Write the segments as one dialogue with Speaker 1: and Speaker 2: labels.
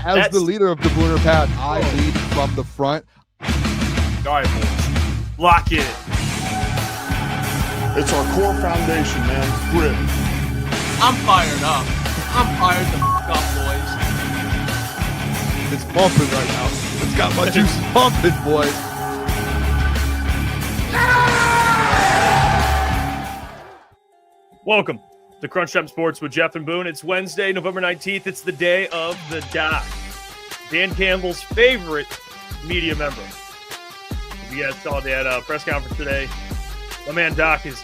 Speaker 1: As the leader of the Booner Pad, I lead from the front.
Speaker 2: All right, boys. Lock in.
Speaker 3: It's our core foundation, man. Grit.
Speaker 4: I'm fired up. I'm fired the f*** up, boys.
Speaker 1: It's pumping right now. It's got my juice pumping, boys.
Speaker 2: Welcome to Crunch Time Sports with Jeff and Boone. It's Wednesday, November 19th. It's the day of the doc. Dan Campbell's favorite media member. If you guys saw that press conference today, my man Doc is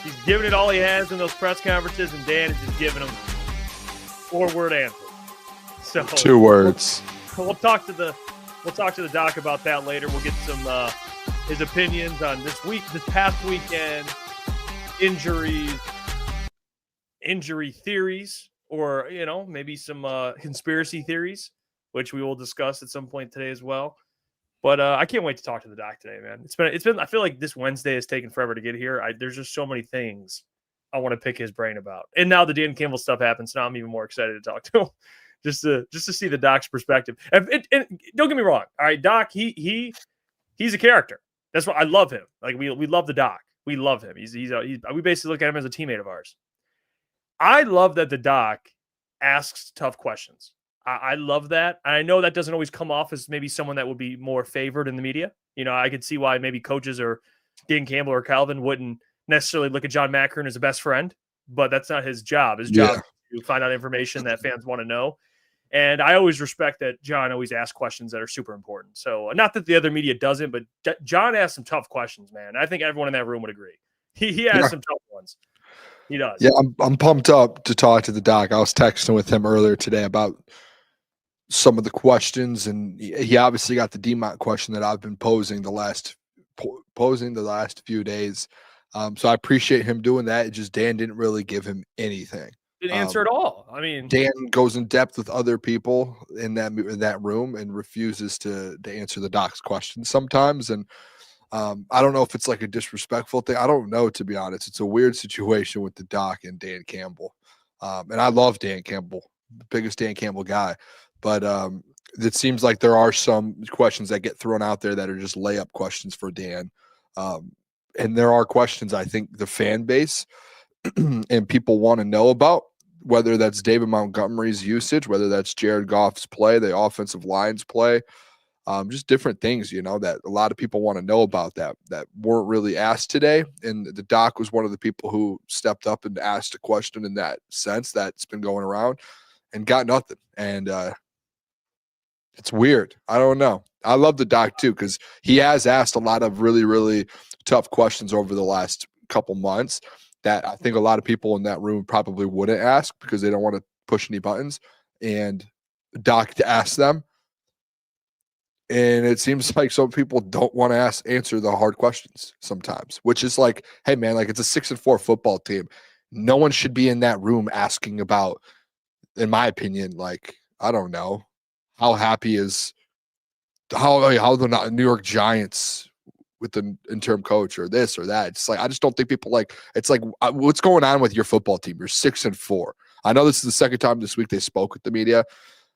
Speaker 2: he's giving it all he has in those press conferences, and Dan is just giving them 4-word answers. So
Speaker 1: 2 words.
Speaker 2: We'll talk to the Doc about that later. We'll get some his opinions on this past weekend, injury theories, or maybe some conspiracy theories, which we will discuss at some point today as well. But I can't wait to talk to the Doc today, man. It's been. I feel like this Wednesday has taken forever to get here. There's just so many things I want to pick his brain about, and now the Dan Campbell stuff happens. So now I'm even more excited to talk to him, just to see the Doc's perspective. And don't get me wrong, all right, Doc, he's a character. That's why I love him. Like we love the Doc. We love him. We basically look at him as a teammate of ours. I love that the Doc asks tough questions. I love that. I know that doesn't always come off as maybe someone that would be more favored in the media. I could see why maybe coaches or Dan Campbell or Calvin wouldn't necessarily look at John Macaroon as a best friend, but that's not his job. His job is to find out information that fans want to know. And I always respect that John always asks questions that are super important. So not that the other media doesn't, but John asks some tough questions, man. I think everyone in that room would agree. He has some tough ones. He does.
Speaker 1: Yeah, I'm pumped up to talk to the Doc. I was texting with him earlier today about some of the questions, and he obviously got the DMOT question that I've been posing the last few days. So I appreciate him doing that. It just Dan didn't really give him anything.
Speaker 2: Didn't answer at all. I mean,
Speaker 1: Dan goes in depth with other people in that room and refuses to answer the Doc's questions sometimes. And I don't know if it's like a disrespectful thing. I don't know, to be honest. It's a weird situation with the Doc and Dan Campbell. And I love Dan Campbell, the biggest Dan Campbell guy. But it seems like there are some questions that get thrown out there that are just layup questions for Dan. And there are questions I think the fan base and people want to know about, whether that's David Montgomery's usage, whether that's Jared Goff's play, the offensive line's play, just different things, that a lot of people want to know about that weren't really asked today. And the Doc was one of the people who stepped up and asked a question in that sense that's been going around and got nothing. And it's weird. I don't know. I love the Doc too, because he has asked a lot of really, really tough questions over the last couple months that I think a lot of people in that room probably wouldn't ask because they don't want to push any buttons. And Doc to ask them. And it seems like some people don't want to answer the hard questions sometimes, which is like, hey man, like it's a 6-4 football team. No one should be in that room asking about, in my opinion, like, I don't know, how the New York Giants with the interim coach or this or that. It's like, I just don't think people it's like, what's going on with your football team? You're 6-4. I know this is the second time this week they spoke with the media.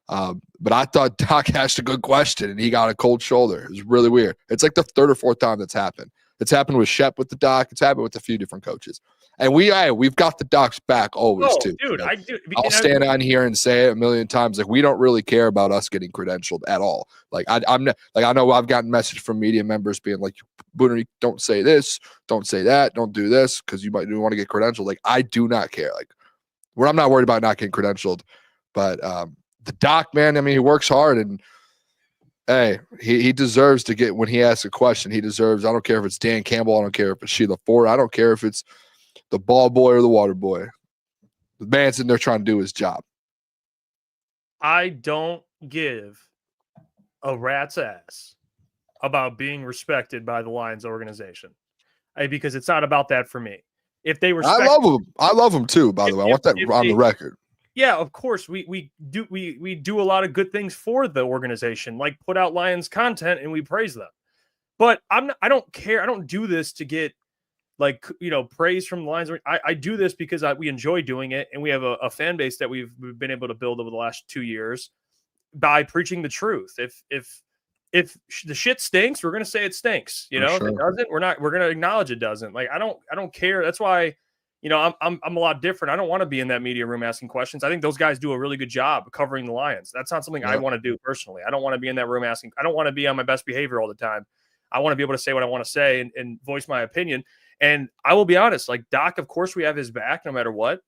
Speaker 1: But I thought Doc asked a good question and he got a cold shoulder. It was really weird. It's like the 3rd or 4th time that's happened. It's happened with Shep with the Doc. It's happened with a few different coaches. And we've got the Doc's back always too.
Speaker 2: Dude, I do.
Speaker 1: I'll stand on here and say it a million times. Like, we don't really care about us getting credentialed at all. Like I know I've gotten message from media members being like, Booner, don't say this, don't say that, don't do this because you might want to get credentialed. Like, I do not care. Like, I'm not worried about not getting credentialed. But the Doc, man, I mean, he works hard, and hey, he deserves to get, when he asks a question, he deserves. I don't care if it's Dan Campbell, I don't care if it's Sheila Ford, I don't care if it's the ball boy or the water boy. The man's in there trying to do his job.
Speaker 2: I don't give a rat's ass about being respected by the Lions organization, because it's not about that for me. If they respect,
Speaker 1: I love him too. By the way, I want that on the record.
Speaker 2: Yeah, of course, we do a lot of good things for the organization, like put out Lions content and we praise them. But I don't care. I don't do this to get praise from the Lions. I do this because we enjoy doing it, and we have a fan base that we've been able to build over the last 2 years. by preaching the truth. If the shit stinks, we're going to say it stinks. You know, if it doesn't, we're going to acknowledge it doesn't. Like, I don't care. That's why, you know, I'm a lot different. I don't want to be in that media room asking questions. I think those guys do a really good job of covering the Lions. That's not something I want to do personally. I don't want to be in that room asking. I don't want to be on my best behavior all the time. I want to be able to say what I want to say and voice my opinion. And I will be honest, like Doc, of course we have his back no matter what,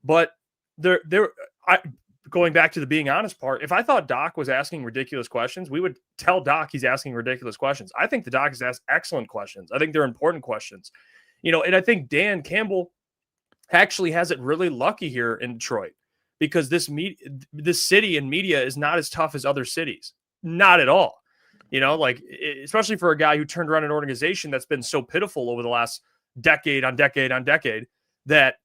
Speaker 2: but going back to the being honest part, if I thought Doc was asking ridiculous questions, we would tell Doc he's asking ridiculous questions. I think the Doc has asked excellent questions. I think they're important questions, you know, and I think Dan Campbell actually has it really lucky here in Detroit because this city and media is not as tough as other cities. Not at all. You know, like, especially for a guy who turned around an organization that's been so pitiful over the last decade on decade on decade that,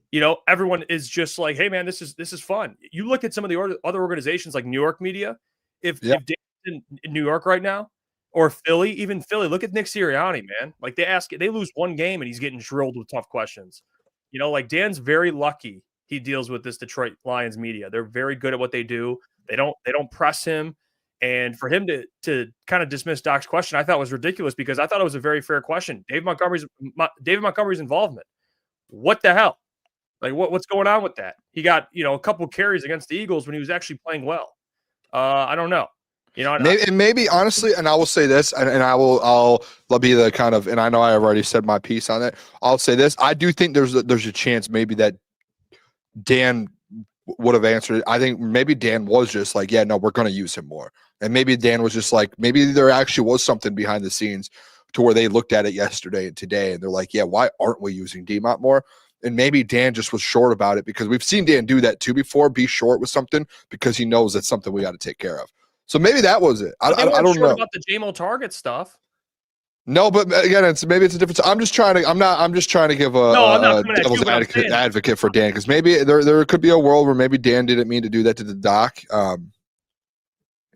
Speaker 2: you know, everyone is just like, hey, man, this is fun. You look at some of the other organizations like New York media. If Dan's in New York right now or Philly, even Philly, look at Nick Sirianni, man. Like they lose one game and he's getting drilled with tough questions. You know, like Dan's very lucky he deals with this Detroit Lions media. They're very good at what they do. They don't press him. And for him to kind of dismiss Doc's question, I thought was ridiculous because I thought it was a very fair question. David Montgomery's involvement. What the hell? Like what's going on with that? He got, you know, a couple carries against the Eagles when he was actually playing well. I don't know. You know,
Speaker 1: maybe honestly, and I will say this, and I'll be the kind of, and I know I have already said my piece on it. I'll say this: I do think there's a chance maybe that Dan would have answered it. I think maybe Dan was just like, yeah, no, we're going to use him more, and maybe Dan was just like, maybe there actually was something behind the scenes to where they looked at it yesterday and today, and they're like, yeah, why aren't we using D-Mont more? And maybe Dan just was short about it because we've seen Dan do that too before, be short with something because he knows that's something we got to take care of. So maybe that was it. I don't know
Speaker 2: about the JMO Target stuff.
Speaker 1: No, but again, maybe it's a difference. I'm just trying to give a devil's advocate for Dan because maybe there could be a world where maybe Dan didn't mean to do that to the Doc.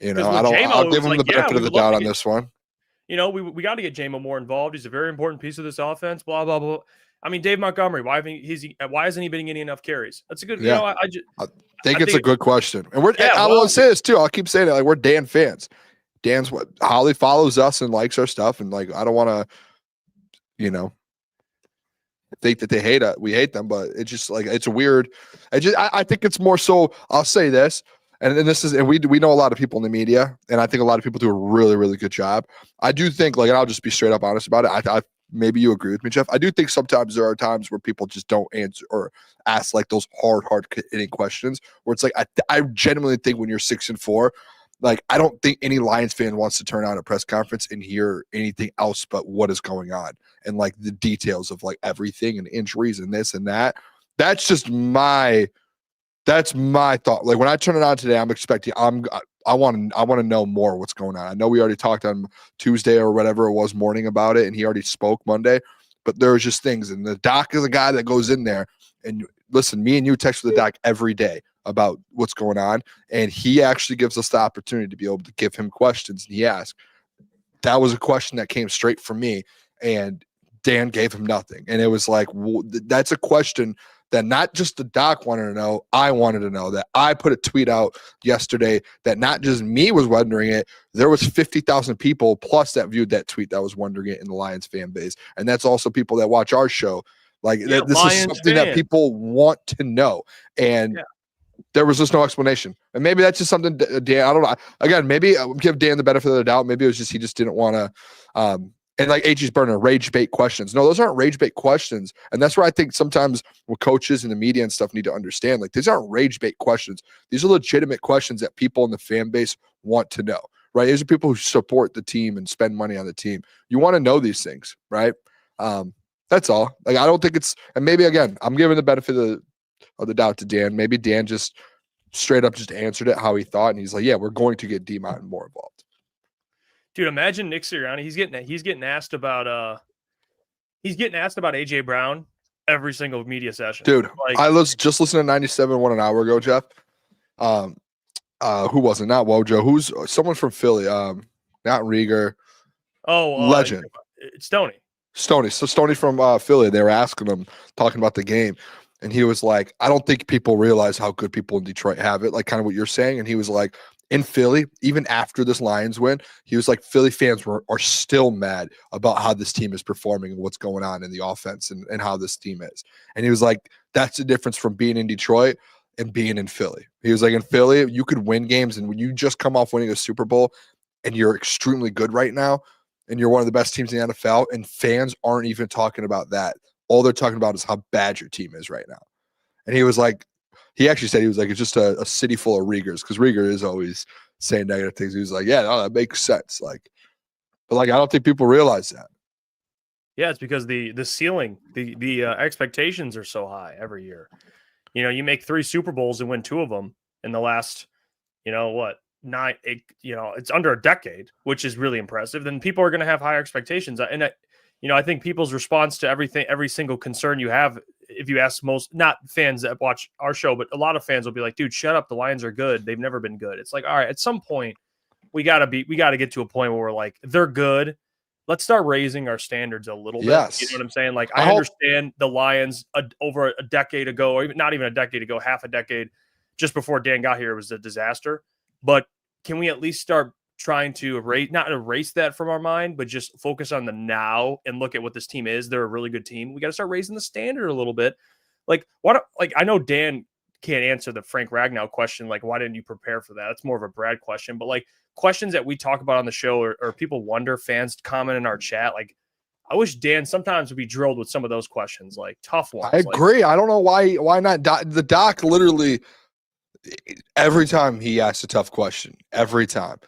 Speaker 1: You know, I'll give him the benefit of the doubt on this one.
Speaker 2: You know, we got to get JMO more involved. He's a very important piece of this offense. Blah blah blah. I mean, Dave Montgomery. Why isn't he getting enough carries? That's a good.
Speaker 1: Yeah.
Speaker 2: You know,
Speaker 1: I think it's a good question. And I will say this too. I'll keep saying it. Like we're Dan fans. Dan's what Holly follows us and likes our stuff, and like I don't want to, you know, think that they hate us. We hate them, but it's just like it's weird. I think it's more so. I'll say this, and we know a lot of people in the media, and I think a lot of people do a really really good job. I do think, like, and I'll just be straight up honest about it. I maybe you agree with me, Jeff. I do think sometimes there are times where people just don't answer or ask like those hard hitting questions where it's like I genuinely think when you're 6-4. Like, I don't think any Lions fan wants to turn on a press conference and hear anything else but what is going on and like the details of like everything and injuries and this and that. That's just my thought. Like when I turn it on today, I'm expecting I want to know more what's going on. I know we already talked on Tuesday or whatever it was morning about it, and he already spoke Monday, but there's just things. And the Doc is a guy that goes in there and listen, me and you text with the Doc every day about what's going on, and he actually gives us the opportunity to be able to give him questions. And he asked, that was a question that came straight from me, and Dan gave him nothing. And it was like, that's a question that not just the Doc wanted to know, I wanted to know. That I put a tweet out yesterday that not just me was wondering it, there was 50,000 people plus that viewed that tweet that was wondering it in the Lions fan base. And that's also people that watch our show. Like this Lions is something that people want to know. And there was just no explanation. And maybe that's just something Dan, I don't know. Again, maybe I'll give Dan the benefit of the doubt. Maybe it was just he just didn't want to and like AG's burner, rage bait questions. No, those aren't rage bait questions. And that's where I think sometimes what coaches and the media and stuff need to understand. Like, these aren't rage bait questions. These are legitimate questions that people in the fan base want to know, right? These are people who support the team and spend money on the team. You want to know these things, right? That's all. Like, I don't think it's, and maybe again, I'm giving the benefit of the doubt to Dan. Maybe Dan just straight up just answered it how he thought. And he's like, yeah, we're going to get D-Mont more involved.
Speaker 2: Dude, imagine Nick Sirianni. He's getting asked about AJ Brown every single media session.
Speaker 1: Dude,
Speaker 2: like,
Speaker 1: I was just listening to 97.1 an hour ago, Jeff. Who was it? Not Wojo. Who's someone from Philly? Not Rieger. Legend.
Speaker 2: Stoney.
Speaker 1: So Stoney from Philly. They were asking him, talking about the game. And he was like, I don't think people realize how good people in Detroit have it, like kind of what you're saying. And he was like, in Philly, even after this Lions win, he was like, Philly fans are still mad about how this team is performing and what's going on in the offense and how this team is. And he was like, that's the difference from being in Detroit and being in Philly. He was like, in Philly, you could win games, and when you just come off winning a Super Bowl and you're extremely good right now, and you're one of the best teams in the NFL, and fans aren't even talking about that. All they're talking about is how bad your team is right now. And he was like, he actually said, he was like, it's just a city full of Riegers, because Rieger is always saying negative things. He was like, yeah, no, that makes sense. Like, but like, I don't think people realize that.
Speaker 2: Yeah, it's because the ceiling, the expectations are so high every year. You know, you make 3 Super Bowls and win 2 of them in the last, it's under a decade, which is really impressive. Then people are going to have higher expectations. And I think people's response to every single concern you have, if you ask most, not fans that watch our show, but a lot of fans will be like, dude, shut up. The Lions are good. They've never been good. It's like, all right, at some point we got to get to a point where we're like, they're good. Let's start raising our standards a little bit.
Speaker 1: Yes.
Speaker 2: You know what I'm saying? Like, I understand the Lions over a decade ago, or even not even a decade ago, half a decade, just before Dan got here, it was a disaster. But can we at least start trying to not erase that from our mind, but just focus on the now and look at what this team is? They're a really good team. We got to start raising the standard a little bit. Like, I know Dan can't answer the Frank Ragnow question. Like, why didn't you prepare for that? That's more of a Brad question. But like, questions that we talk about on the show, or people wonder, fans comment in our chat. Like, I wish Dan sometimes would be drilled with some of those questions, like tough ones.
Speaker 1: I agree. I don't know why not. The doc literally, every time he asks a tough question, every time.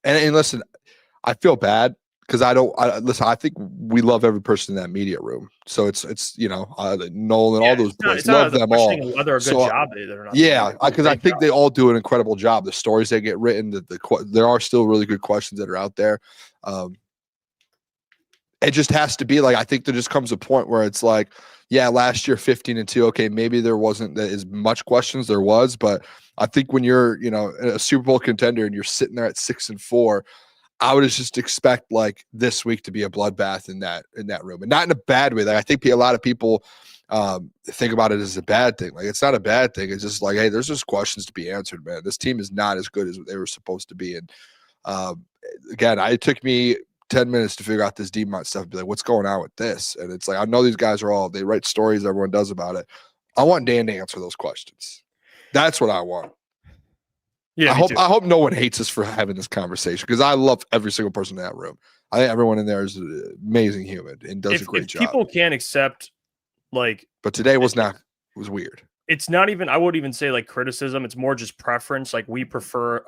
Speaker 1: And listen, I feel bad because I think we love every person in that media room. So it's Nolan and all those boys, love them all.
Speaker 2: Whether a good job they're not.
Speaker 1: Yeah, because I think they all do an incredible job. The stories they get written, there are still really good questions that are out there. It just has to be like, I think there just comes a point where it's like, yeah, last year 15-2. Okay, maybe there wasn't as much questions. There was, but I think when you're a Super Bowl contender and you're sitting there at 6-4, I would just expect like this week to be a bloodbath in that room, and not in a bad way. Like, I think a lot of people think about it as a bad thing. Like, it's not a bad thing. It's just like, hey, there's just questions to be answered, man. This team is not as good as they were supposed to be. And again, it took me 10 minutes to figure out this D-Mont stuff, be like, what's going on with this? And it's like, I know these guys they write stories, everyone does about it. I want Dan to answer those questions. That's what I want. Yeah, I hope no one hates us for having this conversation, because I love every single person in that room. I think everyone in there is an amazing human and does a great job.
Speaker 2: People can't accept, like,
Speaker 1: but today was weird.
Speaker 2: It's not even, I wouldn't even say like criticism. It's more just preference. Like, we prefer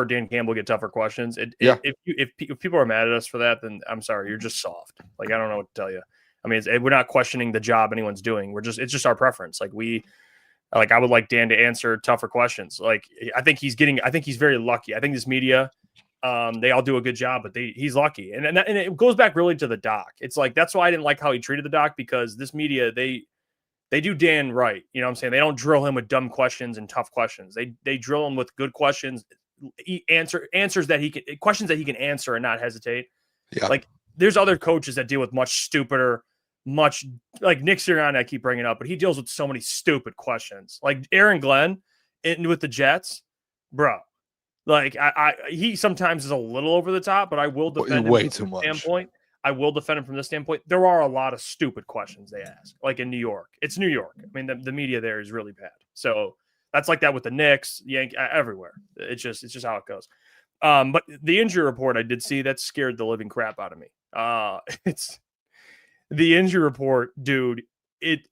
Speaker 2: Dan Campbell get tougher questions. If people are mad at us for that, then I'm sorry, you're just soft. Like, I don't know what to tell you. I mean, we're not questioning the job anyone's doing. It's just our preference. Like, I would like Dan to answer tougher questions. Like, I think he's very lucky. I think this media, they all do a good job, but he's lucky. And it goes back really to the doc. It's like, that's why I didn't like how he treated the doc, because this media, they do Dan right. You know what I'm saying? They don't drill him with dumb questions and tough questions. They drill him with good questions, questions that he can answer and not hesitate. Yeah. Like, there's other coaches that deal with much stupider, like Nick Sirianni, I keep bringing up, but he deals with so many stupid questions. Like Aaron Glenn with the Jets, bro. Like, he sometimes is a little over the top, but I will defend him
Speaker 1: way too much.
Speaker 2: Standpoint. I will defend him from this standpoint. There are a lot of stupid questions they ask, like in New York. It's New York. I mean, the media there is really bad. So that's like that with the Knicks, everywhere. It's just how it goes. But the injury report I did see, that scared the living crap out of me. It's the injury report, dude. It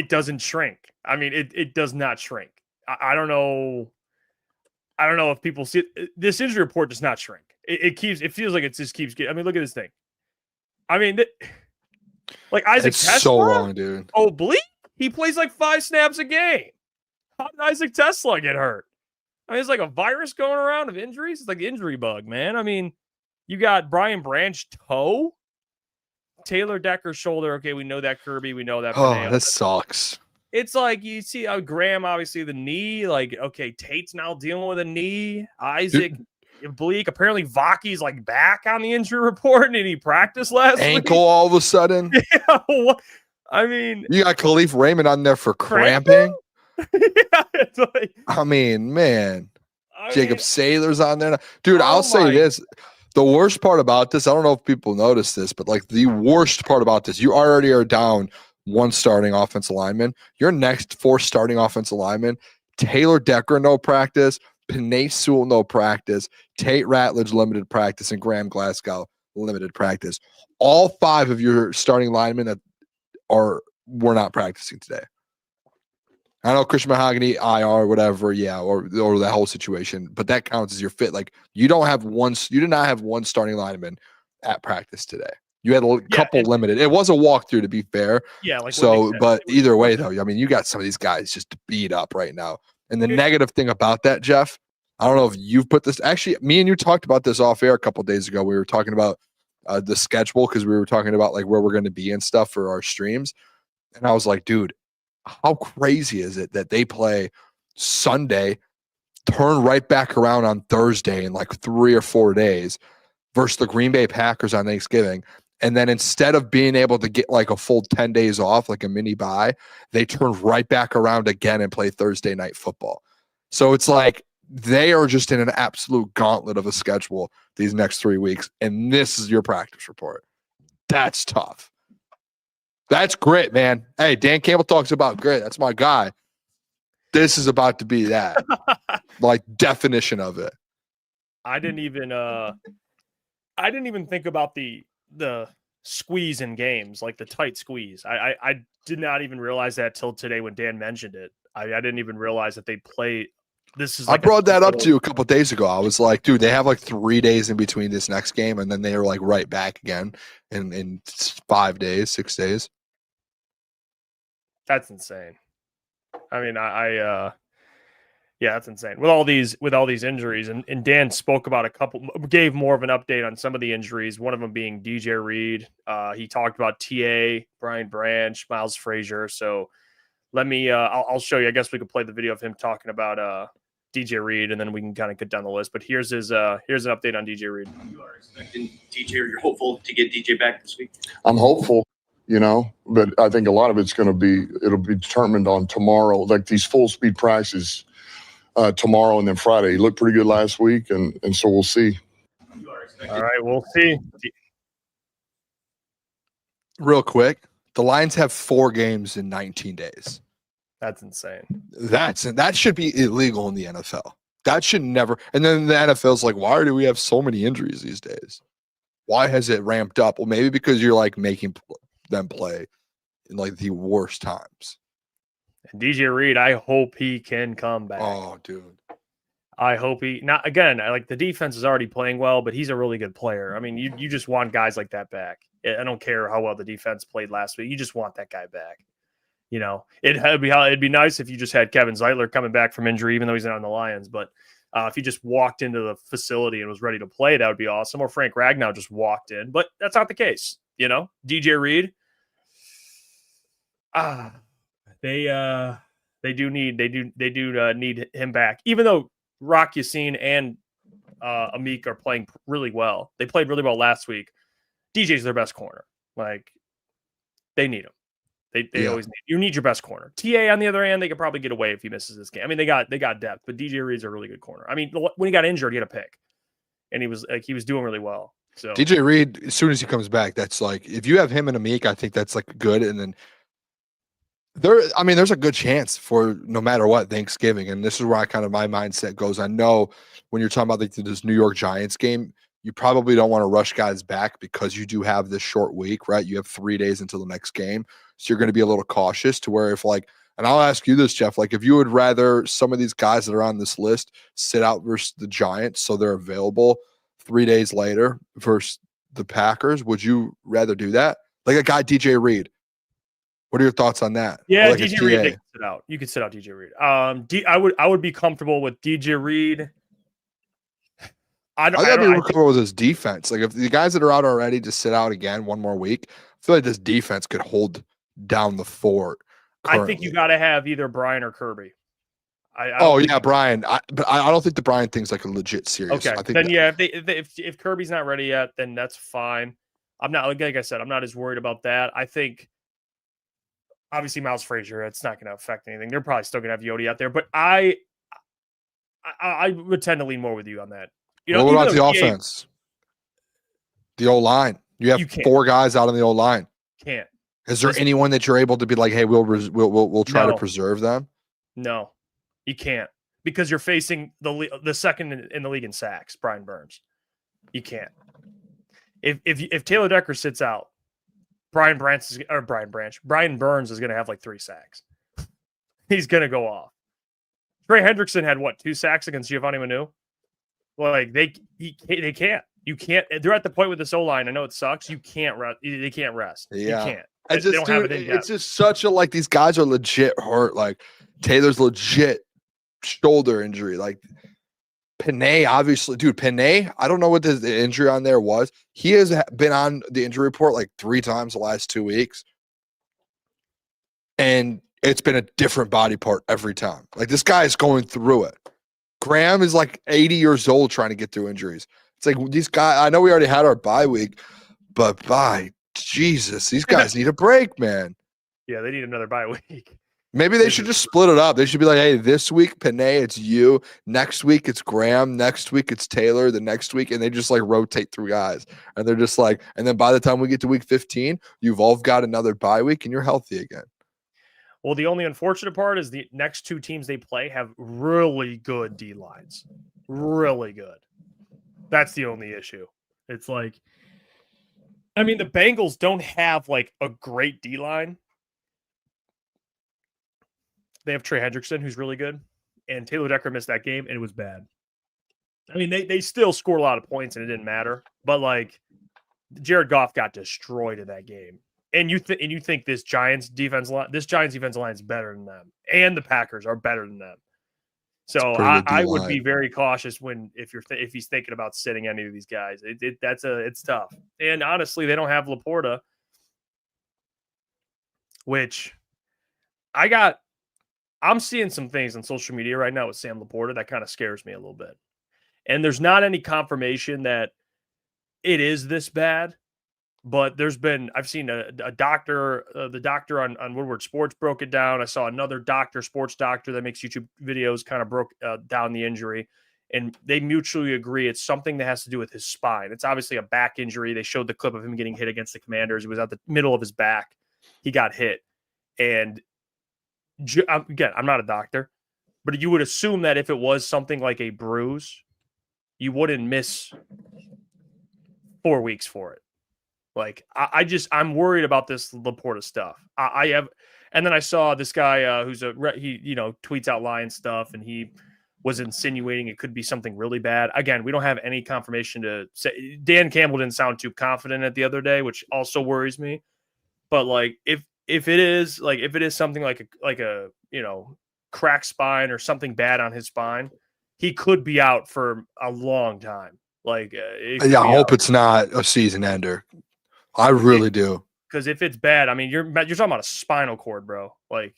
Speaker 2: doesn't shrink. I mean, it does not shrink. I don't know if people see it. This injury report does not shrink. It feels like it just keeps getting. I mean, look at this thing. I mean, like Isaac Tesla.
Speaker 1: It's so wrong, dude.
Speaker 2: Oblique. He plays like 5 snaps a game. How did Isaac Tesla get hurt? I mean, it's like a virus going around of injuries. It's like injury bug, man. I mean, you got Brian Branch toe, Taylor Decker shoulder. Okay, we know that. Kirby, we know that.
Speaker 1: Oh, that sucks.
Speaker 2: It's like you see Graham, obviously the knee. Like, okay, Tate's now dealing with a knee. Isaac. Bleak. Apparently, Vaki's like back on the injury report, and he practiced last
Speaker 1: ankle
Speaker 2: week.
Speaker 1: All of a sudden.
Speaker 2: Yeah, I mean,
Speaker 1: you got Khalif Raymond on there for cramping.
Speaker 2: Yeah, it's like,
Speaker 1: I mean, man,
Speaker 2: I
Speaker 1: Jacob
Speaker 2: mean,
Speaker 1: Saylor's on there. Dude,
Speaker 2: Oh
Speaker 1: I'll say
Speaker 2: my-
Speaker 1: this. The worst part about this, I don't know if people notice this, but like the worst part about this, you already are down one starting offensive lineman. Your next 4 starting offensive linemen, Taylor Decker, no practice, Panay Sewell, no practice, Tate Ratledge, limited practice, and Graham Glasgow, limited practice. All 5 of your starting linemen that were not practicing today. I know Christian Mahogany, IR, whatever, yeah, or that whole situation, but that counts as your fit. Like you did not have one starting lineman at practice today. You had a couple limited. It was a walkthrough, to be fair.
Speaker 2: Yeah, like
Speaker 1: so, but either way, though, I mean, you got some of these guys just beat up right now. And the negative thing about that, Jeff, I don't know if you've put this. Actually, me and you talked about this off air a couple days ago. We were talking about the schedule because we were talking about like where we're going to be and stuff for our streams. And I was like, dude, how crazy is it that they play Sunday, turn right back around on Thursday in like 3 or 4 days versus the Green Bay Packers on Thanksgiving. And then instead of being able to get like a full 10 days off, like a mini bye, they turn right back around again and play Thursday night football. So it's like they are just in an absolute gauntlet of a schedule these next 3 weeks. And this is your practice report. That's tough. That's grit, man. Hey, Dan Campbell talks about grit. That's my guy. This is about to be that, like definition of it.
Speaker 2: I didn't even think about the squeeze in games, like the tight squeeze. I did not even realize that till today when Dan mentioned it. I didn't even realize that they play. This is. Like
Speaker 1: I brought that up to you a couple of days ago. I was like, dude, they have like 3 days in between this next game, and then they are like right back again in 5 days, 6 days.
Speaker 2: That's insane. I mean, yeah, that's insane. With all these injuries, and Dan spoke about gave more of an update on some of the injuries. One of them being DJ Reed. He talked about TA, Brian Branch, Miles Frazier. So let me, I'll show you. I guess we could play the video of him talking about DJ Reed, and then we can kind of get down the list. But here's an update on DJ Reed.
Speaker 5: You are expecting DJ, or you're hopeful to get DJ back this week?
Speaker 3: I'm hopeful, but I think a lot of it'll be determined on tomorrow, like these full speed practices tomorrow and then Friday. He looked pretty good last week, and so we'll see.
Speaker 2: All right, we'll see.
Speaker 1: Real quick, the Lions have 4 games in 19 days.
Speaker 2: That's insane.
Speaker 1: That should be illegal in the NFL. That should never. And then the NFL's like, why do we have so many injuries these days? Why has it ramped up? Well, maybe because you're like making them play in like the worst times.
Speaker 2: And DJ Reed, I hope he can come back.
Speaker 1: Oh, dude.
Speaker 2: I hope not again. Like the defense is already playing well, but he's a really good player. I mean, you just want guys like that back. I don't care how well the defense played last week. You just want that guy back. It'd be nice if you just had Kevin Zeitler coming back from injury, even though he's not on the Lions. But if he just walked into the facility and was ready to play, that would be awesome. Or Frank Ragnow just walked in, but that's not the case. DJ Reed. They do need him back, even though Rock Yassin and Amik are playing really well. They played really well last week. DJ's their best corner. Like they need him. They always need your best corner. TA on the other hand, they could probably get away if he misses this game. I mean, they got depth, but DJ Reed's a really good corner. I mean, when he got injured, he had a pick, and he was doing really well. So
Speaker 1: DJ Reed, as soon as he comes back, that's like if you have him and Amik, I think that's like good. And then there's a good chance for no matter what Thanksgiving, and this is where my mindset goes. I know when you're talking about like this New York Giants game, you probably don't want to rush guys back because you do have this short week, right? You have 3 days until the next game. So you're going to be a little cautious to where if like, and I'll ask you this, Jeff, like if you would rather some of these guys that are on this list sit out versus the Giants so they're available 3 days later versus the Packers, would you rather do that? Like a guy, DJ Reed. What are your thoughts on that?
Speaker 2: Yeah,
Speaker 1: like
Speaker 2: DJ Reed, they can sit out. You could sit out DJ Reed. I would be comfortable with DJ Reed. I gotta be comfortable
Speaker 1: with his defense. Like if the guys that are out already just sit out again one more week, I feel like this defense could hold down the fort. Currently.
Speaker 2: I think you got to have either Brian or Kirby.
Speaker 1: Brian. But I don't think the Brian thing's like a legit serious.
Speaker 2: Okay,
Speaker 1: I think
Speaker 2: if Kirby's not ready yet, then that's fine. I'm not like I said, I'm not as worried about that. I think obviously Miles Frazier, it's not going to affect anything. They're probably still going to have Yodi out there, but I would tend to lean more with you on that. You know,
Speaker 1: what about
Speaker 2: even
Speaker 1: the
Speaker 2: though
Speaker 1: offense? The O-line. You have
Speaker 2: You can't.
Speaker 1: 4 guys out on the O-line.
Speaker 2: Can't.
Speaker 1: Is there
Speaker 2: Listen.
Speaker 1: anyone that you're able to be like, hey, we'll try to
Speaker 2: No.
Speaker 1: preserve them?
Speaker 2: No, you can't, because you're facing the second in the league in sacks, Brian Burns. You can't. If Taylor Decker sits out, Brian Burns is going to have like 3 sacks. He's going to go off. Trey Hendrickson had 2 sacks against Giovanni Manu? Like they can't. You can't. They're at the point with this O-line. I know it sucks. You can't rest. They can't rest.
Speaker 1: Yeah.
Speaker 2: You can't.
Speaker 1: They don't have it in yet. It's just such a these guys are legit hurt. Like Taylor's legit shoulder injury. Like Panay, obviously, dude. Panay, I don't know what the injury on there was. He has been on the injury report like 3 times the last 2 weeks, and it's been a different body part every time. Like this guy is going through it. Graham is like 80 years old trying to get through injuries. It's like these guys. I know we already had our bye week, but by Jesus, these guys need a break, man.
Speaker 2: Yeah, they need another bye week.
Speaker 1: Maybe they should just split it up. They should be like, hey, this week, Panay, it's you. Next week, it's Graham. Next week, it's Taylor. The next week, and they just like rotate through guys. And they're just like, and then by the time we get to week 15, you've all got another bye week and you're healthy again.
Speaker 2: Well, the only unfortunate part is the next 2 teams they play have really good D lines. Really good. That's the only issue. It's like, I mean, the Bengals don't have like a great D line. They have Trey Hendrickson, who's really good, and Taylor Decker missed that game, and it was bad. I mean, they still scored a lot of points, and it didn't matter. But like, Jared Goff got destroyed in that game, and you think this Giants defense line is better than them, and the Packers are better than them. So I would be very cautious if he's thinking about sitting any of these guys. It's tough, and honestly, they don't have LaPorta, which I'm seeing some things on social media right now with Sam LaPorta that kind of scares me a little bit. And there's not any confirmation that it is this bad, but I've seen a doctor, the doctor on Woodward Sports broke it down. I saw another sports doctor that makes YouTube videos kind of broke down the injury, and they mutually agree it's something that has to do with his spine. It's obviously a back injury. They showed the clip of him getting hit against the Commanders. It was at the middle of his back. He got hit. And again, I'm not a doctor, but you would assume that if it was something like a bruise, you wouldn't miss 4 weeks for it. Like I'm worried about this LaPorta stuff. And then I saw this guy who's he tweets out lying stuff, and he was insinuating it could be something really bad. Again, we don't have any confirmation to say. Dan Campbell didn't sound too confident at the other day, which also worries me. But like if it is something like a cracked spine or something bad on his spine, he could be out for a long time. Like, I
Speaker 1: hope it's not a season ender. I really do.
Speaker 2: Because if it's bad, I mean, you're talking about a spinal cord, bro. Like,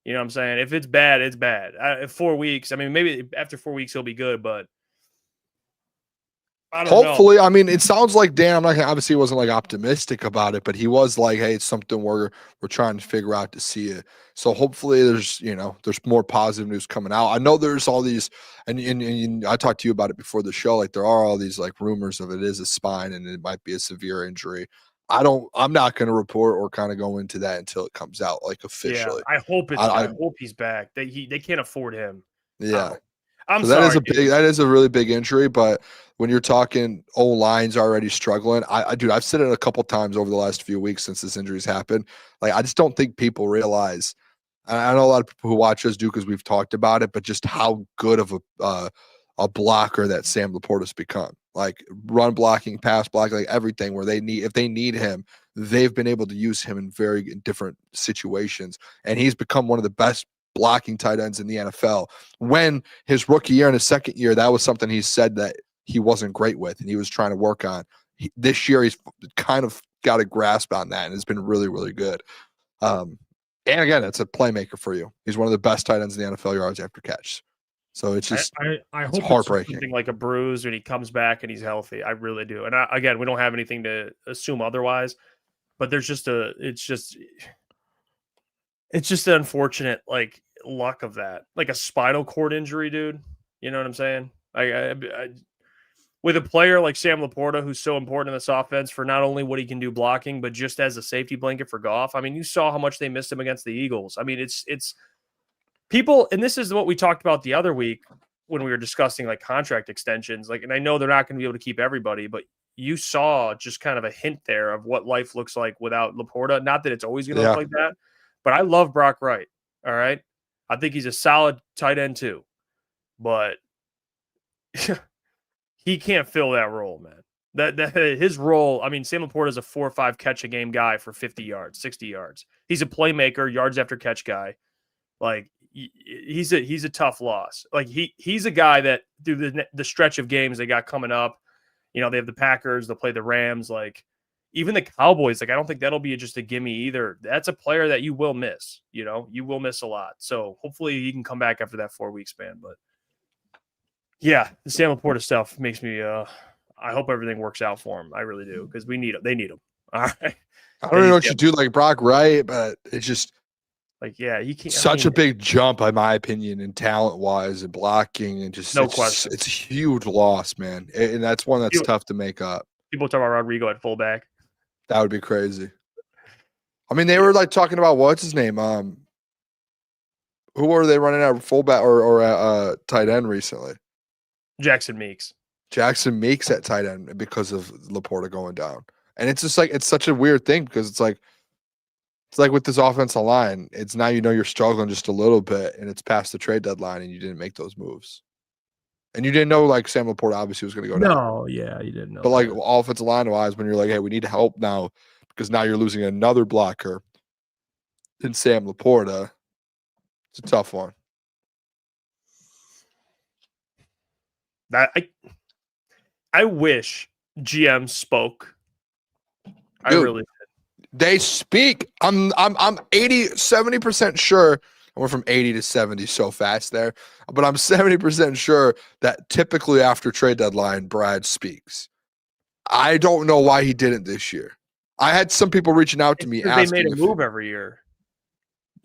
Speaker 2: you know what I'm saying? If it's bad, it's bad. 4 weeks. I mean, maybe after 4 weeks he'll be good, but
Speaker 1: hopefully, I mean, it sounds like Dan. Obviously, he wasn't like optimistic about it, but he was like, "Hey, it's something we're trying to figure out to see it." So hopefully, there's more positive news coming out. I know there's all these, and I talked to you about it before the show. Like there are all these like rumors of it is a spine and it might be a severe injury. I'm not going to report or kind of go into that until it comes out like officially.
Speaker 2: Yeah, I hope he's back. They can't afford him.
Speaker 1: Yeah.
Speaker 2: I'm sorry.
Speaker 1: That is a really big injury, but when you're talking O-line's already struggling, I've said it a couple times over the last few weeks since this injury's happened. Like I just don't think people realize. I know a lot of people who watch us do because we've talked about it, but just how good of a blocker that Sam LaPorta's become. Like run blocking, pass blocking, like everything where if they need him, they've been able to use him in very different situations, and he's become one of the best blocking tight ends in the NFL. When his rookie year and his second year, that was something he said that he wasn't great with and he was trying to work on. This year, he's kind of got a grasp on that, and it's been really, really good. And again, it's a playmaker for you. He's one of the best tight ends in the NFL yards after catch. So it's just
Speaker 2: I hope
Speaker 1: heartbreaking.
Speaker 2: It's something like a bruise when he comes back and he's healthy. I really do. And again, we don't have anything to assume otherwise, but there's just It's just an unfortunate like luck of that, like a spinal cord injury, dude. You know what I'm saying? With a player like Sam LaPorta, who's so important in this offense for not only what he can do blocking, but just as a safety blanket for Goff. I mean, you saw how much they missed him against the Eagles. I mean, it's people, and this is what we talked about the other week when we were discussing like contract extensions. Like, and I know they're not going to be able to keep everybody, but you saw just kind of a hint there of what life looks like without LaPorta. Not that it's always going to look like that, but I love Brock Wright. All right. I think he's a solid tight end too, but he can't fill that role, man. That his role, I mean, Sam LaPorta is a 4 or 5 catch a game guy for 50 yards, 60 yards. He's a playmaker, yards after catch guy. Like he's a tough loss. Like he's a guy that through the stretch of games they got coming up, you know, they have the Packers, they'll play the Rams, like even the Cowboys. Like I don't think that'll be just a gimme either. That's a player that you will miss. You know, you will miss a lot. So hopefully he can come back after that 4-week span. But yeah, the Sam LaPorta stuff makes me. I hope everything works out for him. I really do because we need him. They need him. All right.
Speaker 1: I don't know what you do like Brock Wright, but it's just
Speaker 2: like he can't.
Speaker 1: Such a big jump, in my opinion, in talent wise and blocking and just
Speaker 2: no question.
Speaker 1: It's a huge loss, man, and that's one that's tough to make up.
Speaker 2: People talk about Rodrigo at fullback.
Speaker 1: That would be crazy. I mean, they were like talking about what's his name. Who were they running at fullback or tight end recently?
Speaker 2: Jackson Meeks
Speaker 1: at tight end because of LaPorta going down. And it's just like it's such a weird thing because it's like with this offensive line, it's now you're struggling just a little bit and it's past the trade deadline and you didn't make those moves. And you didn't know like Sam LaPorta obviously was going to go down.
Speaker 2: No, yeah, you didn't know.
Speaker 1: But like offensive line wise, when you're like, hey, we need help now because now you're losing another blocker in Sam LaPorta, it's a tough one.
Speaker 2: That I wish GM spoke.
Speaker 1: Dude,
Speaker 2: I really did.
Speaker 1: They speak. I'm 70% sure. I went from 80 to 70 so fast there, but I'm 70% sure that typically after trade deadline, Brad speaks. I don't know why he didn't this year. I had some people reaching out to me asking.
Speaker 2: They made a move every year.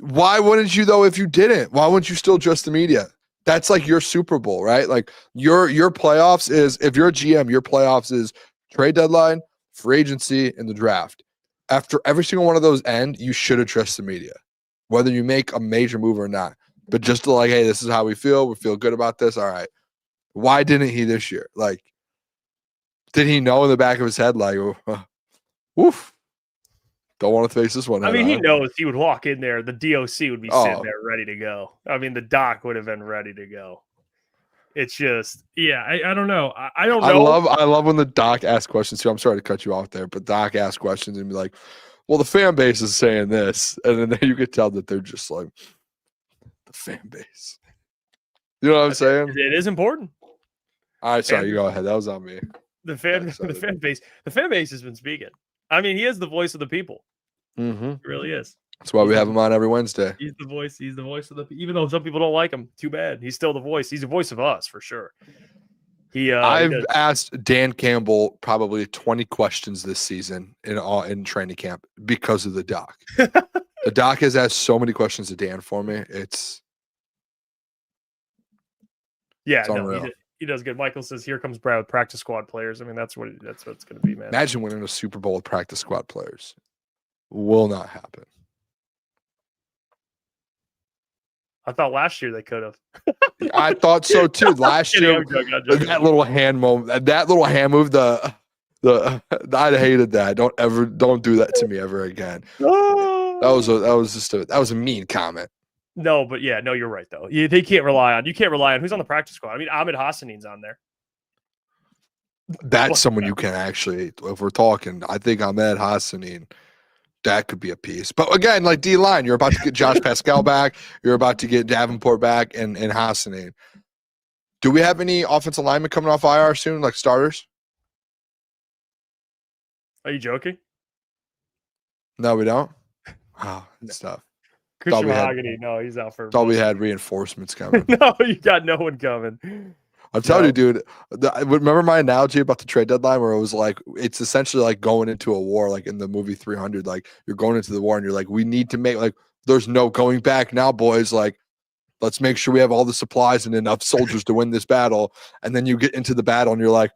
Speaker 1: Why wouldn't you though? If you didn't, why wouldn't you still trust the media? That's like your Super Bowl, right? Like your playoffs is, if you're a GM, your playoffs is trade deadline, free agency, and the draft. After every single one of those end, you should address the media, whether you make a major move or not. But just to like, hey, this is how we feel good about this. All right. Why didn't he this year? Like, did he know in the back of his head, like, woof, don't want to face this one?
Speaker 2: I mean, he knows he would walk in there. The DOC would be sitting there ready to go. I mean, the doc would have been ready to go. It's just, yeah, I don't know. I don't know.
Speaker 1: I love when the doc asks questions too. I'm sorry to cut you off there, but doc asks questions and be like, well, the fan base is saying this. And then you could tell that they're just like, the fan base. You know what I'm saying?
Speaker 2: It is important.
Speaker 1: All right, sorry, you go ahead. That was on me.
Speaker 2: The fan base has been speaking. I mean, he is the voice of the people.
Speaker 1: Mm-hmm.
Speaker 2: He really is.
Speaker 1: That's why we have him on every Wednesday.
Speaker 2: He's the voice. He's the voice of the. Even though some people don't like him, too bad. He's still the voice. He's the voice of us for sure. I've asked Dan Campbell probably 20 questions this season in training camp because of the doc. The doc has asked so many questions to Dan for me. It's unreal. He does good. Michael says, "Here comes Brad with practice squad players." I mean, that's what it's going to be, man.
Speaker 1: Imagine winning a Super Bowl with practice squad players. Will not happen.
Speaker 2: I thought last year they could have.
Speaker 1: I thought so too. Last year, that little hand move, I hated that. Don't do that to me ever again. That was a mean comment.
Speaker 2: No, but yeah, no, you're right though. You can't rely on who's on the practice squad. I mean, Ahmed Hassanin's on there.
Speaker 1: That's someone you can actually, if we're talking, I think Ahmed Hassanin, that could be a piece. But again, like D-line, you're about to get Josh Pascal back. You're about to get Davenport back and Hassanin. Do we have any offensive linemen coming off IR soon, like starters?
Speaker 2: Are you joking?
Speaker 1: No, we don't. Oh, that's tough.
Speaker 2: Christian Mahogany, no, he's out for.
Speaker 1: Thought we had reinforcements coming.
Speaker 2: No, you got no one coming.
Speaker 1: I'm telling you, dude. Remember my analogy about the trade deadline, where it was like it's essentially like going into a war, like in the movie 300. Like you're going into the war, and you're like, we need to make there's no going back now, boys. Like, let's make sure we have all the supplies and enough soldiers to win this battle. And then you get into the battle and you're like,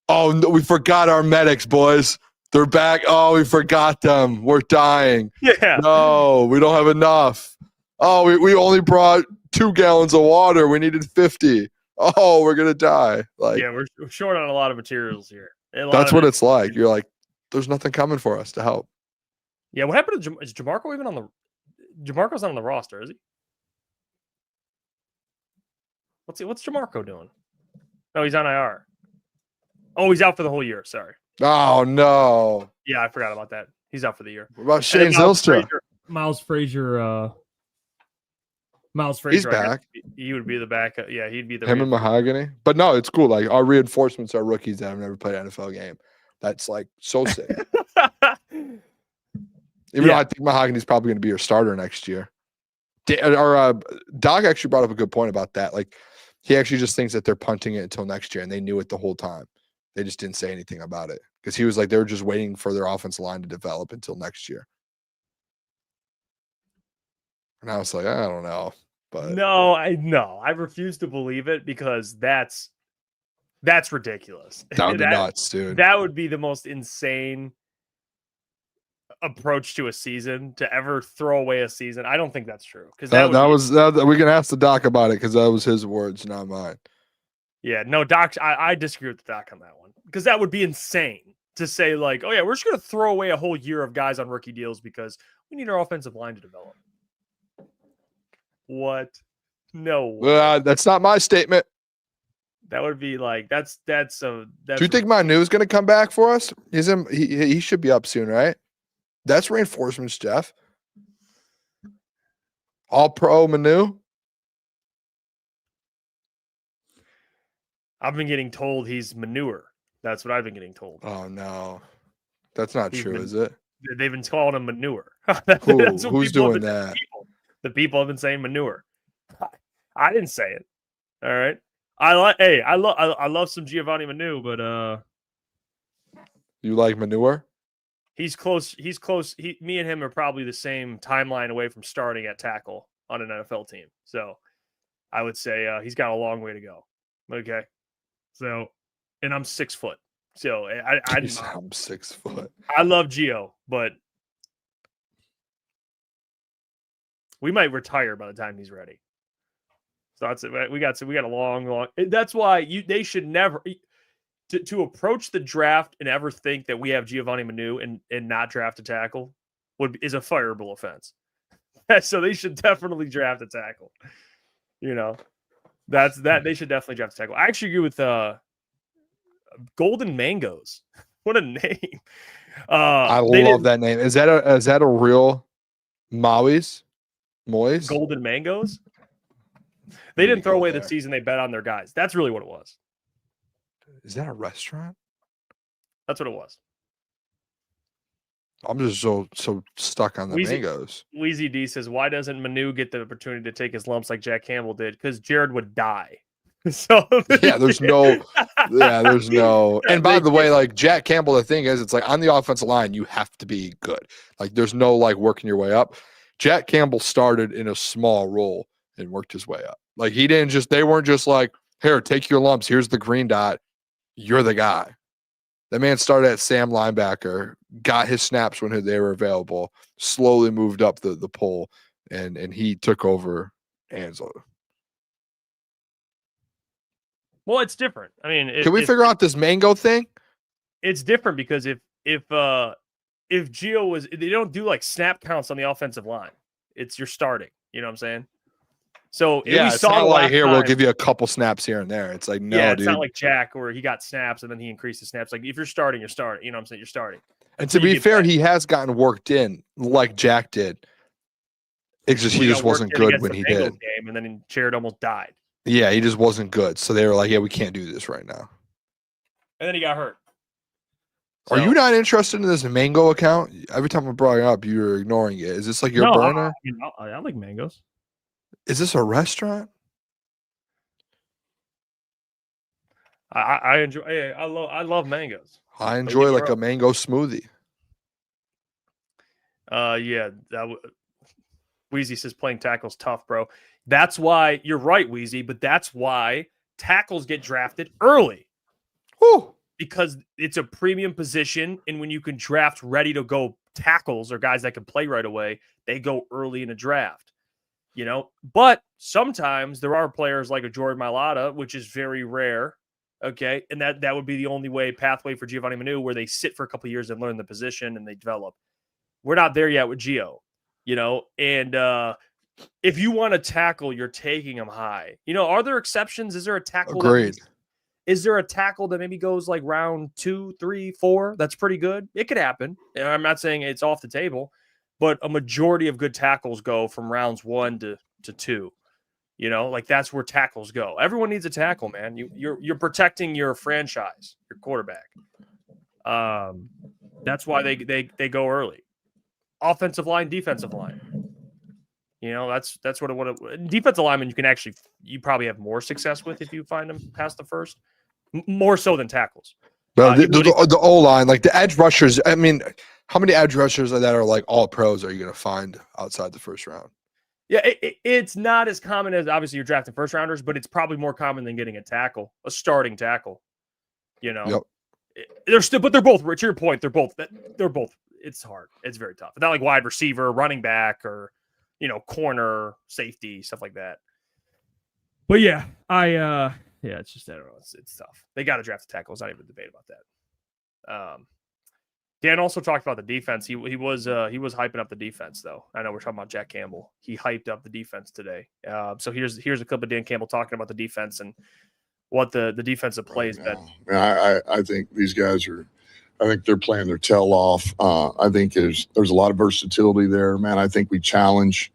Speaker 1: oh, no, we forgot our medics, boys. They're back. Oh, we forgot them. We're dying.
Speaker 2: Yeah.
Speaker 1: No, we don't have enough. Oh, we only brought 2 gallons of water. We needed 50. Oh, we're going to die. Like,
Speaker 2: Yeah, we're short on a lot of materials here.
Speaker 1: that's what it's like. You're like, there's nothing coming for us to help.
Speaker 2: Yeah, what happened to is Jamarco even on the Jamarco's not on the roster, is he? What's Jamarco doing? No, he's on IR. Oh, he's out for the whole year. Sorry.
Speaker 1: Oh, no.
Speaker 2: Yeah, I forgot about that. He's out for the year.
Speaker 1: What about Shane Zylstra?
Speaker 2: Miles Frazier.
Speaker 1: He's back.
Speaker 2: He would be the backup. Yeah, he'd be the
Speaker 1: Him and Mahogany. But no, it's cool. Like, our reinforcements are rookies that have never played an NFL game. That's like so sick. Even though I think Mahogany's probably going to be your starter next year. Doc actually brought up a good point about that. Like, he actually just thinks that they're punting it until next year, and they knew it the whole time. They just didn't say anything about it because he was like, they were just waiting for their offensive line to develop until next year. And I was like, I don't know. But
Speaker 2: No, I refuse to believe it because that's ridiculous.
Speaker 1: That would be nuts, dude.
Speaker 2: That would be the most insane approach to a season to ever throw away a season. I don't think that's true because
Speaker 1: we can ask the Doc about it because that was his words, not mine.
Speaker 2: Yeah, no, Doc. I disagree with the Doc on that one because that would be insane to say like, oh yeah, we're just gonna throw away a whole year of guys on rookie deals because we need our offensive line to develop. What? No.
Speaker 1: That's not my statement.
Speaker 2: That would be like that's. Do
Speaker 1: you think Manu is going to come back for us? He should be up soon, right? That's reinforcements, Jeff. All pro Manu.
Speaker 2: I've been getting told he's manure. That's what I've been getting told.
Speaker 1: Oh no, that's not true, is it?
Speaker 2: They've been calling him manure.
Speaker 1: Who's doing that?
Speaker 2: The people have been saying manure. I didn't say it. All right. I love some Giovanni Manu, but
Speaker 1: you like manure?
Speaker 2: He's close. Me and him are probably the same timeline away from starting at tackle on an NFL team. So I would say he's got a long way to go. Okay. So, and I'm 6 foot. So
Speaker 1: I'm 6 foot.
Speaker 2: I love Gio, but we might retire by the time he's ready. So that's it. We got a long. That's why they should never to approach the draft and ever think that we have Giovanni Manu and not draft a tackle is a fireable offense. So they should definitely draft a tackle. You know, that's that they should definitely draft a tackle. I actually agree with Golden Mangoes. What a name!
Speaker 1: I love that name. Is that a real Maui's? Moyes?
Speaker 2: Golden Mangoes? They didn't throw away the season. They bet on their guys. That's really what it was.
Speaker 1: Is that a restaurant?
Speaker 2: That's what it was.
Speaker 1: I'm just so stuck on the mangoes.
Speaker 2: Wheezy D says, why doesn't Manu get the opportunity to take his lumps like Jack Campbell did? Because Jared would die. So
Speaker 1: there's no. And by the way, like Jack Campbell, the thing is, it's like on the offensive line, you have to be good. Like there's no like working your way up. Jack Campbell started in a small role and worked his way up. Like they weren't just like, here, take your lumps. Here's the green dot. You're the guy. The man started at Sam linebacker, got his snaps when they were available, slowly moved up the pole, and he took over Anzo.
Speaker 2: Well, it's different. I mean,
Speaker 1: can we figure out this mango thing?
Speaker 2: It's different because if Gio was, they don't do like snap counts on the offensive line. It's you're starting. You know what I'm saying? So
Speaker 1: it's not like here we'll give you a couple snaps here and there. It's like
Speaker 2: it's
Speaker 1: dude.
Speaker 2: not like Jack where he got snaps and then he increased the snaps. Like if you're starting, you're starting. You know what I'm saying? You're starting.
Speaker 1: And to be fair, he has gotten worked in like Jack did. It's just he just wasn't good when he did.
Speaker 2: Game, and then Jared almost died.
Speaker 1: Yeah, he just wasn't good. So they were like, yeah, we can't do this right now.
Speaker 2: And then he got hurt.
Speaker 1: Are you not interested in this mango account? Every time I brought it up, you're ignoring it. Is this like your burner?
Speaker 2: I like mangoes.
Speaker 1: Is this a restaurant?
Speaker 2: I enjoy. I love mangoes.
Speaker 1: I enjoy like a mango smoothie.
Speaker 2: Yeah, Wheezy says playing tackle's tough, bro. That's why you're right, Wheezy, but that's why tackles get drafted early.
Speaker 1: Whew.
Speaker 2: Because it's a premium position, and when you can draft ready to go tackles or guys that can play right away, they go early in a draft. But sometimes there are players like a Jordan Mailata, which is very rare. Okay. And that would be the only pathway for Giovanni Manu, where they sit for a couple of years and learn the position and they develop. We're not there yet with Gio, and if you want to tackle, you're taking them high. Are there exceptions? Is there a tackle?
Speaker 1: Agreed.
Speaker 2: Is there a tackle that maybe goes like round 2, 3, 4? That's pretty good. It could happen. And I'm not saying it's off the table, but a majority of good tackles go from rounds 1 to 2. That's where tackles go. Everyone needs a tackle, man. You're protecting your franchise, your quarterback. That's why they go early. Offensive line, defensive line. That's what defensive lineman you probably have more success with if you find them past the first, more so than tackles.
Speaker 1: Well, the O-line, like the edge rushers. I mean, how many edge rushers that are like all pros are you going to find outside the first round?
Speaker 2: Yeah, it's not as common as obviously you're drafting first rounders, but it's probably more common than getting a starting tackle.
Speaker 1: Yep.
Speaker 2: But they're both. To your point, they're both. It's hard. It's very tough. It's not like wide receiver, running back, or corner, safety, stuff like that. But yeah, it's just, I don't know. It's tough. They got to draft a tackle. It's not even a debate about that. Dan also talked about the defense. He was hyping up the defense, though. I know we're talking about Jack Campbell. He hyped up the defense today. So here's a clip of Dan Campbell talking about the defense and what the defensive plays.
Speaker 3: I think these guys are. I think they're playing their tail off. I think there's a lot of versatility there, man. I think we challenge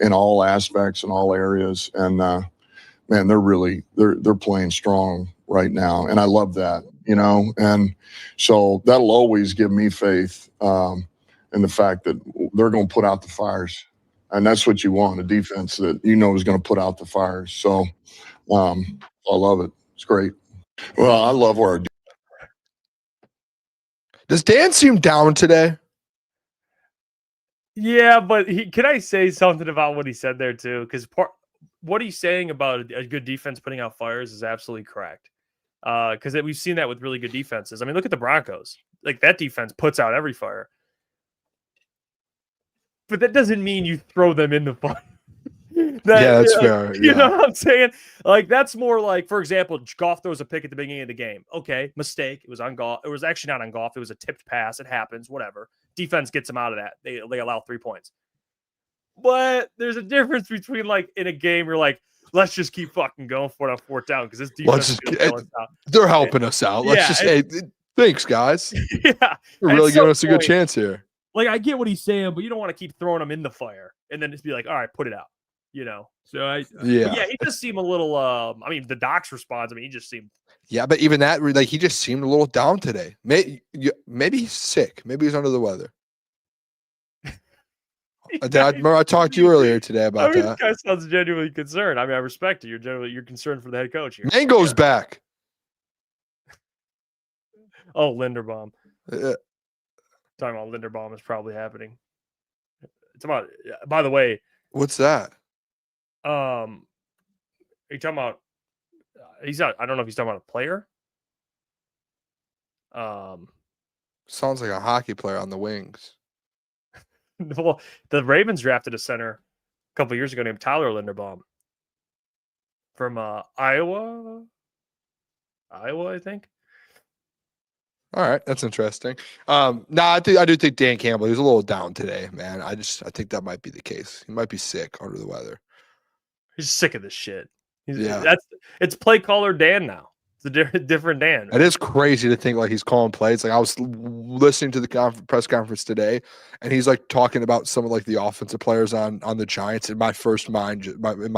Speaker 3: in all aspects and all areas, and man, they're playing strong right now, and I love that, And so that'll always give me faith in the fact that they're going to put out the fires, and that's what you want, a defense that is going to put out the fires. So I love it. It's great. Well, I love where our
Speaker 1: Does Dan seem down today?
Speaker 2: Yeah, but can I say something about what he said there too? Because what he's saying about a good defense putting out fires is absolutely correct. Because we've seen that with really good defenses. I mean, look at the Broncos. Like, that defense puts out every fire. But that doesn't mean you throw them in the fire.
Speaker 1: That's fair.
Speaker 2: You know what I'm saying? Like, that's more like, for example, Goff throws a pick at the beginning of the game. Okay, mistake. It was on Goff. It was actually not on Goff. It was a tipped pass. It happens. Whatever. Defense gets them out of that. They allow 3 points. But there's a difference between, like, in a game, you're like, let's just keep fucking going for it on fourth down because this defense
Speaker 1: they're helping us out. Let's thanks, guys.
Speaker 2: Yeah.
Speaker 1: They're really giving us a good chance here.
Speaker 2: Like, I get what he's saying, but you don't want to keep throwing them in the fire and then just be like, all right, put it out. So he just seemed a little. The Doc's response. He just seemed. Yeah,
Speaker 1: but even that, like, he just seemed a little down today. Maybe he's sick. Maybe he's under the weather. I remember I talked to you earlier today about that.
Speaker 2: This guy sounds genuinely concerned. I respect it. You're concerned for the head coach here.
Speaker 1: Mango's back.
Speaker 2: Oh, Linderbaum. Talking about Linderbaum is probably happening. It's about. By the way,
Speaker 1: what's that?
Speaker 2: Are you talking about? He's not. I don't know if he's talking about a player.
Speaker 1: Sounds like a hockey player on the wings.
Speaker 2: Well, the Ravens drafted a center a couple of years ago named Tyler Linderbaum from Iowa, I think.
Speaker 1: All right, that's interesting. I do think Dan Campbell, he was a little down today, man. I think that might be the case. He might be sick, under the weather.
Speaker 2: He's sick of this shit. It's play caller Dan now. It's a different Dan.
Speaker 1: It is crazy to think like he's calling plays. Like, I was listening to the press conference today, and he's like talking about some of like the offensive players on the Giants. In my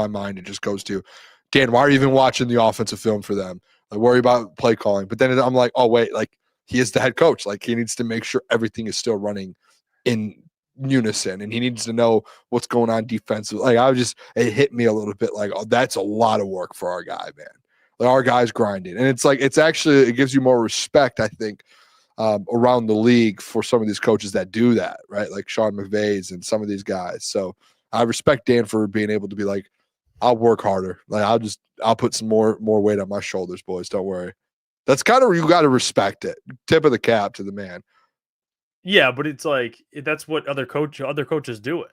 Speaker 1: mind, it just goes to, Dan, why are you even watching the offensive film for them? I worry about play calling. But then I'm like, oh wait, like, he is the head coach. Like, he needs to make sure everything is still running in unison, and he needs to know what's going on defensively. Like, it hit me a little bit like, oh, that's a lot of work for our guy, man. Like, our guy's grinding. And it's like, it gives you more respect, I think, around the league for some of these coaches that do that, right? Like Sean McVay's and some of these guys. So I respect Dan for being able to be like, I'll work harder. Like I'll put some more weight on my shoulders, boys. Don't worry. That's kind of, you got to respect it. Tip of the cap to the man.
Speaker 2: Yeah, but it's like that's what other coaches do it.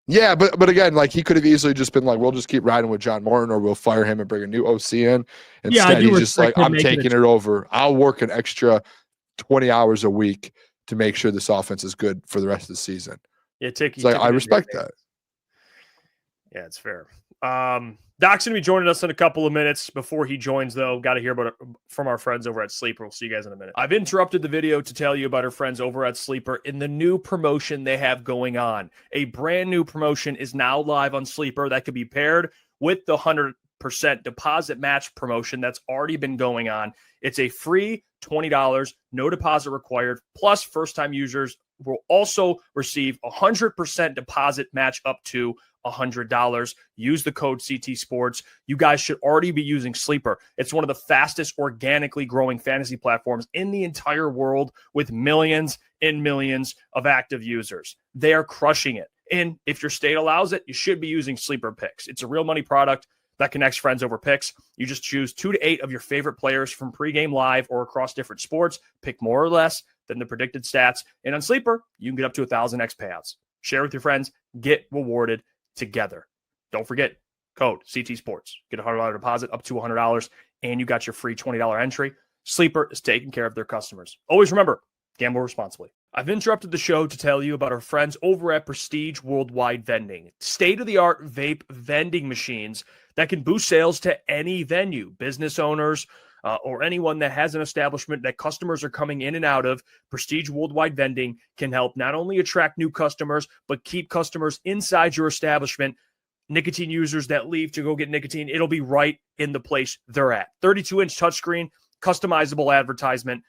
Speaker 1: Yeah, but again, like he could have easily just been like, we'll just keep riding with John Martin, or we'll fire him and bring a new OC in. Instead, he's just like, I'm taking it over. I'll work an extra 20 hours a week to make sure this offense is good for the rest of the season.
Speaker 2: Yeah,
Speaker 1: I respect that.
Speaker 2: Yeah, it's fair. Doc's going to be joining us in a couple of minutes. Before he joins, though, got to hear about it from our friends over at Sleeper. We'll see you guys in a minute. I've interrupted the video to tell you about our friends over at Sleeper in the new promotion they have going on. A brand new promotion is now live on Sleeper that could be paired with the 100% deposit match promotion that's already been going on. It's a free $20, no deposit required, plus first-time users will also receive 100% deposit match up to $100. Use the code CT Sports. You guys should already be using Sleeper. It's one of the fastest organically growing fantasy platforms in the entire world with millions and millions of active users. They are crushing it. And if your state allows it, you should be using Sleeper Picks. It's a real money product that connects friends over picks. You just choose 2 to 8 of your favorite players from pregame live or across different sports. Pick more or less than the predicted stats. And on Sleeper, you can get up to 1,000x payouts. Share with your friends. Get rewarded together. Don't forget, code CT Sports. Get a $100 deposit up to $100, and you got your free $20 entry. Sleeper is taking care of their customers. Always remember, gamble responsibly. I've interrupted the show to tell you about our friends over at Prestige Worldwide Vending. State-of-the-art vape vending machines that can boost sales to any venue, business owners, or anyone that has an establishment that customers are coming in and out of. Prestige Worldwide Vending can help not only attract new customers, but keep customers inside your establishment. Nicotine users that leave to go get nicotine, it'll be right in the place they're at. 32-inch touchscreen, customizable advertisement,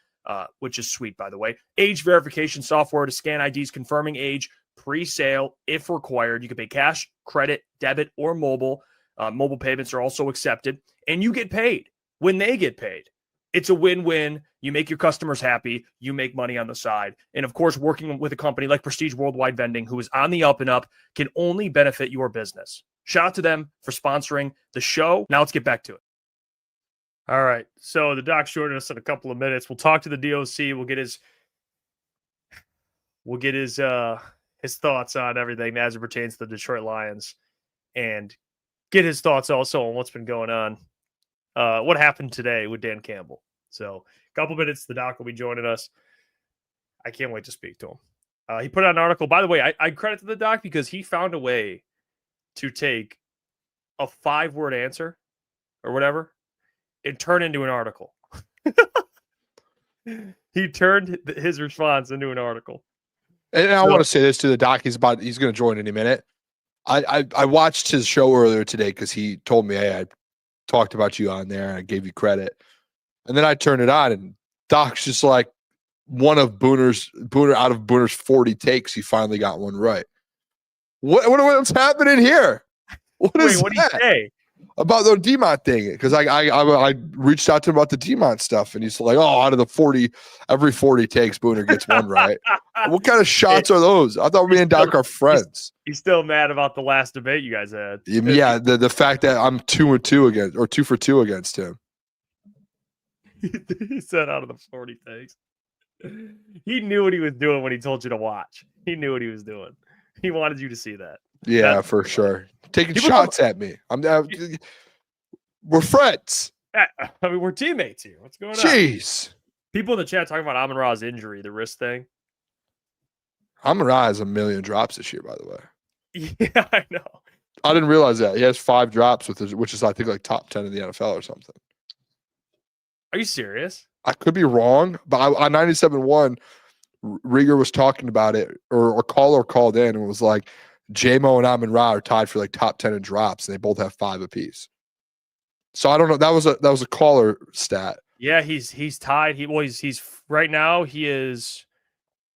Speaker 2: which is sweet, by the way. Age verification software to scan IDs confirming age, pre-sale if required. You can pay cash, credit, debit, or mobile. Mobile payments are also accepted, and you get paid when they get paid. It's a win-win. You make your customers happy. You make money on the side. And of course, working with a company like Prestige Worldwide Vending, who is on the up and up, can only benefit your business. Shout out to them for sponsoring the show. Now let's get back to it. All right. So the Doc's joining us in a couple of minutes. We'll talk to the DOC. We'll get his thoughts on everything as it pertains to the Detroit Lions, and get his thoughts also on what's been going on. What happened today with Dan Campbell. So a couple minutes, the Doc will be joining us. I can't wait to speak to him. He put out an article. By the way, I credit to the Doc because he found a way to take a 5-word answer or whatever and turn into an article. He turned his response into an article.
Speaker 1: And I want to say this to the Doc. He's going to join any minute. I watched his show earlier today because he told me, hey, I talked about you on there and I gave you credit. And then I turned it on and Doc's just like Booner out of Booner's 40 takes, he finally got one right. What's happening here? What did he say? About the Demont thing, because I reached out to him about the Demont stuff, and he's like, "Oh, out of the every 40 takes, Booner gets one right." What kind of shots are those? I thought me and Doc are friends.
Speaker 2: He's still mad about the last debate you guys had.
Speaker 1: Yeah, the fact that I'm 2 for 2 against him.
Speaker 2: He said out of the 40 takes. He knew what he was doing when he told you to watch. He knew what he was doing. He wanted you to see that.
Speaker 1: Yeah, for sure. Taking shots at me. We're friends.
Speaker 2: I mean, we're teammates here. What's going on?
Speaker 1: Jeez.
Speaker 2: People in the chat talking about Amon-Ra's injury, the wrist thing.
Speaker 1: Amon-Ra has 1 million drops this year, by the way.
Speaker 2: Yeah, I know.
Speaker 1: I didn't realize that. He has 5 drops, which is, I think, like top 10 in the NFL or something.
Speaker 2: Are you serious?
Speaker 1: I could be wrong, but on 97.1, Rieger was talking about it, or a caller called in and was like, J-Mo and Amon-Ra are tied for like top 10 in drops, and they both have 5 apiece. So I don't know. That was a caller stat.
Speaker 2: Yeah, he's tied. He's right now. He is.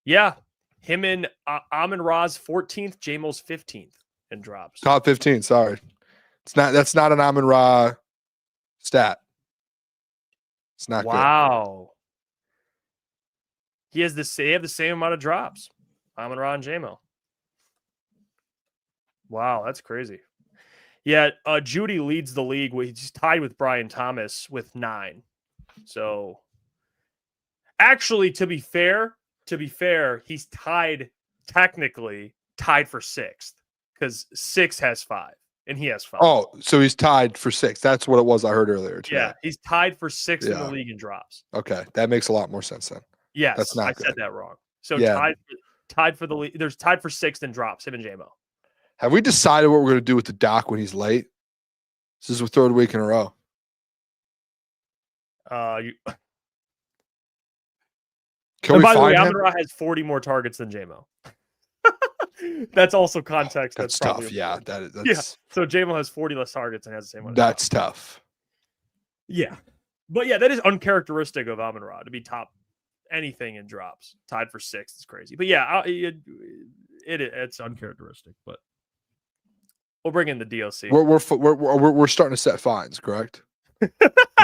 Speaker 2: Yeah, him and Amon-Ra's 14th, J-Mo's 15th in drops.
Speaker 1: Top 15. Sorry, that's not an Amon-Ra stat. It's not.
Speaker 2: Wow. They have the same amount of drops. Amon-Ra and J-Mo. Wow, that's crazy. Yeah, Judy leads the league. He's tied with Brian Thomas with 9. So, actually, to be fair, he's technically tied for 6th because 6 has 5 and he has 5.
Speaker 1: Oh, so he's tied for 6th. That's what it was I heard earlier today.
Speaker 2: Yeah, he's tied for 6th in the league in drops.
Speaker 1: Okay, that makes a lot more sense then.
Speaker 2: Yes,
Speaker 1: that's not
Speaker 2: I
Speaker 1: good.
Speaker 2: said that wrong. So
Speaker 1: Yeah.
Speaker 2: tied for the league. There's tied for 6th in drops. Him and JMO.
Speaker 1: Have we decided what we're going to do with the doc when he's late? This is the 3rd week in a row.
Speaker 2: By
Speaker 1: Can we
Speaker 2: the way,
Speaker 1: find him?
Speaker 2: Amon-Ra has 40 more targets than JMO. That's also context.
Speaker 1: That's
Speaker 2: probably
Speaker 1: tough. Yeah,
Speaker 2: important.
Speaker 1: that's
Speaker 2: So JMO has 40 less targets and has the same one.
Speaker 1: That's tough.
Speaker 2: Yeah. But yeah, that is uncharacteristic of Amon-Ra to be top anything in drops. Tied for 6th is crazy. But yeah, it's uncharacteristic. But we'll bring in the DLC.
Speaker 1: We're starting to set fines, correct?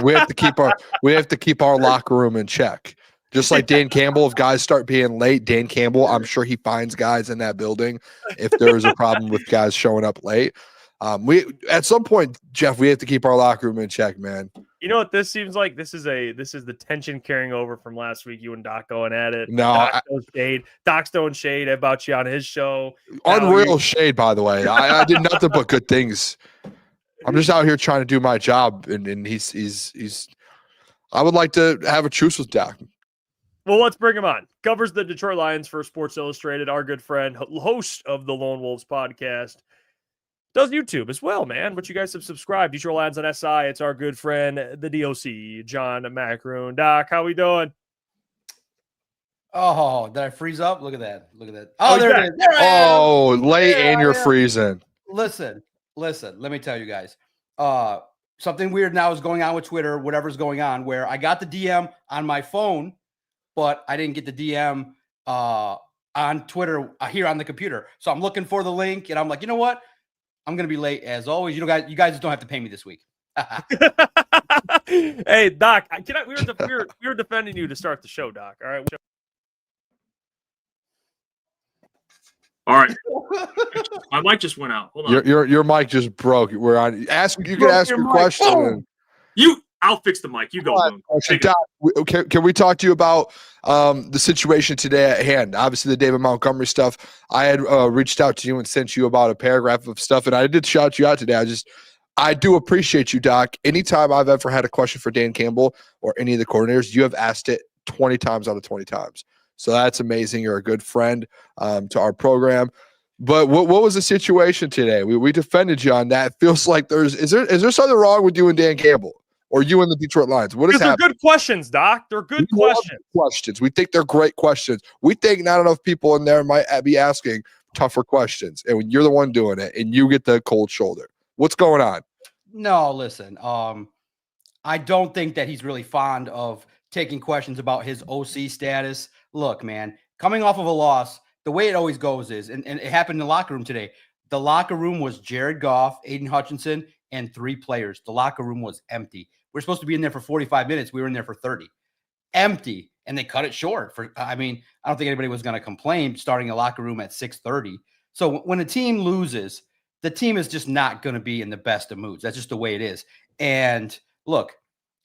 Speaker 1: we have to keep our locker room in check. Just like Dan Campbell, if guys start being late, Dan Campbell, I'm sure he finds guys in that building if there is a problem with guys showing up late. We at some point, Jeff, we have to keep our locker room in check, man.
Speaker 2: You know what this seems like? This is the tension carrying over from last week. You and Doc going at it.
Speaker 1: No,
Speaker 2: Doc's throwing shade about you on his show.
Speaker 1: Unreal shade, by the way. I did nothing but good things. I'm just out here trying to do my job, and he's. I would like to have a truce with Doc.
Speaker 2: Well, let's bring him on. Covers the Detroit Lions for Sports Illustrated. Our good friend, host of the Lone Wolves podcast. Does YouTube as well, man. But you guys have subscribed. Detroit Lions on SI. It's our good friend, the DOC, John Macaroon. Doc, how we doing?
Speaker 6: Oh, did I freeze up? Look at that. Oh, there it is.
Speaker 1: There I am. Late and you're freezing.
Speaker 6: Listen. Let me tell you guys. Something weird now is going on with Twitter, whatever's going on, where I got the DM on my phone, but I didn't get the DM on Twitter here on the computer. So I'm looking for the link, and I'm like, you know what? I'm going to be late as always. You guys just don't have to pay me this week.
Speaker 2: Hey, Doc, we were defending you to start the show, Doc. All right.
Speaker 5: All right. My mic just went out. Hold on.
Speaker 1: Your mic just broke. We're on. You can ask your question.
Speaker 5: I'll fix the mic. You go.
Speaker 1: Doc, can we talk to you about the situation today at hand? Obviously, the David Montgomery stuff. I had reached out to you and sent you about a paragraph of stuff, and I did shout you out today. I do appreciate you, Doc. Anytime I've ever had a question for Dan Campbell or any of the coordinators, you have asked it 20 times out of 20 times. So that's amazing. You're a good friend to our program. But what was the situation today? We defended you on that. It feels like is there something wrong with you and Dan Campbell? Or you and the Detroit Lions? What is happening?
Speaker 2: They're good questions, Doc. They're good questions.
Speaker 1: We think they're great questions. We think not enough people in there might be asking tougher questions. And when you're the one doing it and you get the cold shoulder. What's going on?
Speaker 6: No, listen. I don't think that he's really fond of taking questions about his OC status. Look, man, coming off of a loss, the way it always goes is, and it happened in the locker room today. The locker room was Jared Goff, Aiden Hutchinson, and 3 players. The locker room was empty. We're supposed to be in there for 45 minutes. We were in there for 30. Empty. And they cut it short. I don't think anybody was going to complain starting a locker room at 6:30. So when a team loses, the team is just not going to be in the best of moods. That's just the way it is. And look,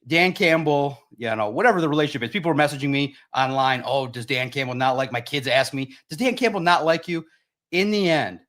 Speaker 6: Dan Campbell, whatever the relationship is, people are messaging me online. Oh, does Dan Campbell not like my kids? Ask me, does Dan Campbell not like you? In the end,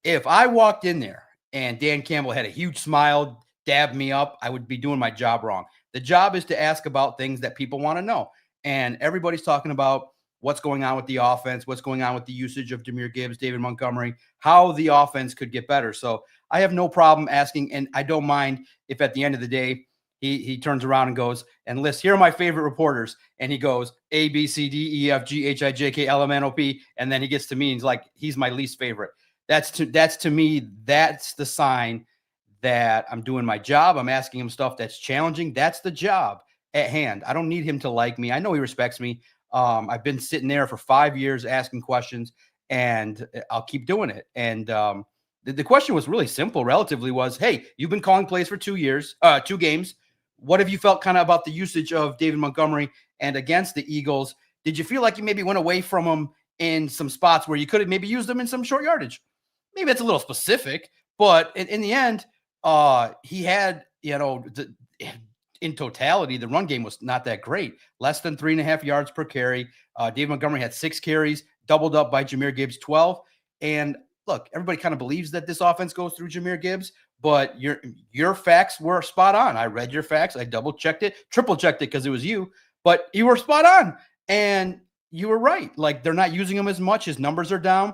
Speaker 6: if I walked in there and Dan Campbell had a huge smile, dabbed me up, I would be doing my job wrong. The job is to ask about things that people want to know. And everybody's talking about what's going on with the offense, what's going on with the usage of Jahmyr Gibbs, David Montgomery, how the offense could get better. So I have no problem asking, and I don't mind if at the end of the day, he turns around and goes and lists, here are my favorite reporters. And he goes A, B, C, D, E, F, G, H, I, J, K, L, M, N, O, P. And then he gets to me and he's like, he's my least favorite. That's to me, that's the sign that I'm doing my job. I'm asking him stuff that's challenging. That's the job at hand. I don't need him to like me. I know he respects me. I've been sitting there for 5 years asking questions, and I'll keep doing it. And the question was really simple, relatively, was, hey, you've been calling plays for 2 games. What have you felt kind of about the usage of David Montgomery and against the Eagles? Did you feel like you maybe went away from him in some spots where you could have maybe used them in some short yardage? maybe that's a little specific, but in the end, he had, in totality, the run game was not that great. Less than 3.5 yards per carry. David Montgomery had 6 carries, doubled up by Jahmyr Gibbs, 12. And look, everybody kind of believes that this offense goes through Jahmyr Gibbs, but your facts were spot on. I read your facts. I double checked it, triple checked it because it was you, but you were spot on. And you were right. Like, they're not using him as much. His numbers are down.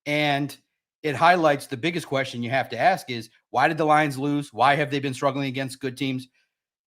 Speaker 6: And it highlights the biggest question you have to ask is, why did the Lions lose? Why have they been struggling against good teams?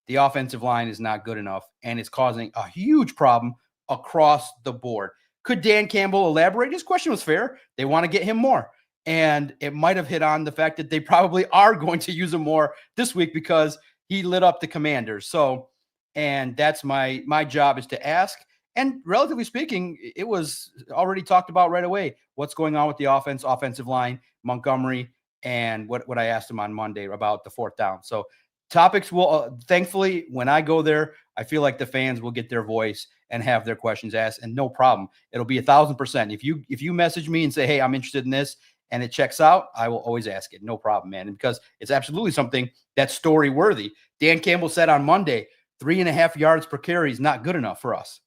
Speaker 6: The offensive line is not good enough, and it's causing a huge problem across the board. Could Dan Campbell elaborate? His question was fair. They want to get him more. And it might have hit on the fact that they probably are going to use him more this week because he lit up the Commanders. So, and that's my job is to ask. And relatively speaking, it was already talked about right away. What's going on with the offensive line, Montgomery, and what I asked him on Monday about the 4th down. So topics will, thankfully, when I go there, I feel like the fans will get their voice and have their questions asked, and no problem. It'll be 1,000%. If you message me and say, hey, I'm interested in this, and it checks out, I will always ask it. No problem, man. And because it's absolutely something that's story worthy. Dan Campbell said on Monday, 3.5 yards per carry is not good enough for us.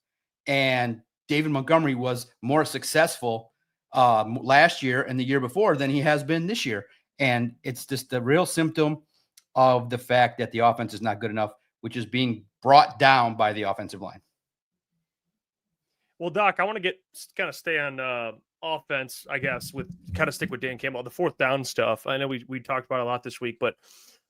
Speaker 6: And David Montgomery was more successful last year and the year before than he has been this year. And it's just the real symptom of the fact that the offense is not good enough, which is being brought down by the offensive line.
Speaker 2: Well, Doc, I want to kind of stay on offense, I guess, stick with Dan Campbell, the 4th down stuff. I know we talked about it a lot this week, but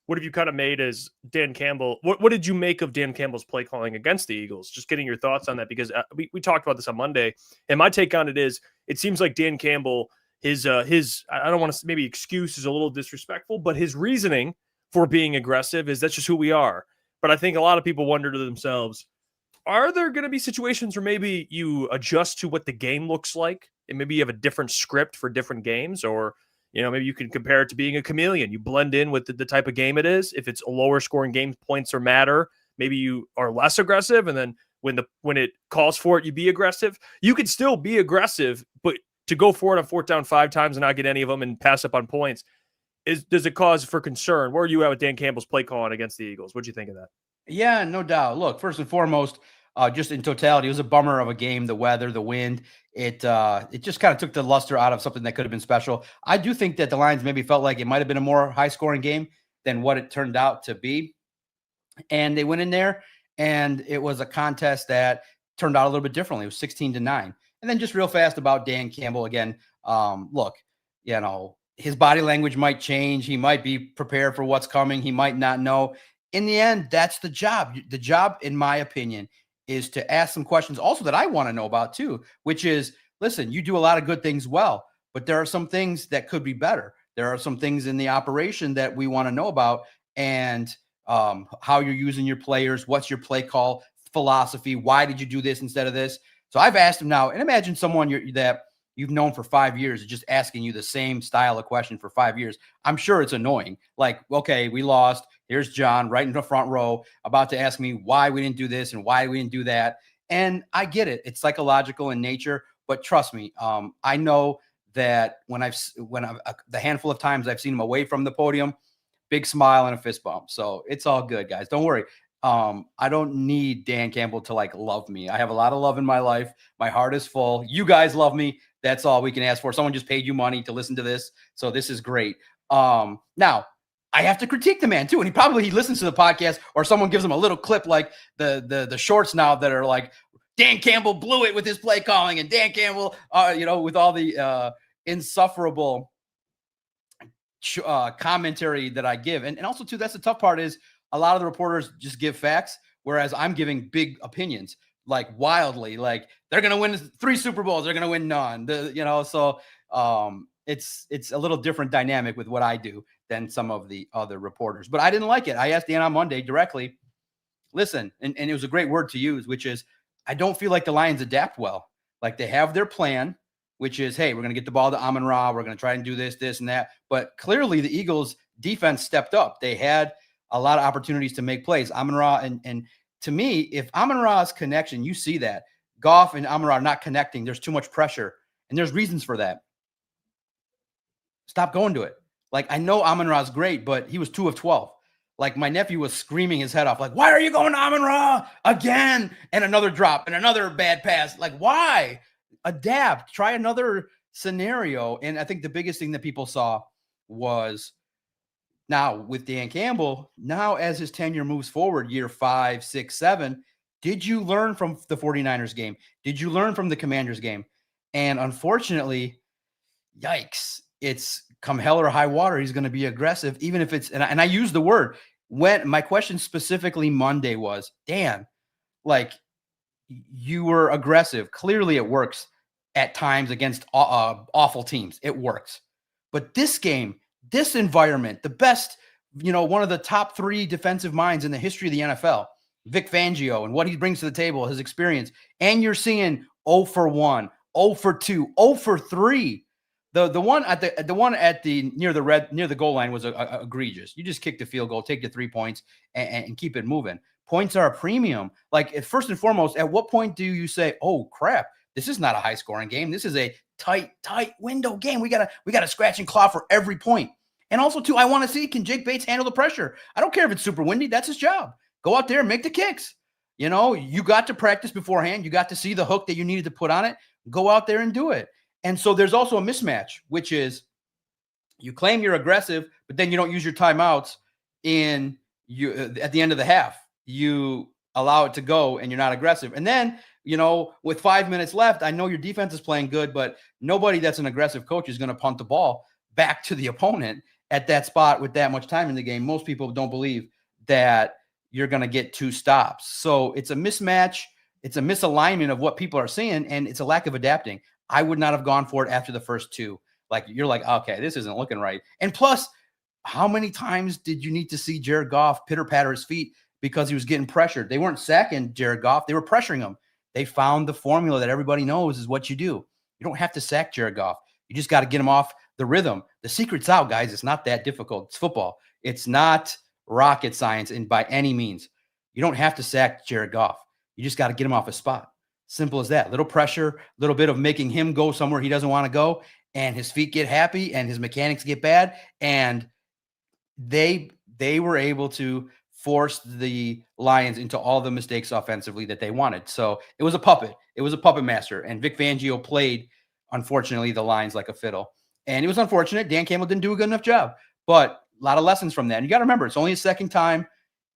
Speaker 2: what have you kind of made as Dan Campbell? What did you make of Dan Campbell's play calling against the Eagles? Just getting your thoughts on that, because we talked about this on Monday, and my take on it is, it seems like Dan Campbell, his I don't want to, maybe excuse is a little disrespectful, but his reasoning for being aggressive is that's just who we are. But I think a lot of people wonder to themselves, are there going to be situations where maybe you adjust to what the game looks like, and maybe you have a different script for different games, or maybe you can compare it to being a chameleon. You blend in with the type of game it is. If it's a lower scoring game, points or matter, maybe you are less aggressive. And then when it calls for it, you be aggressive. You could still be aggressive, but to go for it on 4th down 5 times and not get any of them and pass up on points, does it cause for concern? Where are you at with Dan Campbell's play calling against the Eagles? What'd you think of that?
Speaker 6: Yeah, no doubt. Look, first and foremost, just in totality, it was a bummer of a game. The weather, the wind, it just kind of took the luster out of something that could have been special. I do think that the Lions maybe felt like it might have been a more high-scoring game than what it turned out to be. And they went in there, and it was a contest that turned out a little bit differently. It was 16-9. And then just real fast about Dan Campbell again. Look, his body language might change. He might be prepared for what's coming. He might not know. In the end, that's the job. The job, in my opinion, is to ask some questions also that I want to know about too, which is, listen, you do a lot of good things well, but there are some things that could be better. There are some things in the operation that we want to know about, and how you're using your players. What's your play call philosophy? Why did you do this instead of this? So I've asked him now, and imagine someone that you've known for 5 years is just asking you the same style of question for 5 years. I'm sure it's annoying. Like, okay, we lost. Here's John right in the front row about to ask me why we didn't do this and why we didn't do that. And I get it. It's psychological in nature, but trust me, I know that when the handful of times I've seen him away from the podium, big smile and a fist bump. So it's all good, guys. Don't worry. I don't need Dan Campbell to love me. I have a lot of love in my life. My heart is full. You guys love me. That's all we can ask for. Someone just paid you money to listen to this. So this is great. Now I have to critique the man too. And he listens to the podcast, or someone gives him a little clip like the shorts now that are like, Dan Campbell blew it with his play calling, and Dan Campbell, with all the insufferable commentary that I give. And also too, that's the tough part is a lot of the reporters just give facts, whereas I'm giving big opinions, like wildly, like they're going to win 3 Super Bowls. They're going to win none, so it's a little different dynamic with what I do than some of the other reporters. But I didn't like it. I asked Dan on Monday directly, listen, and it was a great word to use, which is, I don't feel like the Lions adapt well. Like they have their plan, which is, hey, we're going to get the ball to Amon-Ra. We're going to try and do this and that. But clearly the Eagles defense stepped up. They had a lot of opportunities to make plays. Amon-Ra, and to me, if Amon-Ra's connection, you see that Goff and Amon-Ra are not connecting. There's too much pressure, and there's reasons for that. Stop going to it. Like, I know Amon-Ra's great, but he was 2 of 12. Like, my nephew was screaming his head off, like, why are you going to Amon-Ra again? And another drop and another bad pass. Like, why? Adapt. Try another scenario. And I think the biggest thing that people saw was now with Dan Campbell, now as his tenure moves forward, year 5, 6, 7, did you learn from the 49ers game? Did you learn from the Commanders game? And unfortunately, yikes, it's come hell or high water. He's going to be aggressive, even if it's, and I use the word, when my question specifically Monday was, Dan, like, you were aggressive. Clearly it works at times against awful teams. It works. But this game, this environment, the best, one of the top 3 defensive minds in the history of the NFL, Vic Fangio, and what he brings to the table, his experience, and you're seeing 0 for 1, 0 for 2, 0 for 3. The one at the near the goal line was egregious. You just kick the field goal, take the 3 points, and keep it moving. Points are a premium. Like, first and foremost, at what point do you say, "Oh crap, this is not a high scoring game. This is a tight window game. We gotta scratch and claw for every point." And also, too, I want to see, can Jake Bates handle the pressure? I don't care if it's super windy. That's his job. Go out there and make the kicks. You got to practice beforehand. You got to see the hook that you needed to put on it. Go out there and do it. And so there's also a mismatch, which is you claim you're aggressive, but then you don't use your timeouts at the end of the half. You allow it to go and you're not aggressive. And then, with 5 minutes left, I know your defense is playing good, but nobody that's an aggressive coach is going to punt the ball back to the opponent at that spot with that much time in the game. Most people don't believe that you're going to get 2 stops. So it's a mismatch. It's a misalignment of what people are seeing, and it's a lack of adapting. I would not have gone for it after the first 2. Like, you're like, okay, this isn't looking right. And plus, how many times did you need to see Jared Goff pitter-patter his feet because he was getting pressured? They weren't sacking Jared Goff. They were pressuring him. They found the formula that everybody knows is what you do. You don't have to sack Jared Goff. You just got to get him off the rhythm. The secret's out, guys. It's not that difficult. It's football. It's not rocket science and by any means. You don't have to sack Jared Goff. You just got to get him off his spot. Simple as that. Little pressure, little bit of making him go somewhere he doesn't want to go, and his feet get happy and his mechanics get bad. And they were able to force the Lions into all the mistakes offensively that they wanted. So it was a puppet. It was a puppet master. And Vic Fangio played, unfortunately, the Lions like a fiddle. And it was unfortunate. Dan Campbell didn't do a good enough job. But a lot of lessons from that. And you got to remember, it's only his second time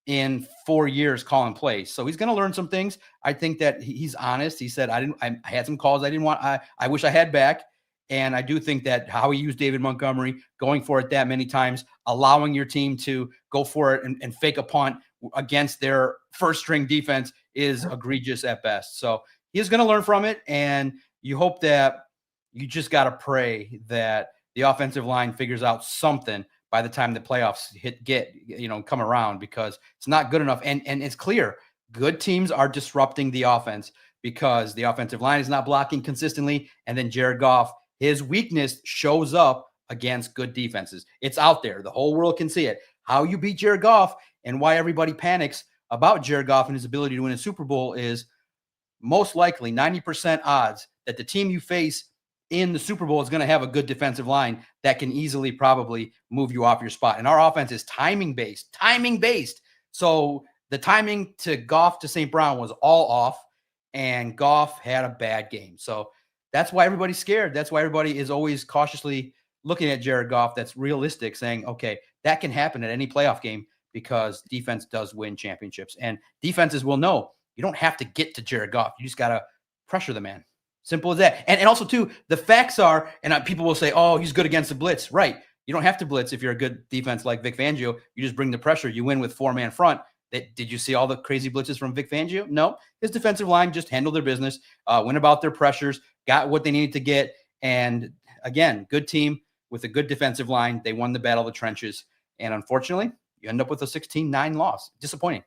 Speaker 6: in 4 years calling plays. So he's going to learn some things. I think that he's honest. He said, I had some calls I didn't want. I wish I had back. And I do think that how he used David Montgomery, going for it that many times, allowing your team to go for it and fake a punt against their first string defense is egregious at best. So he's going to learn from it. And you hope that you just got to pray that the offensive line figures out something by the time the playoffs come around, because it's not good enough. And it's clear good teams are disrupting the offense because the offensive line is not blocking consistently. And then Jared Goff, his weakness shows up against good defenses. It's out there. The whole world can see it. How you beat Jared Goff and why everybody panics about Jared Goff and his ability to win a Super Bowl is most likely 90% odds that the team you face in the Super Bowl is going to have a good defensive line that can easily probably move you off your spot. And our offense is timing based. So the timing to Goff to St. Brown was all off, and Goff had a bad game. So that's why everybody's scared. That's why everybody is always cautiously looking at Jared Goff. That's realistic, saying, okay, that can happen at any playoff game because defense does win championships. And defenses will know you don't have to get to Jared Goff. You just got to pressure the man. Simple as that. And also, too, the facts are, and people will say, oh, he's good against the blitz. Right. You don't have to blitz if you're a good defense like Vic Fangio. You just bring the pressure. You win with 4-man front. Did you see all the crazy blitzes from Vic Fangio? No. His defensive line just handled their business, went about their pressures, got what they needed to get. And, again, good team with a good defensive line. They won the battle of the trenches. And, unfortunately, you end up with a 16-9 loss. Disappointing.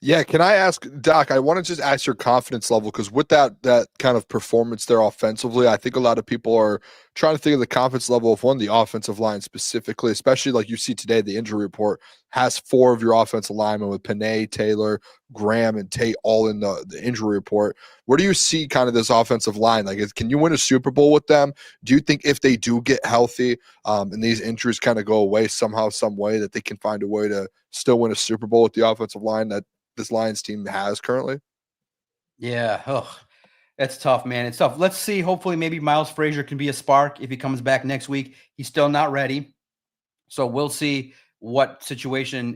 Speaker 1: Yeah, can I ask, Doc, I want to just ask your confidence level, because with that kind of performance there offensively, I think a lot of people are trying to think of the confidence level of the offensive line specifically, especially like you see today, the injury report has 4 of your offensive linemen with Panay, Taylor, Graham, and Tate all in the injury report. Where do you see kind of this offensive line? Like, can you win a Super Bowl with them? Do you think if they do get healthy and these injuries kind of go away somehow, some way, that they can find a way to still win a Super Bowl with the offensive line that this Lions team has currently?
Speaker 6: Yeah. Oh, that's tough, man. It's tough. Let's see. Hopefully, maybe Miles Frazier can be a spark if he comes back next week. He's still not ready. So we'll see what situation,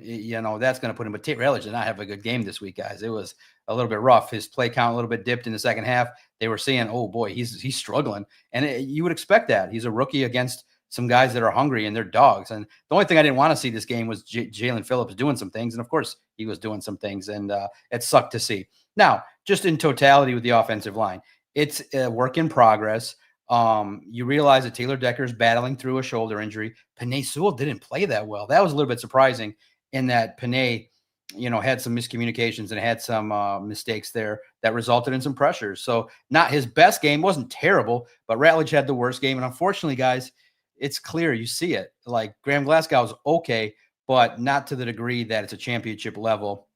Speaker 6: that's going to put him. But Tate Rayledge did not have a good game this week, guys. It was a little bit rough. His play count a little bit dipped in the second half. They were saying, oh, boy, he's struggling. And you would expect that. He's a rookie against some guys that are hungry and they're dogs. And the only thing I didn't want to see this game was Jalen Phillips doing some things. And of course he was doing some things, and it sucked to see. Now, just in totality with the offensive line, it's a work in progress. You realize that Taylor Decker's battling through a shoulder injury. Panay Sewell didn't play that well. That was a little bit surprising, in that Panay, had some miscommunications and had some mistakes there that resulted in some pressures. So not his best game, wasn't terrible, but Ratledge had the worst game. And unfortunately, guys, it's clear. You see it. Like, Graham Glasgow's okay, but not to the degree that it's a championship level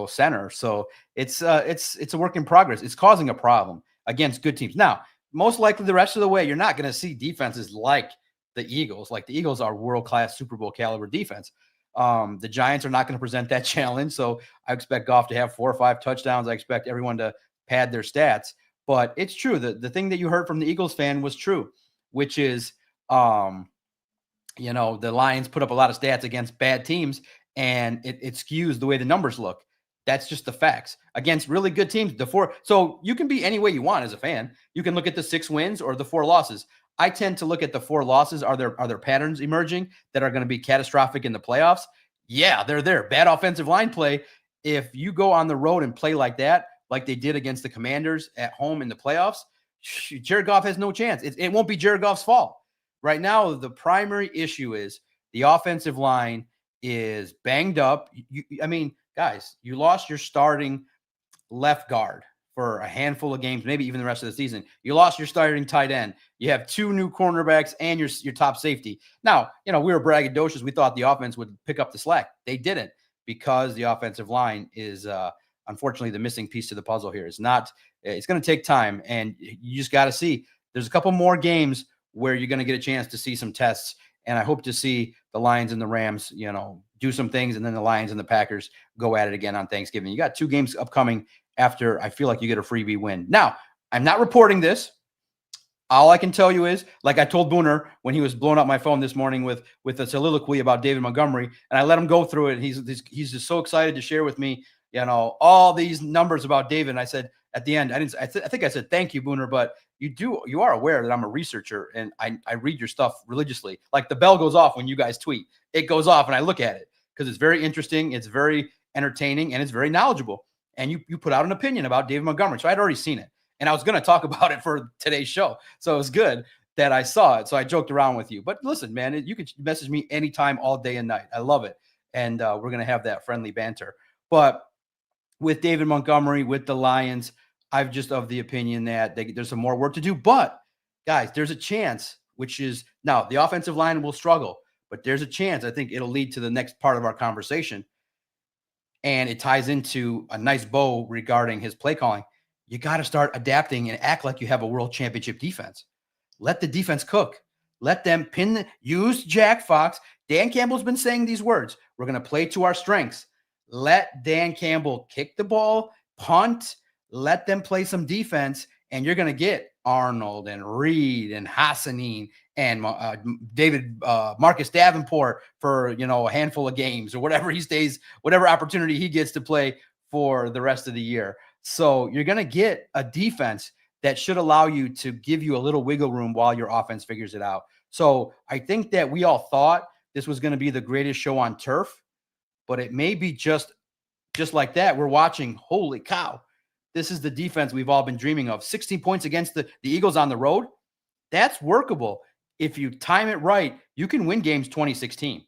Speaker 6: center. So it's a work in progress. It's causing a problem against good teams. Now, most likely the rest of the way, you're not going to see defenses like the Eagles. Like, the Eagles are world-class Super Bowl caliber defense. The Giants are not going to present that challenge. So I expect Goff to have 4 or 5 touchdowns. I expect everyone to pad their stats. But it's true. The thing that you heard from the Eagles fan was true, which is, the Lions put up a lot of stats against bad teams, and it skews the way the numbers look. That's just the facts. Against really good teams, so you can be any way you want as a fan. You can look at the 6 wins or the 4 losses. I tend to look at the 4 losses. Are there patterns emerging that are going to be catastrophic in the playoffs? Yeah, they're there. Bad offensive line play. If you go on the road and play like that, like they did against the Commanders at home in the playoffs, Jared Goff has no chance. It won't be Jared Goff's fault. Right now, the primary issue is the offensive line is banged up. Guys, you lost your starting left guard for a handful of games, maybe even the rest of the season. You lost your starting tight end. You have 2 new cornerbacks and your top safety. Now, we were braggadocious. We thought the offense would pick up the slack. They didn't, because the offensive line is unfortunately the missing piece to the puzzle here. It's going to take time, and you just got to see. There's a couple more games where you're going to get a chance to see some tests. And I hope to see the Lions and the Rams, do some things, and then the Lions and the Packers go at it again on Thanksgiving. You got 2 games upcoming after I feel like you get a freebie win. Now, I'm not reporting this. All I can tell you is, like I told Booner when he was blowing up my phone this morning with a soliloquy about David Montgomery, and I let him go through it. He's just so excited to share with me, all these numbers about David. And I said at the end, I think I said, thank you, Booner, but you are aware that I'm a researcher and I read your stuff religiously. Like, the bell goes off when you guys tweet. It goes off and I look at it because it's very interesting. It's very entertaining and it's very knowledgeable. And you put out an opinion about David Montgomery. So I'd already seen it. And I was going to talk about it for today's show. So it was good that I saw it. So I joked around with you. But listen, man, you can message me anytime, all day and night. I love it. And we're going to have that friendly banter. But with David Montgomery, with the Lions, I've just of the opinion that there's some more work to do. But, guys, there's a chance, which is now the offensive line will struggle. But there's a chance. I think it'll lead to the next part of our conversation. And it ties into a nice bow regarding his play calling. You got to start adapting and act like you have a world championship defense. Let the defense cook. Let them use Jack Fox. Dan Campbell's been saying these words. We're going to play to our strengths. Let Dan Campbell kick the ball, punt, let them play some defense, and you're going to get Arnold and Reed and Hassanin and Marcus Davenport for, a handful of games or whatever he stays, whatever opportunity he gets to play for the rest of the year. So you're going to get a defense that should allow you to give you a little wiggle room while your offense figures it out. So I think that we all thought this was going to be the greatest show on turf, but it may be just like that. We're watching, holy cow, this is the defense we've all been dreaming of. 16 points against the Eagles on the road. That's workable. If you time it right, you can win games 2016.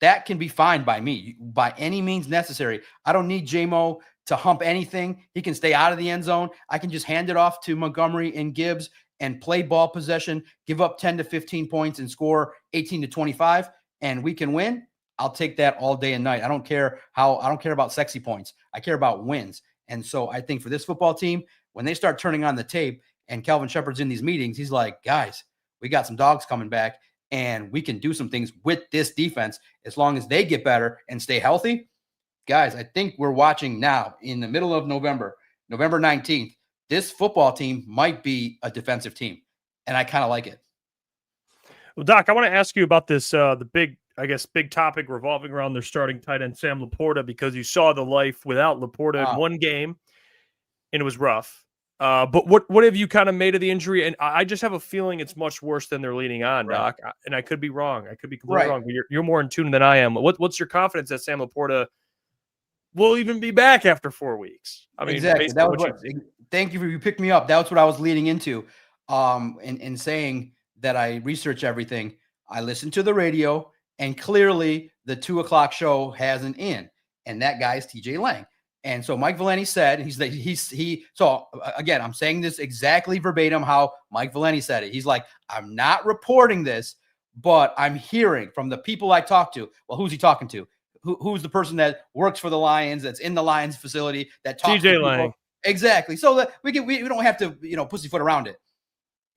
Speaker 6: that can be fine by me by any means necessary. I don't need JMO to hump anything. He can stay out of the end zone. I can just hand it off to Montgomery and Gibbs and play ball possession, give up 10 to 15 points and score 18 to 25, and we can win. I'll take that all day and night. I don't care about sexy points. I care about wins. And so I think for this football team, when they start turning on the tape and Calvin Shepard's in these meetings, he's like, guys, we got some dogs coming back and we can do some things with this defense as long as they get better and stay healthy. Guys, I think we're watching now in the middle of November 19th, this football team might be a defensive team. And I kind of like it.
Speaker 2: Well, Doc, I want to ask you about this, the big topic revolving around their starting tight end, Sam LaPorta, because you saw the life without LaPorta in one game, and it was rough. But what have you kind of made of the injury? And I just have a feeling it's much worse than they're leading on, Doc. And I could be wrong. I could be completely wrong. But you're more in tune than I am. What's your confidence that Sam LaPorta will even be back after 4 weeks? I mean,
Speaker 6: exactly. Thank you for you picked me up. That's what I was leading into. In saying that I research everything. I listen to the radio, and clearly the 2:00 show has an in, and that guy is TJ Lang. And so Mike Valenti said, so again, I'm saying this exactly verbatim how Mike Valenti said it. He's like, I'm not reporting this, but I'm hearing from the people I talk to. Well, who's he talking to? Who's the person that works for the Lions, that's in the Lions facility, that talks to
Speaker 2: TJ
Speaker 6: people?
Speaker 2: Lang.
Speaker 6: Exactly. So that we don't have to, pussyfoot around it.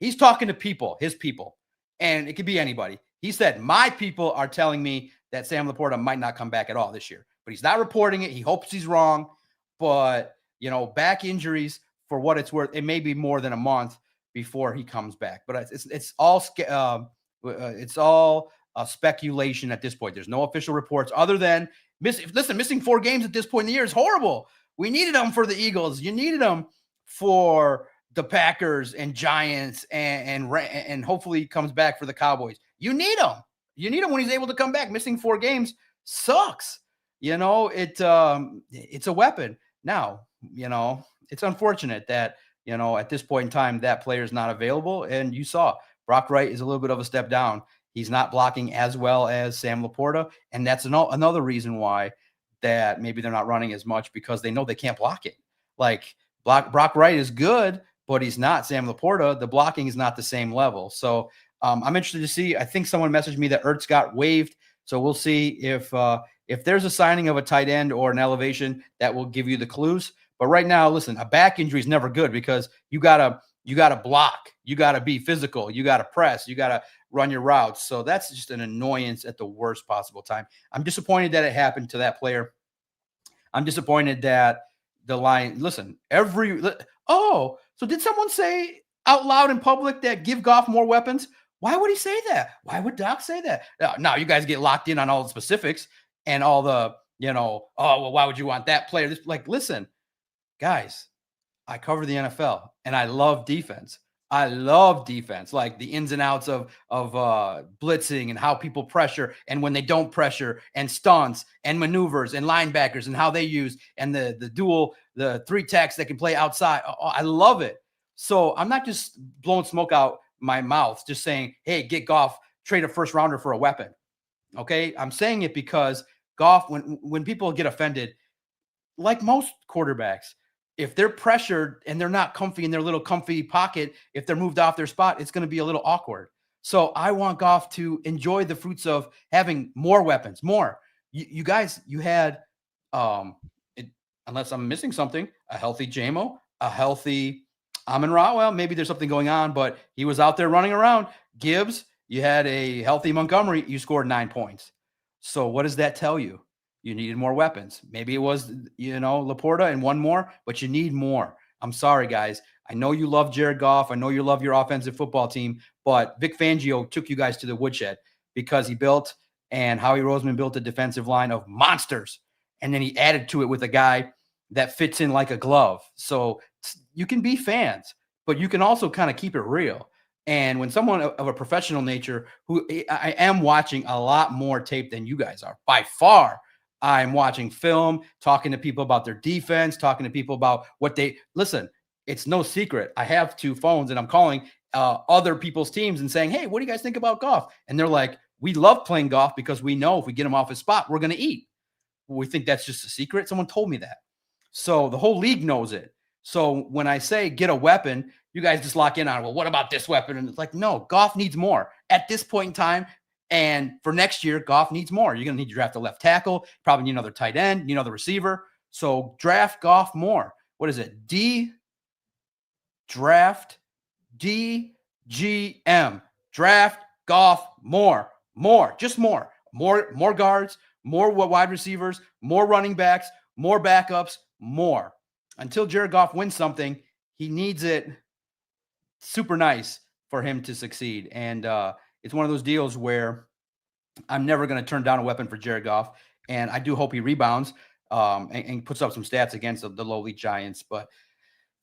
Speaker 6: He's talking to people, his people, and it could be anybody. He said, my people are telling me that Sam LaPorta might not come back at all this year, but he's not reporting it. He hopes he's wrong, but back injuries, for what it's worth, it may be more than a month before he comes back, but it's all speculation at this point. There's no official reports other than missing 4 games at this point in the year is horrible. We needed him for the Eagles. You needed him for the Packers and Giants, and hopefully he comes back for the Cowboys. You need him. You need him when he's able to come back. Missing 4 games sucks. It's a weapon. Now, it's unfortunate that, at this point in time, that player is not available. And you saw Brock Wright is a little bit of a step down. He's not blocking as well as Sam LaPorta. And that's another reason why that maybe they're not running as much, because they know they can't block it. Like Brock Wright is good, but he's not Sam LaPorta. The blocking is not the same level. So I'm interested to see. I think someone messaged me that Ertz got waived. So we'll see if there's a signing of a tight end or an elevation that will give you the clues. But right now, listen, a back injury is never good, because you gotta block, you gotta be physical, you gotta press, you gotta run your routes. So that's just an annoyance at the worst possible time. I'm disappointed that it happened to that player. I'm disappointed that the Lions, listen, so did someone say out loud in public that give Goff more weapons? Why would he say that? Why would Doc say that? Now you guys get locked in on all the specifics and all the, why would you want that player? Listen, guys, I cover the NFL and I love defense. I love defense, like the ins and outs of blitzing and how people pressure and when they don't pressure, and stunts and maneuvers and linebackers and how they use, and the 3 techs that can play outside. I love it. So I'm not just blowing smoke out my mouth, just saying, hey, get Goff, trade a first rounder for a weapon. Okay. I'm saying it because Goff, when people get offended, like most quarterbacks, if they're pressured and they're not comfy in their little comfy pocket, if they're moved off their spot, it's going to be a little awkward. So I want Goff to enjoy the fruits of having more weapons, more. You guys, you had, unless I'm missing something, a healthy JMO, a healthy Amon-Ra. Well, maybe there's something going on, but he was out there running around. Gibbs, you had a healthy Montgomery, you scored 9 points. So what does that tell you? You needed more weapons. Maybe it was, LaPorta and one more, but you need more. I'm sorry, guys. I know you love Jared Goff. I know you love your offensive football team, but Vic Fangio took you guys to the woodshed because he built, and Howie Roseman built a defensive line of monsters. And then he added to it with a guy that fits in like a glove. So you can be fans, but you can also kind of keep it real. And when someone of a professional nature, who I am watching a lot more tape than you guys are, by far, I'm watching film, talking to people about their defense, talking to people about listen, it's no secret. I have 2 phones and I'm calling other people's teams and saying, hey, what do you guys think about Goff? And they're like, we love playing Goff because we know if we get him off his spot, we're going to eat. We think that's just a secret. Someone told me that. So the whole league knows it. So when I say get a weapon, you guys just lock in on, well, what about this weapon? And it's like, no, Goff needs more at this point in time. And for next year, Goff needs more. You're going to need to draft a left tackle, probably need another tight end, need another receiver. So draft Goff more. What is it? Draft DGM. Draft Goff more. Just more guards, more wide receivers, more running backs, more backups, more. Until Jared Goff wins something, he needs it super nice for him to succeed. And it's one of those deals where I'm never going to turn down a weapon for Jared Goff. And I do hope he rebounds and puts up some stats against the lowly Giants. But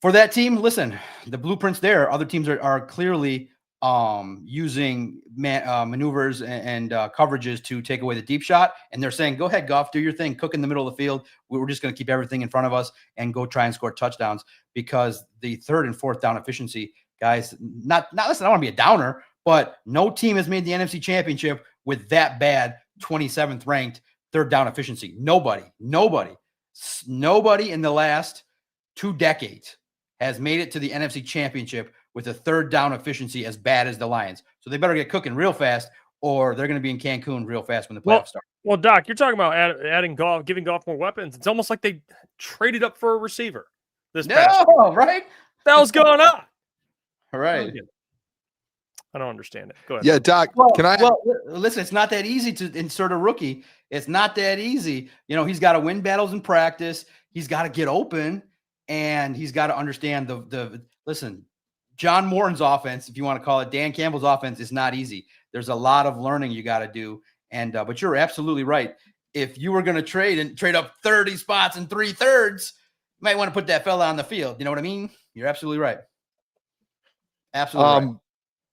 Speaker 6: for that team, listen, the blueprint's there. Other teams are clearly using maneuvers and coverages to take away the deep shot. And they're saying, go ahead, Goff, do your thing, cook in the middle of the field. We're just going to keep everything in front of us and go try and score touchdowns, because the third and fourth down efficiency, guys, not listen, I don't want to be a downer, but no team has made the NFC Championship with that bad 27th ranked third down efficiency. Nobody in the last 2 decades has made it to the NFC Championship with a third down efficiency as bad as the Lions. So they better get cooking real fast, or they're going to be in Cancun real fast when the playoffs start.
Speaker 2: Well, Doc, you're talking about adding Goff, giving Goff more weapons. It's almost like they traded up for a receiver this past year.
Speaker 6: Right?
Speaker 2: What the hell's going on?
Speaker 6: All right.
Speaker 2: I don't understand it. Go ahead.
Speaker 1: Yeah, Doc,
Speaker 6: Listen, it's not that easy to insert a rookie. It's not that easy. You know, he's got to win battles in practice. He's got to get open, and he's got to understand listen, John Morton's offense, if you want to call it, Dan Campbell's offense, is not easy. There's a lot of learning you got to do. And but you're absolutely right. If you were going to trade up 30 spots in 3/3, you might want to put that fella on the field. You know what I mean? You're absolutely right. Absolutely right.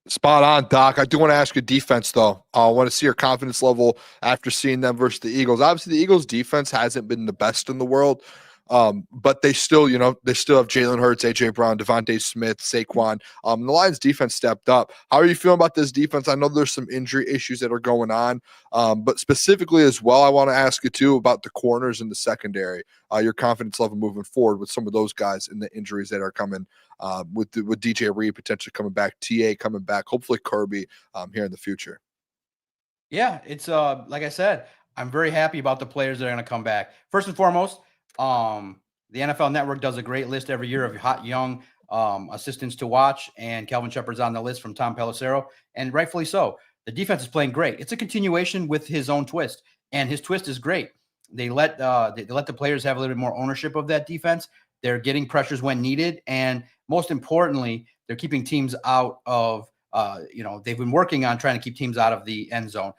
Speaker 1: Spot on, Doc. I do want to ask you defense, though. I want to see your confidence level after seeing them versus the Eagles. Obviously, the Eagles' defense hasn't been the best in the world, but they still have Jalen Hurts, A.J. Brown, Devontae Smith, Saquon. The Lions' defense stepped up. How are you feeling about this defense? I know there's some injury issues that are going on, but specifically as well, I want to ask you, too, about the corners in the secondary, your confidence level moving forward with some of those guys and the injuries that are coming. With DJ Reed potentially coming back, TA coming back, hopefully Kirby here in the future.
Speaker 6: Yeah, it's like I said, I'm very happy about the players that are going to come back. First and foremost, the NFL Network does a great list every year of hot young assistants to watch, and Calvin Shepard's on the list from Tom Pelissero, and rightfully so. The defense is playing great. It's a continuation with his own twist, and his twist is great. They let the players have a little bit more ownership of that defense. They're getting pressures when needed, and most importantly, they're keeping teams out of, they've been working on trying to keep teams out of the end zone.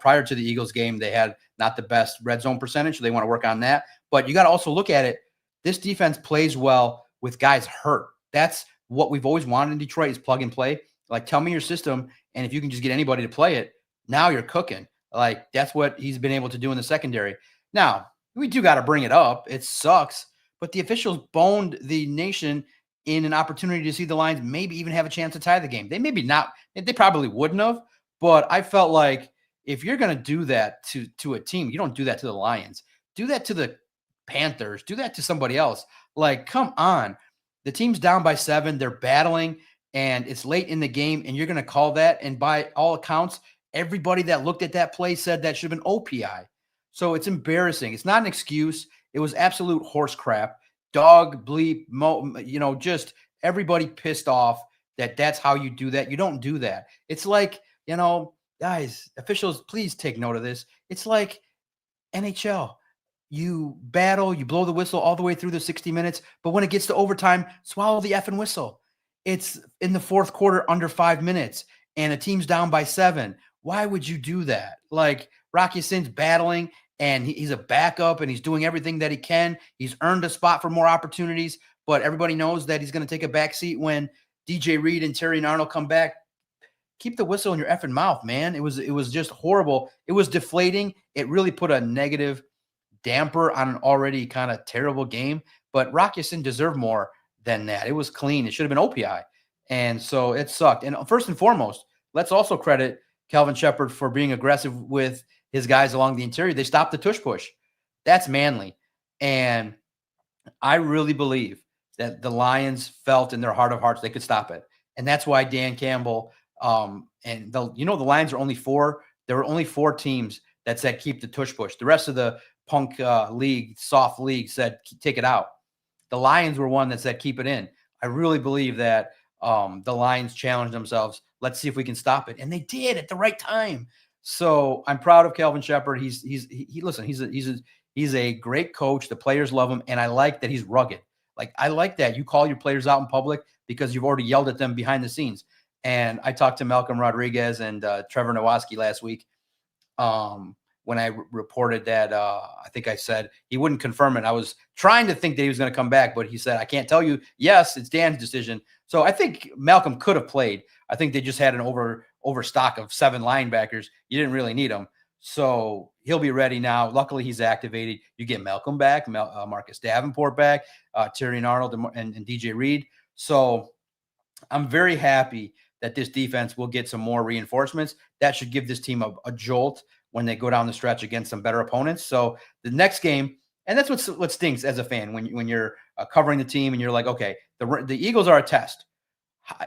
Speaker 6: Prior to the Eagles game, they had not the best red zone percentage, so they want to work on that. But you got to also look at it. This defense plays well with guys hurt. That's what we've always wanted in Detroit, is plug and play. Like, tell me your system, and if you can just get anybody to play it, now you're cooking. Like, that's what he's been able to do in the secondary. Now, we do got to bring it up. It sucks. But the officials boned the nation in an opportunity to see the Lions maybe even have a chance to tie the game. They probably wouldn't have, but I felt like if you're going to do that to a team, you don't do that to the Lions. Do that to the Panthers. Do that to somebody else. Like, come on. The team's down by 7. They're battling, and it's late in the game, and you're going to call that. And by all accounts, everybody that looked at that play said that should have been OPI. So it's embarrassing. It's not an excuse. It was absolute horse crap. Dog bleep, just everybody pissed off that's how you do that. You don't do that. It's like, guys, officials, please take note of this. It's like NHL. You battle, you blow the whistle all the way through the 60 minutes, but when it gets to overtime, swallow the effing whistle. It's in the fourth quarter under 5 minutes, and a team's down by 7. Why would you do that? Like, Rock Ya-Sin's battling, and he's a backup, and he's doing everything that he can. He's earned a spot for more opportunities, but everybody knows that he's going to take a back seat when DJ Reed and Terry and Arnold come back. Keep the whistle in your effing mouth, man. It was just horrible. It was deflating. It really put a negative damper on an already kind of terrible game. But Rock Ya-Sin deserved more than that. It was clean. It should have been OPI. And so it sucked. And first and foremost, let's also credit Kelvin Shepherd for being aggressive with his guys along the interior. They stopped the tush push. That's manly. And I really believe that the Lions felt in their heart of hearts they could stop it. And that's why Dan Campbell and the Lions are only 4. There were only 4 teams that said keep the tush push. The rest of the punk league, soft league said take it out. The Lions were one that said keep it in. I really believe that the Lions challenged themselves. Let's see if we can stop it. And they did at the right time. So I'm proud of Kelvin Shepherd. He's a great coach. The players love him. And I like that he's rugged. Like, I like that. You call your players out in public because you've already yelled at them behind the scenes. And I talked to Malcolm Rodriguez and Trevor Nowaski last week when I reported that I think I said he wouldn't confirm it. I was trying to think that he was going to come back, but he said, I can't tell you. Yes, it's Dan's decision. So I think Malcolm could have played. I think they just had an overstock of 7 linebackers. You didn't really need them. So he'll be ready now. Luckily, he's activated. You get Malcolm back, Marcus Davenport back, Tyrion Arnold, and DJ Reed. So I'm very happy that this defense will get some more reinforcements. That should give this team a jolt when they go down the stretch against some better opponents. So the next game, and that's what stinks as a fan when you're covering the team and you're like, okay, the Eagles are a test.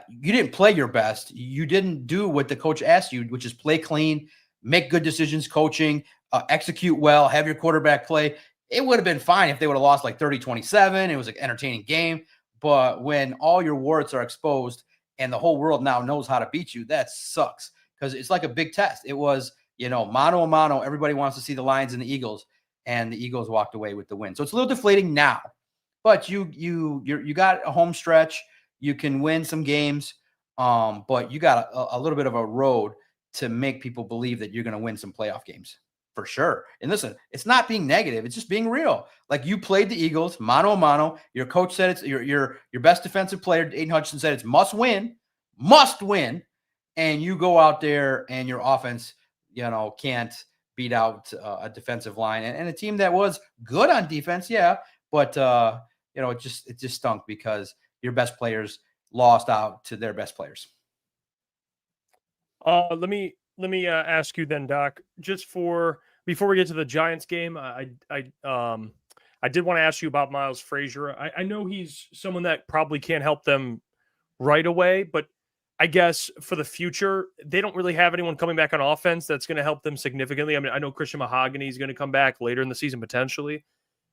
Speaker 6: You didn't play your best. You didn't do what the coach asked you, which is play clean, make good decisions, coaching, execute well, have your quarterback play. It would have been fine if they would have lost like 30-27. It was an entertaining game. But when all your warts are exposed and the whole world now knows how to beat you, that sucks because it's like a big test. It was, mano a mano. Everybody wants to see the Lions and the Eagles, and the Eagles walked away with the win. So it's a little deflating now, but you got a home stretch. You can win some games, but you got a little bit of a road to make people believe that you're going to win some playoff games for sure. And listen, it's not being negative. It's just being real. Like, you played the Eagles mano a mano. Your coach said it's your best defensive player. Aiden Hutchinson said it's must win. And you go out there and your offense, can't beat out a defensive line and a team that was good on defense. Yeah. But it just stunk because your best players lost out to their best players.
Speaker 2: Let me ask you then, Doc, just before we get to the Giants game, I did want to ask you about Miles Frazier. I know he's someone that probably can't help them right away, but I guess for the future, they don't really have anyone coming back on offense that's going to help them significantly. I mean, I know Christian Mahogany is going to come back later in the season potentially,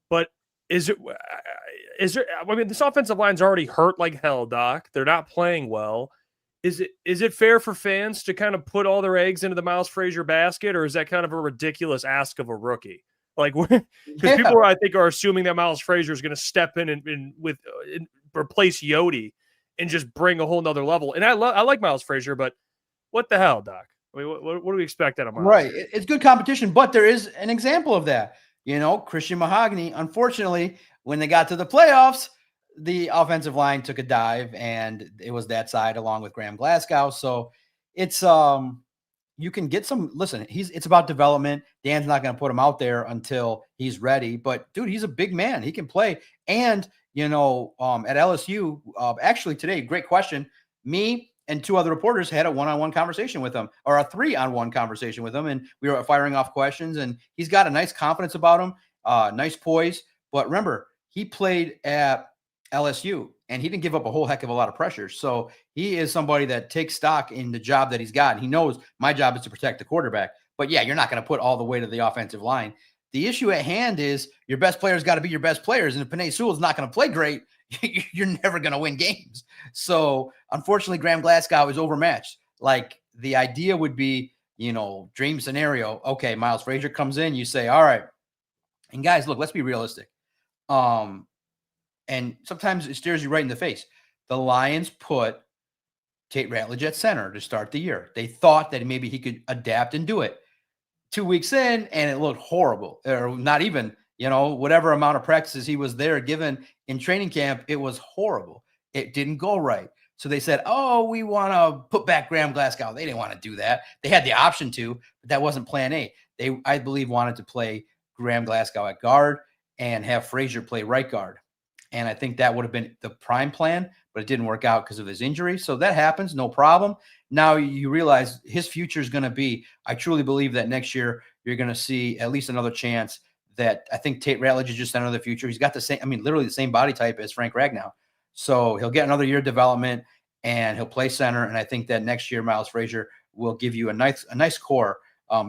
Speaker 2: but is there? I mean, this offensive line's already hurt like hell, Doc. They're not playing well. Is it fair for fans to kind of put all their eggs into the Miles Frazier basket, or is that kind of a ridiculous ask of a rookie? Like, because people, I think, are assuming that Miles Frazier is going to step in and replace Yodi and just bring a whole nother level. And I like Miles Frazier, but what the hell, Doc? I mean, what do we expect out of Miles?
Speaker 6: Right, it's good competition, but there is an example of that. Christian Mahogany, unfortunately, when they got to the playoffs, the offensive line took a dive, and it was that side along with Graham Glasgow. So it's you can get some. Listen, it's about development. Dan's not going to put him out there until he's ready. But dude, he's a big man. He can play. And at LSU, actually today, great question. Me and 2 other reporters had a one-on-one conversation with him, or a 3-on-1 conversation with him, and we were firing off questions. And he's got a nice confidence about him, nice poise. But remember, he played at LSU, and he didn't give up a whole heck of a lot of pressure. So he is somebody that takes stock in the job that he's got. He knows my job is to protect the quarterback. But yeah, you're not going to put all the weight of the offensive line. The issue at hand is your best players got to be your best players. And if Penei Sewell is not going to play great, you're never going to win games. So unfortunately, Graham Glasgow is overmatched. Like, the idea would be, dream scenario. Okay, Miles Frazier comes in, you say, all right. And guys, look, let's be realistic. And sometimes it stares you right in the face. The Lions put Tate Ratledge at center to start the year. They thought that maybe he could adapt and do it. 2 weeks in, and it looked horrible. Or not even, whatever amount of practices he was there given in training camp, it was horrible. It didn't go right. So they said, oh, we want to put back Graham Glasgow. They didn't want to do that. They had the option to, but that wasn't plan A. They, I believe, wanted to play Graham Glasgow at guard and have Frazier play right guard. And I think that would have been the prime plan, but it didn't work out because of his injury. So that happens, no problem. now you realize his future is going to be, I truly believe that next year you're going to see at least another chance that I think Tate Ratledge is just another future. He's got the same, literally the same body type as Frank Ragnow. So he'll get another year of development and he'll play center. And I think that next year, Miles Frazier will give you a nice core,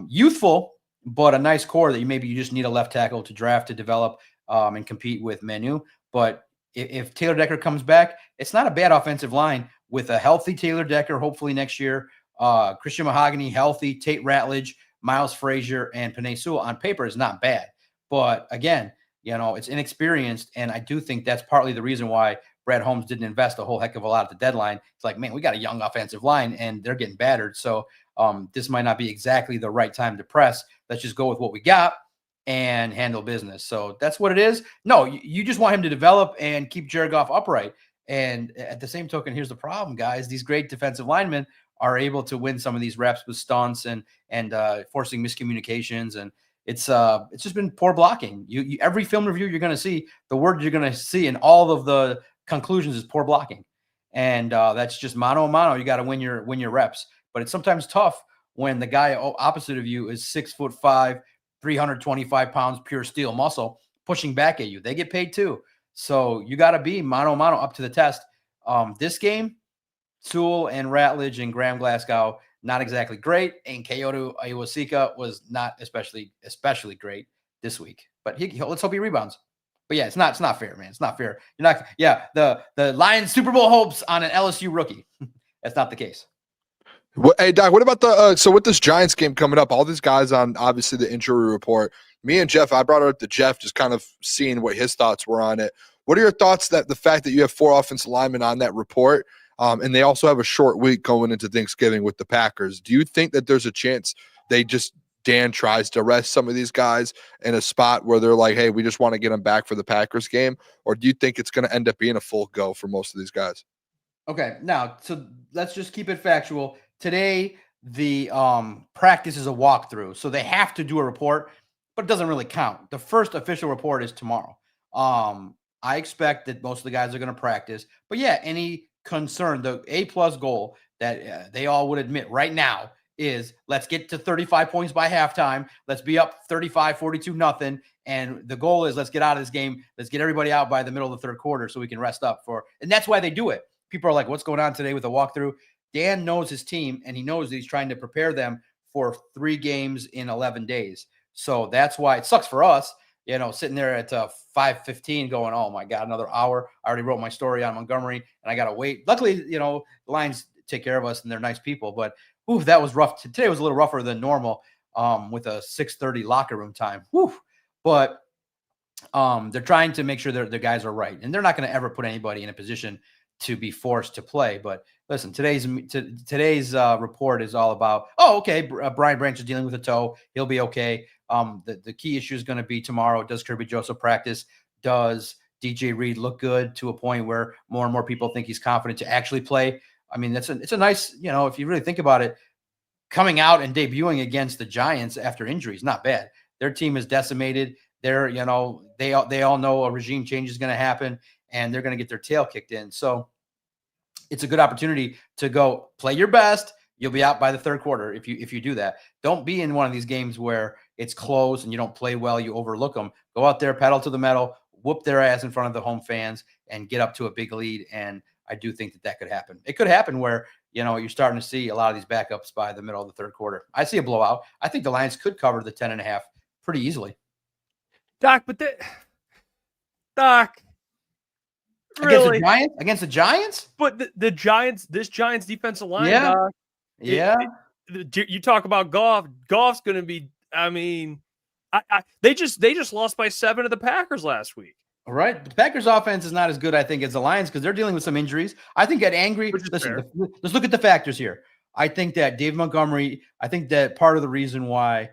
Speaker 6: youthful, but a nice core that you just need a left tackle to draft, to develop, and compete with Manu. But if Taylor Decker comes back, it's not a bad offensive line with a healthy Taylor Decker, hopefully next year, Christian Mahogany healthy, Tate Ratledge, Miles Frazier, and Penei Sewell on paper is not bad. But again, it's inexperienced. And I do think that's partly the reason why Brad Holmes didn't invest a whole heck of a lot at the deadline. It's like, man, we got a young offensive line and they're getting battered. So this might not be exactly the right time to press. Let's just go with what we got and handle business. So that's what it is. No, you just want him to develop and keep Jared Goff upright. And at the same token, here's the problem, guys. These great defensive linemen are able to win some of these reps with stunts and forcing miscommunications. And it's just been poor blocking. You every film review you're going to see, the word you're going to see in all of the conclusions is poor blocking. And that's just mano a mano. You got to win your reps. But it's sometimes tough when the guy opposite of you is 6'5", 325 pounds, pure steel muscle pushing back at you. They get paid too. So you got to be mano a mano up to the test. This game, Sewell and Ratledge and Graham Glasgow, not exactly great. And Kyoto Iwasika was not especially great this week. But let's hope he rebounds. But yeah, it's not fair, man. It's not fair. You're not. Yeah, the Lions Super Bowl hopes on an LSU rookie. That's not the case.
Speaker 1: Hey, Doc, what about so with this Giants game coming up, all these guys on obviously the injury report, me and Jeff, I brought it up to Jeff, just kind of seeing what his thoughts were on it. What are your thoughts that the fact that you have 4 offensive linemen on that report, and they also have a short week going into Thanksgiving with the Packers? Do you think that there's a chance Dan tries to rest some of these guys in a spot where they're like, hey, we just want to get them back for the Packers game? Or do you think it's going to end up being a full go for most of these guys?
Speaker 6: Okay, now, so let's just keep it factual. Today, the practice is a walkthrough, so they have to do a report, but it doesn't really count. The first official report is tomorrow. I expect that most of the guys are going to practice, but yeah, any concern, the A+ goal that they all would admit right now is let's get to 35 points by halftime. Let's be up 35-42 nothing. And the goal is let's get out of this game. Let's get everybody out by the middle of the third quarter so we can rest up and that's why they do it. People are like, what's going on today with the walkthrough? Dan knows his team, and he knows that he's trying to prepare them for 3 games in 11 days. So that's why it sucks for us, sitting there at 5:15 going, oh, my God, another hour. I already wrote my story on Montgomery, and I got to wait. Luckily, the Lions take care of us, and they're nice people. But, that was rough. Today was a little rougher than normal with a 6:30 locker room time. But they're trying to make sure the guys are right, and they're not going to ever put anybody in a position to be forced to play. But listen, today's report is all about, Brian Branch is dealing with a toe. He'll be okay. The key issue is going to be tomorrow. Does Kirby Joseph practice? Does DJ Reed look good to a point where more and more people think he's confident to actually play? It's a nice, if you really think about it, coming out and debuting against the Giants after injuries, not bad. Their team is decimated. They're, they all know a regime change is going to happen and they're going to get their tail kicked in. So it's a good opportunity to go play your best. You'll be out by the third quarter if you do that. Don't be in one of these games where it's close and you don't play well, you overlook them. Go out there, pedal to the metal, whoop their ass in front of the home fans, and get up to a big lead. And I do think that could happen. It could happen where, you're starting to see a lot of these backups by the middle of the third quarter. I see a blowout. I think the Lions could cover the 10.5 pretty easily.
Speaker 2: Doc, really?
Speaker 6: Against the Giants?
Speaker 2: But the Giants, this Giants defensive line,
Speaker 6: yeah.
Speaker 2: Doc,
Speaker 6: yeah.
Speaker 2: You talk about Goff. Goff's going to be, they just lost by 7 to the Packers last week.
Speaker 6: All right. The Packers offense is not as good, I think, as the Lions because they're dealing with some injuries. I think let's look at the factors here. I think that Dave Montgomery, I think that part of the reason why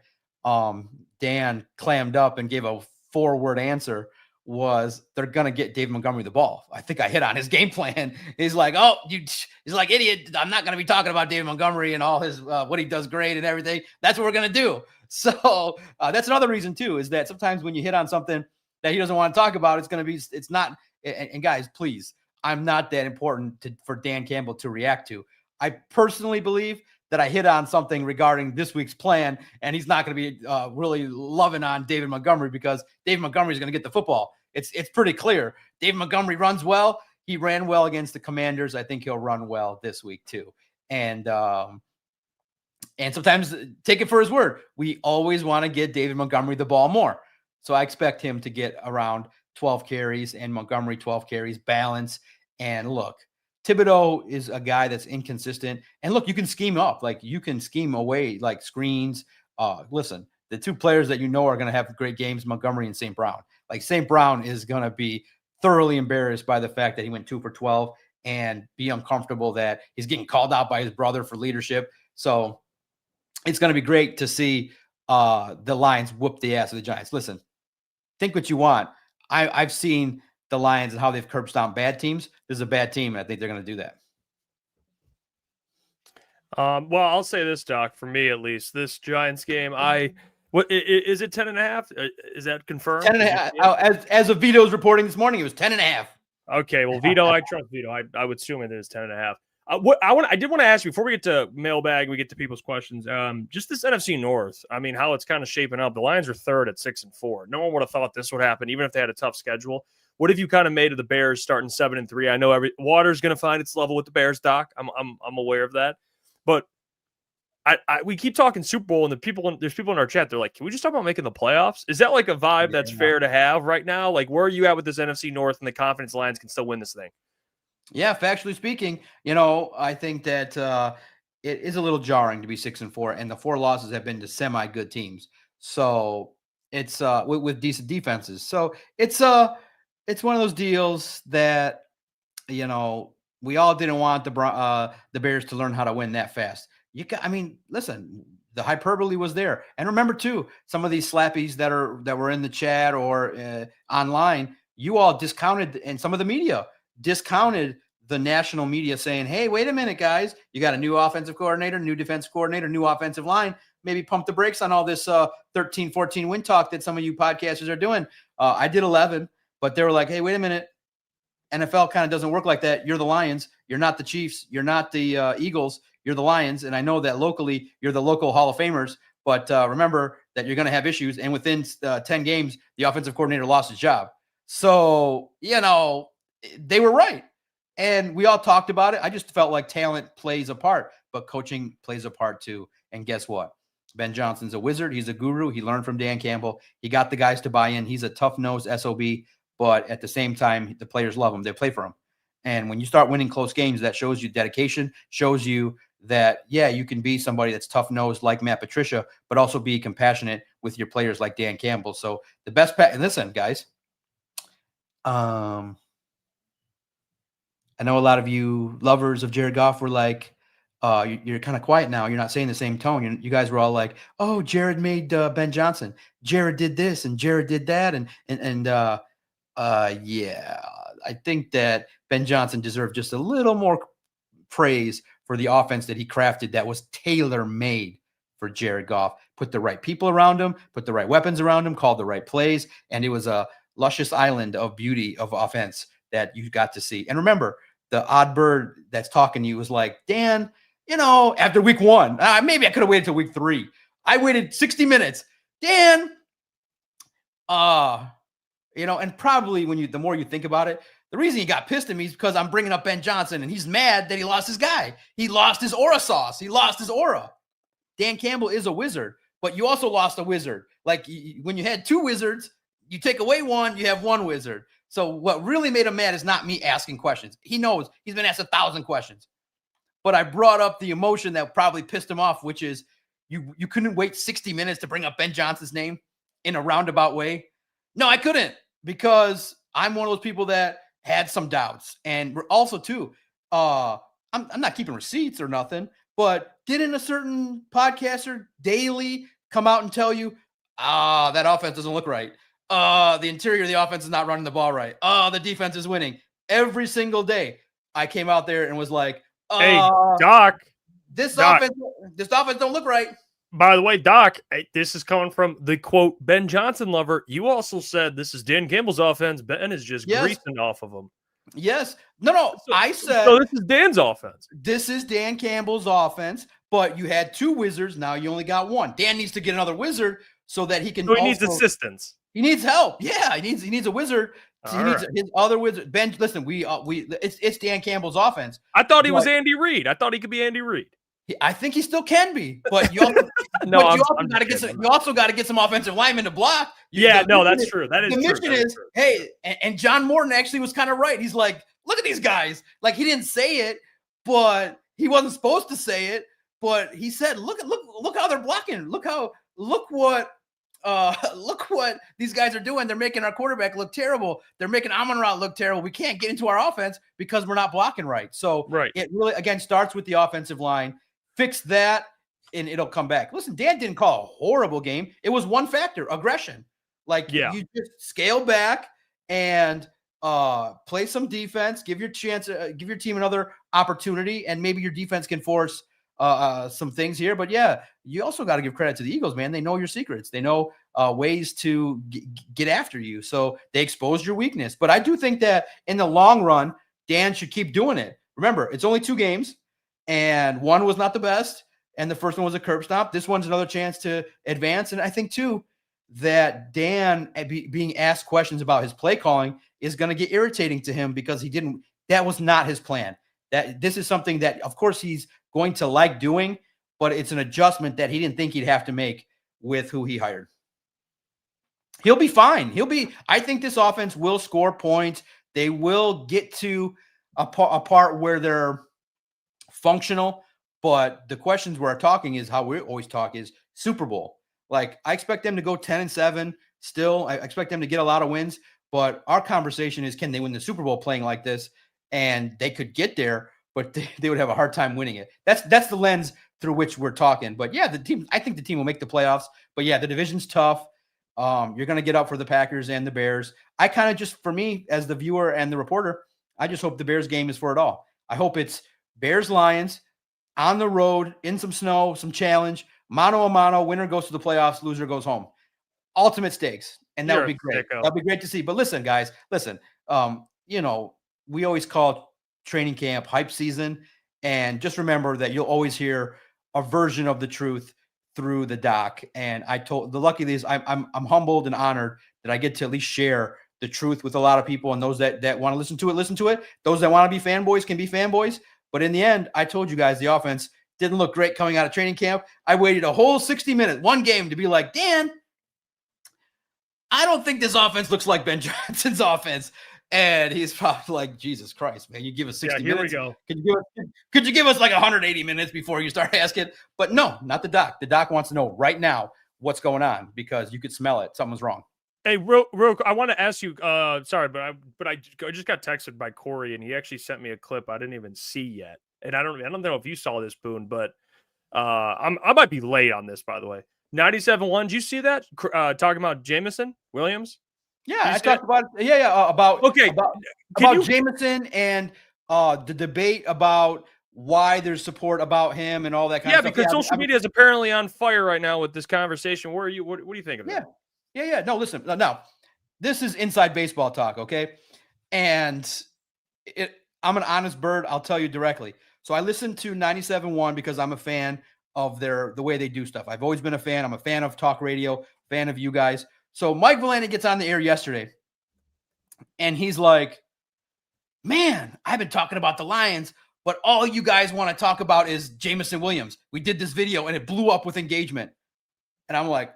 Speaker 6: Dan clammed up and gave a 4-word answer was they're going to get Dave Montgomery the ball. I think I hit on his game plan. He's like, he's like, idiot. I'm not going to be talking about Dave Montgomery and all his, what he does great and everything. That's what we're going to do. So that's another reason too, is that sometimes when you hit on something that he doesn't want to talk about, it's not, and guys, please, I'm not that important for Dan Campbell to react to. I personally believe that I hit on something regarding this week's plan, and he's not going to be really loving on David Montgomery because David Montgomery is going to get the football. It's pretty clear. David Montgomery runs well. He ran well against the Commanders. I think he'll run well this week too. And sometimes take it for his word. We always want to get David Montgomery the ball more. So I expect him to get around 12 carries and Montgomery 12 carries, balance. And look, Thibodeau is a guy that's inconsistent. And look, you can scheme up. Like, you can scheme away like screens. Listen, the two players that you know are going to have great games, Montgomery and St. Brown. Like, St. Brown is going to be thoroughly embarrassed by the fact that he went 2 for 12 and be uncomfortable that he's getting called out by his brother for leadership. So it's going to be great to see the Lions whoop the ass of the Giants. Listen, think what you want. I've seen the Lions and how they've curbed stomped bad teams. This is a bad team, and I think they're going to do that.
Speaker 2: Well, I'll say this, Doc, for me at least, this Giants game, what is it 10.5? Is that confirmed?
Speaker 6: 10.5. As of Vito's reporting this morning, it was 10.5.
Speaker 2: Okay, well, Vito, I trust Vito. I would assume it is 10.5. I did want to ask you before we get to mailbag, we get to people's questions. Just this NFC North. I mean, how it's kind of shaping up. The Lions are third at 6-4. No one would have thought this would happen, even if they had a tough schedule. What have you kind of made of the Bears starting 7-3? I know water's going to find its level with the Bears, Doc. I'm aware of that, but we keep talking Super Bowl, and there's people in our chat. They're like, "Can we just talk about making the playoffs?" Is that like a vibe that's fair to have right now? Like, where are you at with this NFC North and the confidence Lions can still win this thing?
Speaker 6: Yeah, factually speaking, I think that it is a little jarring to be 6-4, and the 4 losses have been to semi-good teams. So it's with decent defenses. So it's one of those deals that we all didn't want the Bears to learn how to win that fast. Listen, the hyperbole was there, and remember too, some of these slappies that were in the chat or online, you all discounted, and some of the media discounted the national media saying, "Hey, wait a minute, guys, you got a new offensive coordinator, new defensive coordinator, new offensive line. Maybe pump the brakes on all this 13-14 win talk that some of you podcasters are doing." I did 11, but they were like, "Hey, wait a minute. NFL kind of doesn't work like that. You're the Lions. You're not the Chiefs. You're not the Eagles. You're the Lions. And I know that locally you're the local Hall of Famers, but remember that you're going to have issues." And within 10 games, the offensive coordinator lost his job. So, they were right. And we all talked about it. I just felt like talent plays a part, but coaching plays a part too. And guess what? Ben Johnson's a wizard. He's a guru. He learned from Dan Campbell. He got the guys to buy in. He's a tough-nosed SOB, but at the same time, the players love him. They play for him. And when you start winning close games, that shows you dedication, shows you that, you can be somebody that's tough-nosed like Matt Patricia, but also be compassionate with your players like Dan Campbell. So the best and listen, guys, I know a lot of you lovers of Jared Goff were like, you're kind of quiet now. You're not saying the same tone. You guys were all like, "Oh, Jared made Ben Johnson. Jared did this and Jared did that." I think that Ben Johnson deserved just a little more praise for the offense that he crafted that was tailor-made for Jared Goff. Put the right people around him, put the right weapons around him, called the right plays, and it was a luscious island of beauty of offense that you got to see. And remember, the odd bird that's talking to you was like, "Dan, after week 1, maybe I could have waited till week 3. I waited 60 minutes. Dan, and probably the more you think about it, the reason he got pissed at me is because I'm bringing up Ben Johnson, and he's mad that he lost his guy. He lost his aura sauce. He lost his aura. Dan Campbell is a wizard, but you also lost a wizard. Like, when you had 2 wizards, you take away one, you have 1 wizard. So what really made him mad is not me asking questions. He knows he's been asked 1,000 questions. But I brought up the emotion that probably pissed him off, which is you couldn't wait 60 minutes to bring up Ben Johnson's name in a roundabout way. No, I couldn't, because I'm one of those people that had some doubts. And also, too, I'm not keeping receipts or nothing, but didn't a certain podcaster daily come out and tell you, that offense doesn't look right? The interior of the offense is not running the ball right. The defense is winning. Every single day, I came out there and was like,
Speaker 2: "Hey, Doc,
Speaker 6: this offense don't look right."
Speaker 2: By the way, Doc, this is coming from the quote Ben Johnson lover. You also said this is Dan Campbell's offense. Ben is just greasing off of him.
Speaker 6: Yes. No. I said
Speaker 2: so. This is Dan's offense.
Speaker 6: This is Dan Campbell's offense, but you had 2 wizards. Now you only got 1. Dan needs to get another wizard so that he can.
Speaker 2: So he needs assistance.
Speaker 6: He needs help. Yeah, he needs a wizard. He needs his other wizard. Ben, listen, it's Dan Campbell's offense.
Speaker 2: I thought he was Andy Reid. I thought he could be Andy Reid.
Speaker 6: I think he still can be, but you also, you also got to get some offensive linemen to block.
Speaker 2: That's true. That is
Speaker 6: the
Speaker 2: true.
Speaker 6: mission is, hey, and John Morton actually was kind of right. He's like, look at these guys. Like, he didn't say it, but he wasn't supposed to say it. But he said, look how they're blocking. Look what these guys are doing. They're making our quarterback look terrible. They're making Amon-Ra look terrible. We can't get into our offense because we're not blocking right. So it really, again, starts with the offensive line. Fix that, and it'll come back. Listen, Dan didn't call a horrible game. It was one factor, aggression. Like, you just scale back and play some defense, give your team another opportunity, and maybe your defense can force some things here. But you also got to give credit to the Eagles, man. They know your secrets. They know ways to get after you. So they exposed your weakness. But I do think that in the long run, Dan should keep doing it. Remember, it's only 2 games, and one was not the best, and the first one was a curb stomp. This one's another chance to advance. And I think, too, that Dan being asked questions about his play calling is going to get irritating to him because that was not his plan. That this is something that, of course, he's going to like doing, but it's an adjustment that he didn't think he'd have to make with who he hired. He'll be fine. I think this offense will score points. They will get to a part where they're functional, but the questions we're talking is how we always talk is Super Bowl. Like, I expect them to go 10-7 still. I expect them to get a lot of wins, but our conversation is, can they win the Super Bowl playing like this? And they could get there, but they would have a hard time winning it. That's the lens through which we're talking. But I think the team will make the playoffs. But the division's tough. You're going to get up for the Packers and the Bears. I kind of just, for me, as the viewer and the reporter, I just hope the Bears game is for it all. I hope it's Bears-Lions on the road, in some snow, some challenge, mano a mano, winner goes to the playoffs, loser goes home. Ultimate stakes. And that would be great. That'd be great to see. But listen, guys, we always call training camp hype season. And just remember that you'll always hear a version of the truth through the doc. And the lucky thing is I'm humbled and honored that I get to at least share the truth with a lot of people, and those that want to listen to it. Those that want to be fanboys can be fanboys. But in the end, I told you guys the offense didn't look great coming out of training camp. I waited a whole 60 minutes, one game, to be like, Dan, I don't think this offense looks like Ben Johnson's offense. And he's probably like, Jesus Christ, man, you give us 60 minutes.
Speaker 2: Here we go.
Speaker 6: Could you give us like 180 minutes before you start asking? But no, not the doc. The doc wants to know right now what's going on because you could smell it. Something's wrong.
Speaker 2: Hey, I want to ask you. Sorry, but I just got texted by Corey, and he actually sent me a clip I didn't even see yet. And I don't know if you saw this, Boone, but I might be late on this, by the way. 97-1. Did you see that? Talking about Jameson Williams.
Speaker 6: Yeah, I talked about about Jameson and the debate about why there's support about him and all that kind of stuff.
Speaker 2: Yeah, because social media is apparently on fire right now with this conversation. What do you think of that?
Speaker 6: Yeah. No, listen. No, this is inside baseball talk, okay? And I'm an honest bird. I'll tell you directly. So I listen to 97.1 because I'm a fan of the way they do stuff. I've always been a fan. I'm a fan of talk radio, fan of you guys. So Mike Valenti gets on the air yesterday, and he's like, man, I've been talking about the Lions, but all you guys want to talk about is Jameson Williams. We did this video, and it blew up with engagement. And I'm like,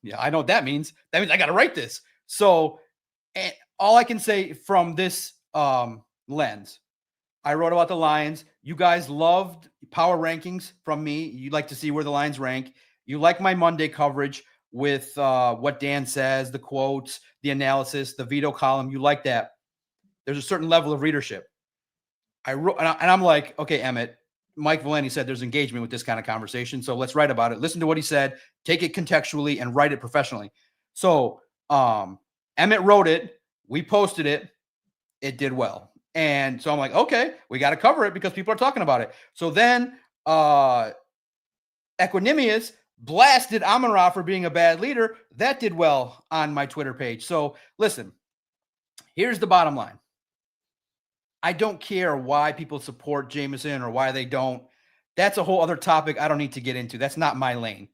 Speaker 6: yeah, I know what that means. That means I got to write this. So all I can say from this lens, I wrote about the Lions. You guys loved power rankings from me. You like to see where the Lions rank. You like my Monday coverage with what Dan says, the quotes, the analysis, the veto column. You like that. There's a certain level of readership. I wrote, and I'm like, okay, Emmett, Mike Valenti said there's engagement with this kind of conversation. So let's write about it. Listen to what he said, take it contextually, and write it professionally. So Emmett wrote it. We posted it. It did well. And so I'm like, okay, we got to cover it because people are talking about it. So then Equanimous blasted Amon-Ra for being a bad leader. That did well on my Twitter page. So listen, here's the bottom line. I don't care why people support Jameson or why they don't. That's a whole other topic I don't need to get into. That's not my lane.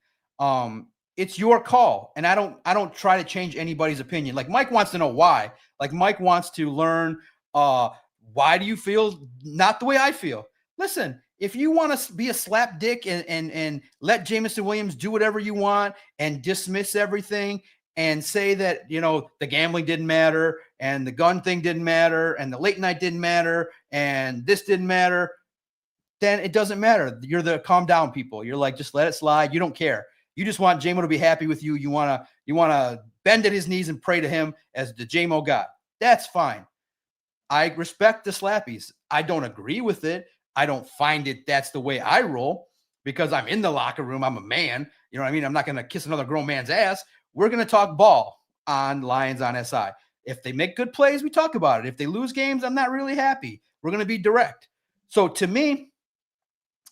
Speaker 6: It's your call. And I don't try to change anybody's opinion. Like Mike wants to know why. Like Mike wants to learn, why do you feel not the way I feel? Listen, if you want to be a slap dick and let Jameson Williams do whatever you want and dismiss everything and say that, the gambling didn't matter and the gun thing didn't matter and the late night didn't matter and this didn't matter, then it doesn't matter. You're the calm down people. You're like, just let it slide. You don't care. You just want JMO to be happy with you. You want to bend at his knees and pray to him as the JMO God. That's fine. I respect the slappies. I don't agree with it. I don't find it that's the way I roll because I'm in the locker room. I'm a man. You know what I mean? I'm not going to kiss another grown man's ass. We're going to talk ball on Lions on SI. If they make good plays, we talk about it. If they lose games, I'm not really happy. We're going to be direct. So to me,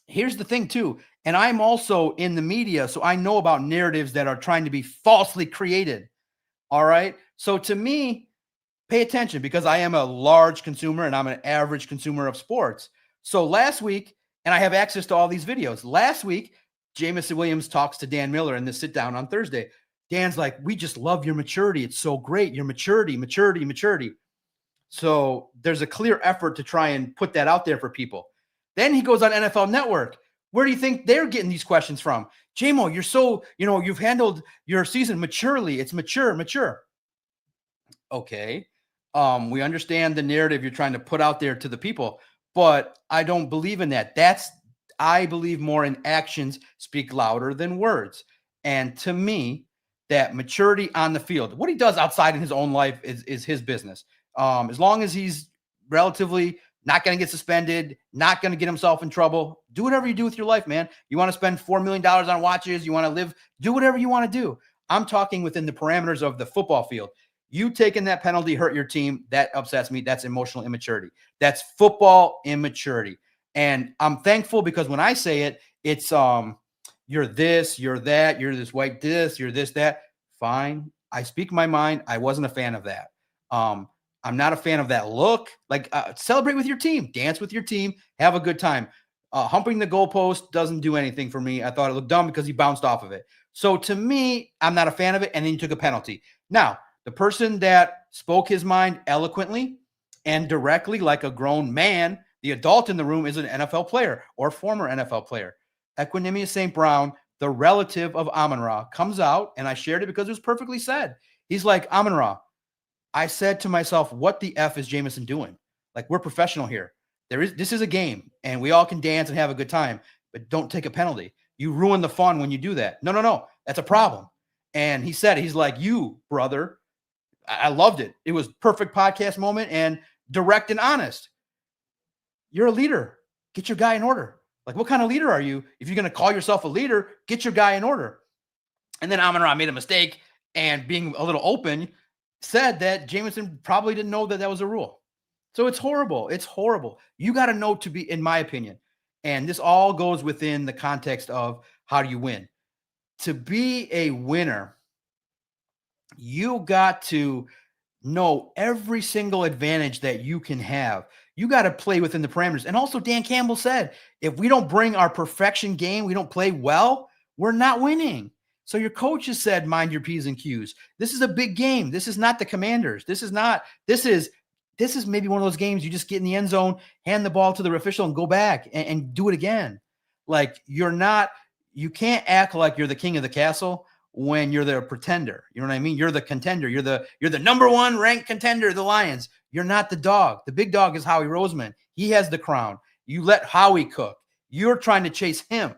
Speaker 6: here's the thing too. And I'm also in the media, so I know about narratives that are trying to be falsely created. All right. So to me, pay attention because I am a large consumer and I'm an average consumer of sports. So last week, and I have access to all these videos. Last week, Jameson Williams talks to Dan Miller in this sit down on Thursday. Dan's like, we just love your maturity. It's so great. Your maturity. So there's a clear effort to try and put that out there for people. Then he goes on NFL Network. Where do you think they're getting these questions from? JMO, you're so, you've handled your season maturely. It's mature. Okay. We understand the narrative you're trying to put out there to the people, but I don't believe in that. I believe more in actions speak louder than words. And to me, that maturity on the field, what he does outside in his own life is his business. As long as he's relatively not going to get suspended, not going to get himself in trouble, do whatever you do with your life, man. You want to spend $4 million on watches, you want to live, do whatever you want to do. I'm talking within the parameters of the football field. You taking that penalty hurt your team. That upsets me. That's emotional immaturity. That's football immaturity. And I'm thankful because when I say it, it's you're this, you're that, you're this white this, you're this, that. Fine. I speak my mind. I wasn't a fan of that. I'm not a fan of that look. Like celebrate with your team, dance with your team, have a good time. Humping the goalpost doesn't do anything for me. I thought it looked dumb because he bounced off of it. So to me, I'm not a fan of it. And then he took a penalty. Now, the person that spoke his mind eloquently and directly like a grown man, the adult in the room is an NFL player or former NFL player. Equanimous St. Brown, the relative of Amon-Ra, comes out, and I shared it because it was perfectly said. He's like, Amon-Ra, I said to myself, what the F is Jameson doing? Like, we're professional here. This is a game, and we all can dance and have a good time, but don't take a penalty. You ruin the fun when you do that. No. That's a problem. And he said, he's like, you, brother. I loved it. It was perfect podcast moment and direct and honest. You're a leader. Get your guy in order. Like, what kind of leader are you? If you're going to call yourself a leader, get your guy in order. And then Amon-Ra made a mistake and being a little open said that Jameson probably didn't know that was a rule. So it's horrible. It's horrible. You got to know to be, in my opinion, and this all goes within the context of how do you win. To be a winner, you got to know every single advantage that you can have. You got to play within the parameters. And also Dan Campbell said, if we don't bring our perfection game, we don't play well, we're not winning. So your coach has said, mind your P's and Q's. This is a big game. This is not the Commanders. This is maybe one of those games you just get in the end zone, hand the ball to the official and go back and do it again. Like you can't act like you're the king of the castle when you're the pretender. You know what I mean? You're the contender. You're the number one ranked contender, the Lions. You're not the dog. The big dog is Howie Roseman. He has the crown. You let Howie cook. You're trying to chase him,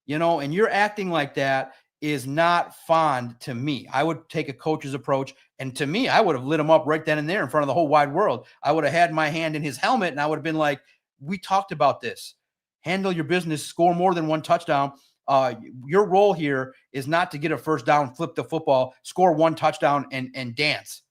Speaker 6: and you're acting like that is not fond to me. I would take a coach's approach. And to me, I would have lit him up right then and there in front of the whole wide world. I would have had my hand in his helmet and I would have been like, we talked about this. Handle your business, score more than one touchdown. Your role here is not to get a first down, flip the football, score one touchdown and dance.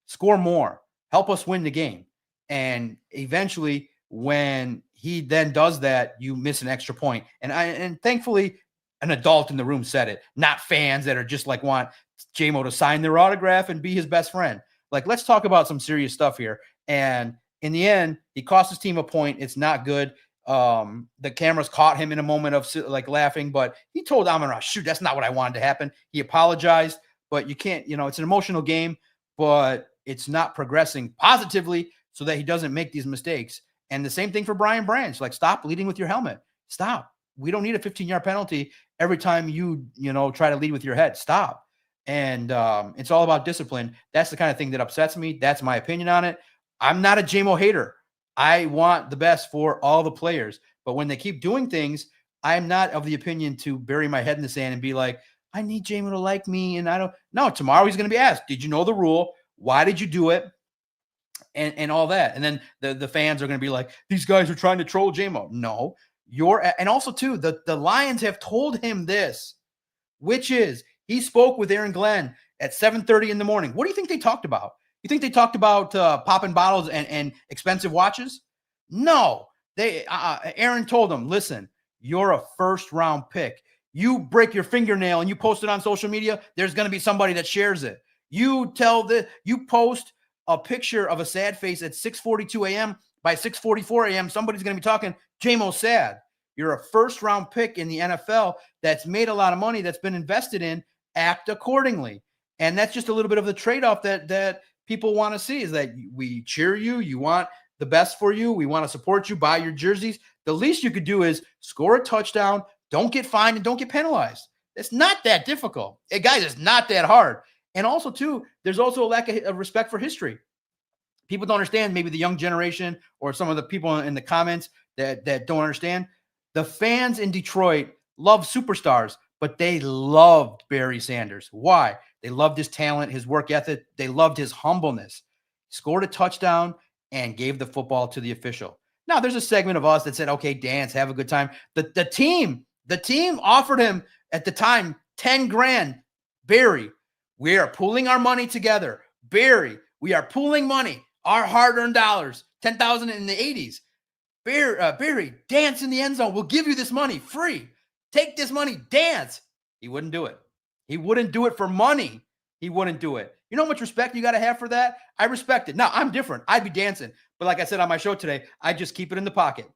Speaker 6: Score more. Help us win the game. And eventually, when he then does that, you miss an extra point. And thankfully, an adult in the room said it, not fans that are just like want JMO to sign their autograph and be his best friend. Like, let's talk about some serious stuff here. And In the end, he cost his team a point. It's not good. The cameras caught him in a moment of like laughing, but he told Amon-Ra, shoot, that's not what I wanted to happen. He apologized, but you can't, it's an emotional game, but it's not progressing positively so that he doesn't make these mistakes. And the same thing for Brian Branch. Like, stop leading with your helmet. Stop. We don't need a 15-yard penalty every time you try to lead with your head. Stop. And it's all about discipline. That's the kind of thing that upsets me. That's my opinion on it. I'm not a JMO hater. I want the best for all the players. But when they keep doing things, I'm not of the opinion to bury my head in the sand and be like, I need JMO to like me. And I don't know. Tomorrow he's going to be asked, did you know the rule? Why did you do it? And all that. And then the fans are going to be like, these guys are trying to troll JMO. No, and also too, the Lions have told him this, which is he spoke with Aaron Glenn at 7:30 in the morning. What do you think they talked about? You think they talked about popping bottles and expensive watches? No, Aaron told them, listen, you're a first-round pick. You break your fingernail and you post it on social media, there's going to be somebody that shares it. You post a picture of a sad face at 6:42 a.m. By 6:44 a.m., somebody's going to be talking, JMO's sad. You're a first-round pick in the NFL that's made a lot of money, that's been invested in. Act accordingly. And that's just a little bit of the trade-off that people want to see, is that we cheer you. You want the best for you. We want to support you, buy your jerseys. The least you could do is score a touchdown, don't get fined, and don't get penalized. It's not that difficult. Guys, it's not that hard. And also, too, there's also a lack of respect for history. People don't understand, maybe the young generation or some of the people in the comments that don't understand. The fans in Detroit love superstars, but they loved Barry Sanders. Why? They loved his talent, his work ethic. They loved his humbleness. He scored a touchdown and gave the football to the official. Now, there's a segment of us that said, okay, dance, have a good time. The team offered him at the time $10,000. Barry, we are pooling our money together. Barry, we are pooling money, our hard-earned dollars, $10,000 in the 80s. Barry, dance in the end zone. We'll give you this money free. Take this money, dance. He wouldn't do it. He wouldn't do it for money. He wouldn't do it. You know how much respect you got to have for that? I respect it. Now, I'm different. I'd be dancing. But like I said on my show today, I just keep it in the pocket.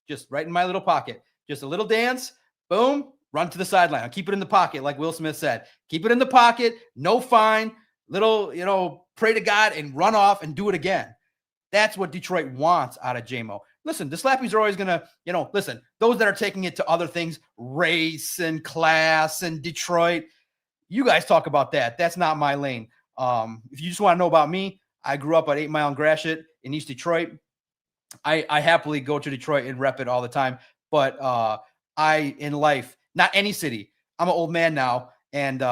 Speaker 6: Just right in my little pocket. Just a little dance. Boom. Run to the sideline. I'll keep it in the pocket, like Will Smith said. Keep it in the pocket. No fine. Little, pray to God and run off and do it again. That's what Detroit wants out of JMO. Listen, the Slappies are always going to, listen, those that are taking it to other things, race and class and Detroit, you guys talk about that. That's not my lane. If you just want to know about me, I grew up at 8 Mile and Gratiot in East Detroit. I happily go to Detroit and rep it all the time. But in life, not any city. I'm an old man now, and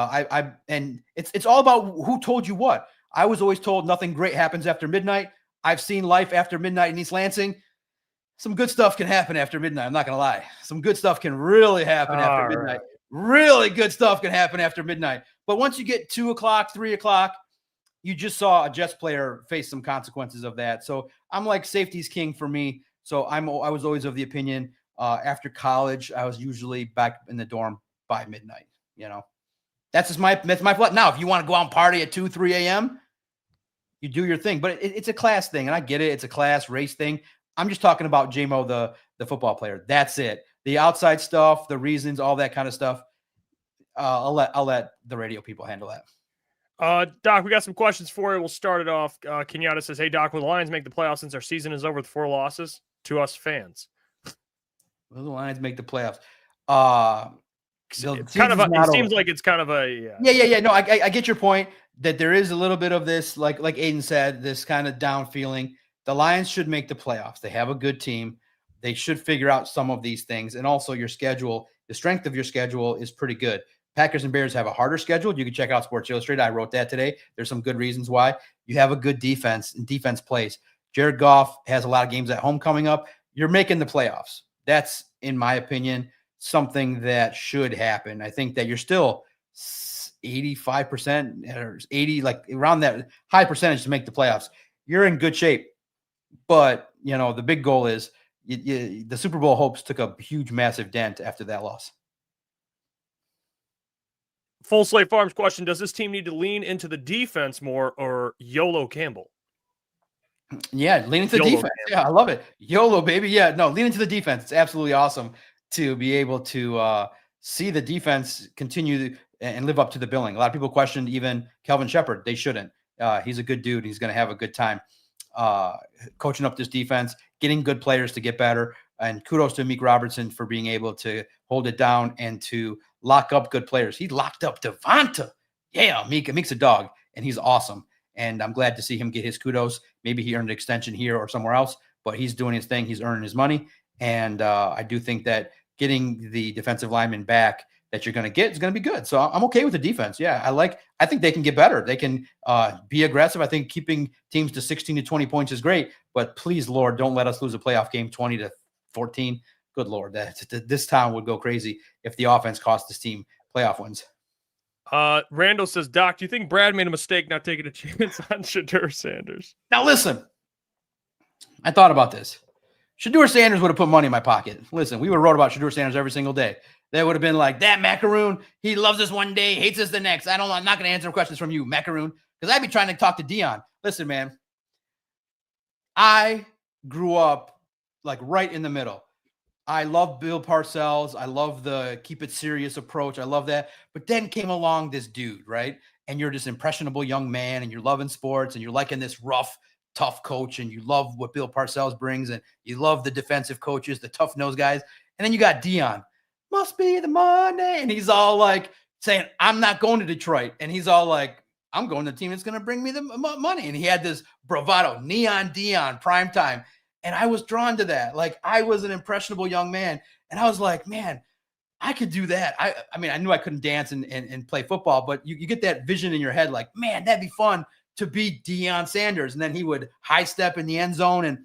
Speaker 6: it's all about who told you what. I was always told nothing great happens after midnight. I've seen life after midnight in East Lansing. Some good stuff can happen after midnight. I'm not going to lie. Some good stuff can really happen after midnight. Really good stuff can happen after midnight. But once you get 2 o'clock, 3 o'clock, you just saw a Jets player face some consequences of that. So I'm like, safety's king for me. So I was always of the opinion after college, I was usually back in the dorm by midnight. That's just my now. If you want to go out and party at 2, 3 a.m., you do your thing. But it's a class thing, and I get it. It's a class race thing. I'm just talking about JMO, the football player. That's it. The outside stuff, the reasons, all that kind of stuff. I'll let the radio people handle that.
Speaker 2: Doc, we got some questions for you. We'll start it off. Kenyatta says, hey, Doc, will the Lions make the playoffs since our season is over with 4 losses? To us fans.
Speaker 6: Will the Lions make the playoffs?
Speaker 2: It's kind of it seems like it's kind of a
Speaker 6: yeah. No, I get your point that there is a little bit of this, like Aiden said, this kind of down feeling. The Lions should make the playoffs. They have a good team. They should figure out some of these things. And also your schedule, the strength of your schedule is pretty good. Packers and Bears have a harder schedule. You can check out Sports Illustrated. I wrote that today. There's some good reasons why. You have a good defense, and defense plays. Jared Goff has a lot of games at home coming up. You're making the playoffs. That's, in my opinion, something that should happen. I think that you're still 85% or 80, like around that high percentage to make the playoffs. You're in good shape. But, the big goal is the Super Bowl hopes took a huge, massive dent after that loss.
Speaker 2: Full Slate Farms question, does this team need to lean into the defense more or YOLO Campbell?
Speaker 6: Yeah, lean into the
Speaker 2: YOLO,
Speaker 6: defense.
Speaker 2: man.
Speaker 6: Yeah, I love it. YOLO, baby. Yeah, no, lean into the defense. It's absolutely awesome to be able to see the defense continue and live up to the billing. A lot of people questioned even Kelvin Shepard. They shouldn't. He's a good dude. He's going to have a good time coaching up this defense, getting good players to get better. And kudos to Meek Robertson for being able to hold it down and to lock up good players. He locked up Devonta. Yeah, Meek's a dog, and he's awesome. And I'm glad to see him get his kudos. Maybe he earned an extension here or somewhere else, but he's doing his thing. He's earning his money. And I do think that getting the defensive lineman back that you're going to get is going to be good. So I'm okay with the defense. Yeah, I think they can get better. They can be aggressive. I think keeping teams to 16 to 20 points is great, but please, Lord, don't let us lose a playoff game 20-14. Good Lord, this town would go crazy if the offense cost this team playoff wins.
Speaker 2: Randall says, Doc, do you think Brad made a mistake not taking a chance on Shadur Sanders?
Speaker 6: Now listen, I thought about this. Shadur Sanders would have put money in my pocket. Listen, we would have wrote about Shadur Sanders every single day. They would have been like, that Macaroon, he loves us one day, hates us the next. I'm not going to answer questions from you, Macaroon, because I'd be trying to talk to Dion. Listen, man, I grew up like right in the middle. I love Bill Parcells. I love the keep it serious approach. I love that. But then came along this dude, right? And you're this impressionable young man and you're loving sports and you're liking this rough, tough coach and you love what Bill Parcells brings and you love the defensive coaches, the tough nose guys. And then you got Dion. Must be the money. And he's all like saying, I'm not going to Detroit. And he's all like, I'm going to the team that's going to bring me the money. And he had this bravado, neon Dion, primetime. And I was drawn to that. Like I was an impressionable young man. And I was like, man, I could do that. I mean, I knew I couldn't dance and play football, but you get that vision in your head like, man, that'd be fun to be Deion Sanders. And then he would high step in the end zone. And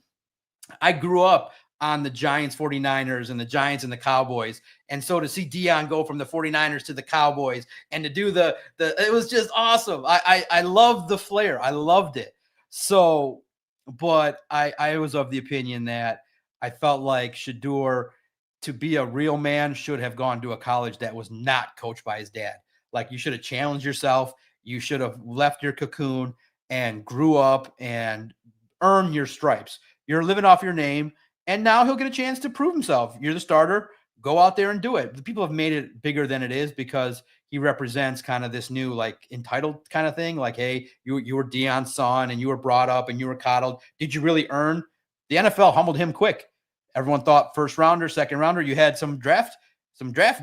Speaker 6: I grew up on the Giants 49ers and the Giants and the Cowboys. And so to see Deion go from the 49ers to the Cowboys and to do it was just awesome. I loved the flair. I loved it. So, but I was of the opinion that I felt like Shadur, to be a real man, should have gone to a college that was not coached by his dad. Like you should have challenged yourself. You should have left your cocoon and grew up and earned your stripes. You're living off your name. And now he'll get a chance to prove himself. You're the starter. Go out there and do it. The people have made it bigger than it is because he represents kind of this new, like, entitled kind of thing. Like, hey, you were Deion's son and you were brought up and you were coddled. Did you really earn? The NFL humbled him quick. Everyone thought first rounder, second rounder. You had some draft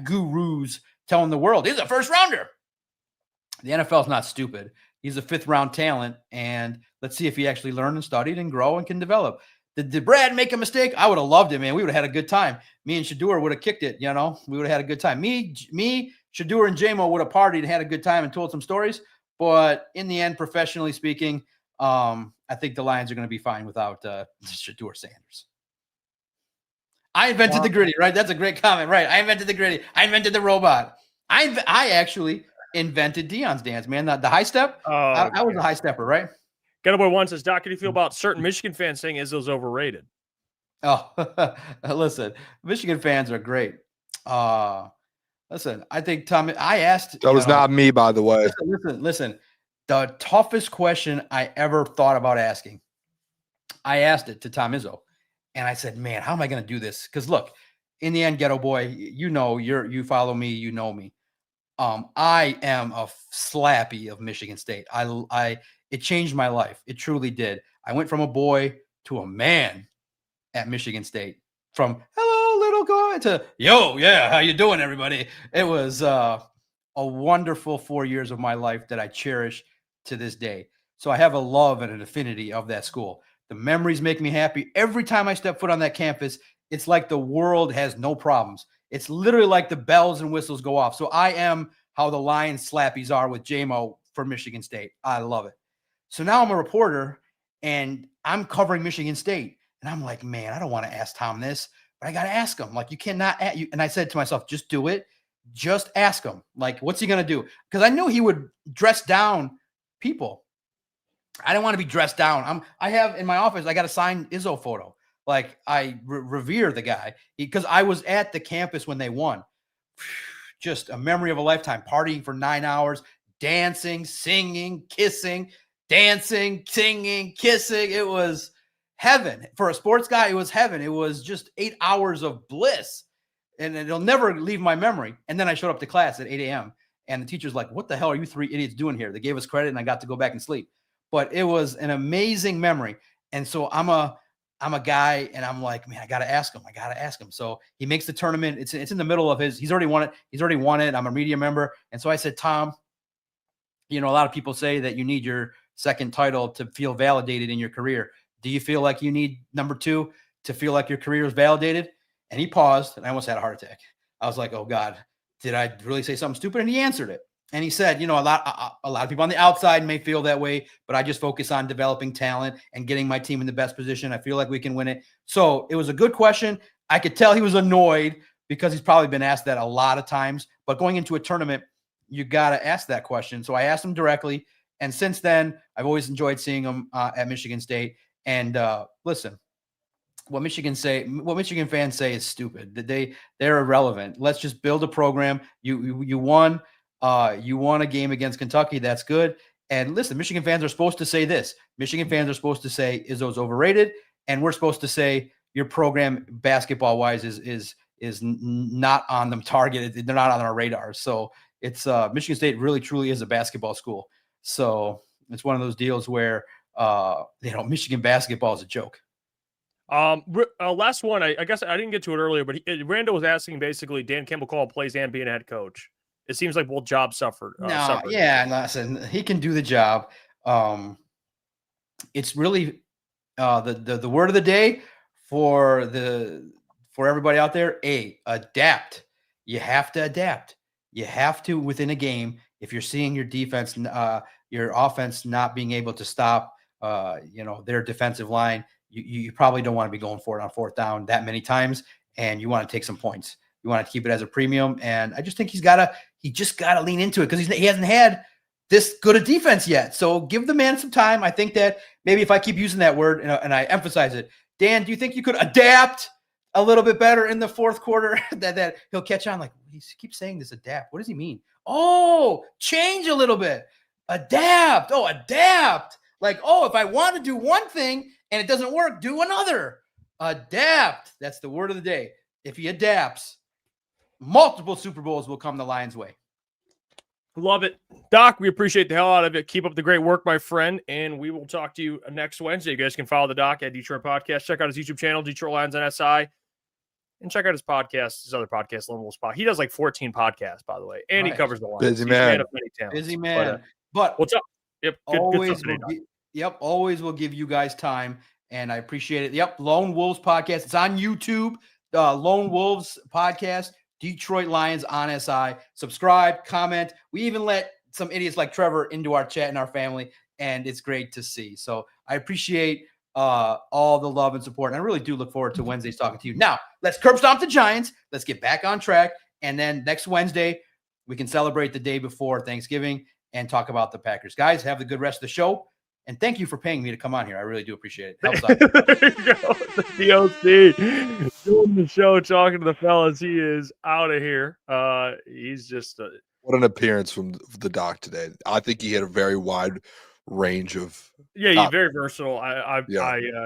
Speaker 6: gurus telling the world he's a first rounder. The NFL is not stupid. He's a fifth round talent. And let's see if he actually learned and studied and grow and can develop. Did Brad make a mistake? I would have loved it, man. We would have had a good time. Me and Shadur would have kicked it, you know. We would have had a good time. Me, Shadur, and Jamo would have partied and had a good time and told some stories. But in the end, professionally speaking, I think the Lions are going to be fine without Shadur Sanders. I invented the gritty, right? That's a great comment, right? I invented the gritty. I invented the robot. I actually invented Deion's dance, man. The high step. I was a high stepper, right?
Speaker 2: Gutterboy One says, Doc, how do you feel about certain Michigan fans saying Izzo's overrated?
Speaker 6: Oh, listen, Michigan fans are great. Listen, I think Tom, I asked.
Speaker 1: That was not me, by the way.
Speaker 6: Listen. The toughest question I ever thought about asking, I asked it to Tom Izzo. And I said, man, how am I going to do this? Because look, in the end, Ghetto Boy, you know, you follow me, you know me. I am a slappy of Michigan State. It changed my life. It truly did. I went from a boy to a man at Michigan State. From hello, little guy to yo, yeah, how you doing, everybody? It was a wonderful 4 years of my life that I cherish to this day. So I have a love and an affinity of that school. The memories make me happy. Every time I step foot on that campus, it's like the world has no problems. It's literally like the bells and whistles go off. So I am how the Lions slappies are with JMO for Michigan State. I love it. So now I'm a reporter and I'm covering Michigan State. And I'm like, man, I don't want to ask Tom this, but I got to ask him. Like, you cannot ask you. And I said to myself, just do it. Just ask him. Like, what's he going to do? Because I knew he would dress down people. I didn't want to be dressed down. I have in my office, I got a signed Izzo photo. Like, I revere the guy because I was at the campus when they won. Just a memory of a lifetime, partying for 9 hours, dancing, singing, kissing. dancing, singing, kissing. It was heaven. For a sports guy, it was heaven. It was just 8 hours of bliss. And it'll never leave my memory. And then I showed up to class at 8 a.m. And the teacher's like, what the hell are you three idiots doing here? They gave us credit and I got to go back and sleep. But it was an amazing memory. And so I'm a guy and I'm like, man, I got to ask him. So he makes the tournament. It's in the middle of he's already won it. I'm a media member. And so I said, Tom, a lot of people say that you need your second title to feel validated in your career. Do you feel like you need number 2 to feel like your career is validated? And he paused and I almost had a heart attack. I was like, oh God, did I really say something stupid? And he answered it. And he said, a lot of people on the outside may feel that way, but I just focus on developing talent and getting my team in the best position. I feel like we can win it. So it was a good question. I could tell he was annoyed because he's probably been asked that a lot of times, but going into a tournament, you got to ask that question. So I asked him directly. And since then, I've always enjoyed seeing him at Michigan State. And listen, what Michigan fans say is stupid. They're irrelevant. Let's just build a program. You won. You won a game against Kentucky. That's good. And listen, Michigan fans are supposed to say this. Michigan fans are supposed to say Izzo's overrated, and we're supposed to say your program basketball-wise is not on them target. They're not on our radar. So it's Michigan State really truly is a basketball school. So it's one of those deals where Michigan basketball is a joke.
Speaker 2: Last one. I guess I didn't get to it earlier, but Randall was asking basically Dan Campbell call plays and being a head coach. It seems like both jobs suffered.
Speaker 6: Listen, he can do the job. It's really the word of the day for everybody out there. Adapt. You have to adapt. You have to within a game. If you're seeing your defense, your offense not being able to stop, their defensive line, you probably don't want to be going for it on 4th down that many times, and you want to take some points. You want to keep it as a premium, and I just think he just got to lean into it because he hasn't had this good a defense yet. So give the man some time. I think that maybe if I keep using that word and I emphasize it, Dan, do you think you could adapt a little bit better in the 4th quarter that he'll catch on? Like, he keeps saying this, adapt. What does he mean? Oh, change a little bit. Adapt. Oh, adapt. Like, if I want to do one thing and it doesn't work, do another. Adapt. That's the word of the day. If he adapts, multiple Super Bowls will come the Lions' way.
Speaker 2: Love it. Doc, we appreciate the hell out of it. Keep up the great work, my friend, and we will talk to you next Wednesday. You guys can follow the Doc at Detroit Podcast. Check out his YouTube channel, Detroit Lions on SI, and check out his other podcast, Lone Wolf Spot. He does like 14 podcasts, by the way, and he covers the Lions.
Speaker 1: Busy man.
Speaker 6: Busy man. But
Speaker 2: what's up? Yep.
Speaker 6: Always will give you guys time, and I appreciate it. Yep. Lone Wolves Podcast. It's on YouTube. Lone Wolves Podcast. Detroit Lions on SI. Subscribe, comment. We even let some idiots like Trevor into our chat and our family, and it's great to see. So I appreciate all the love and support, and I really do look forward to Wednesdays talking to you. Now, let's curb stomp the Giants. Let's get back on track, and then next Wednesday, we can celebrate the day before Thanksgiving and talk about the Packers. Guys, have the good rest of the show, and thank you for paying me to come on here. I really do appreciate it. Helps out.
Speaker 2: There you go. The OC doing the show, talking to the fellas. He is out of here. He's just
Speaker 1: what an appearance from the Doc today. I think he had a very wide range of.
Speaker 2: Yeah, he's very versatile.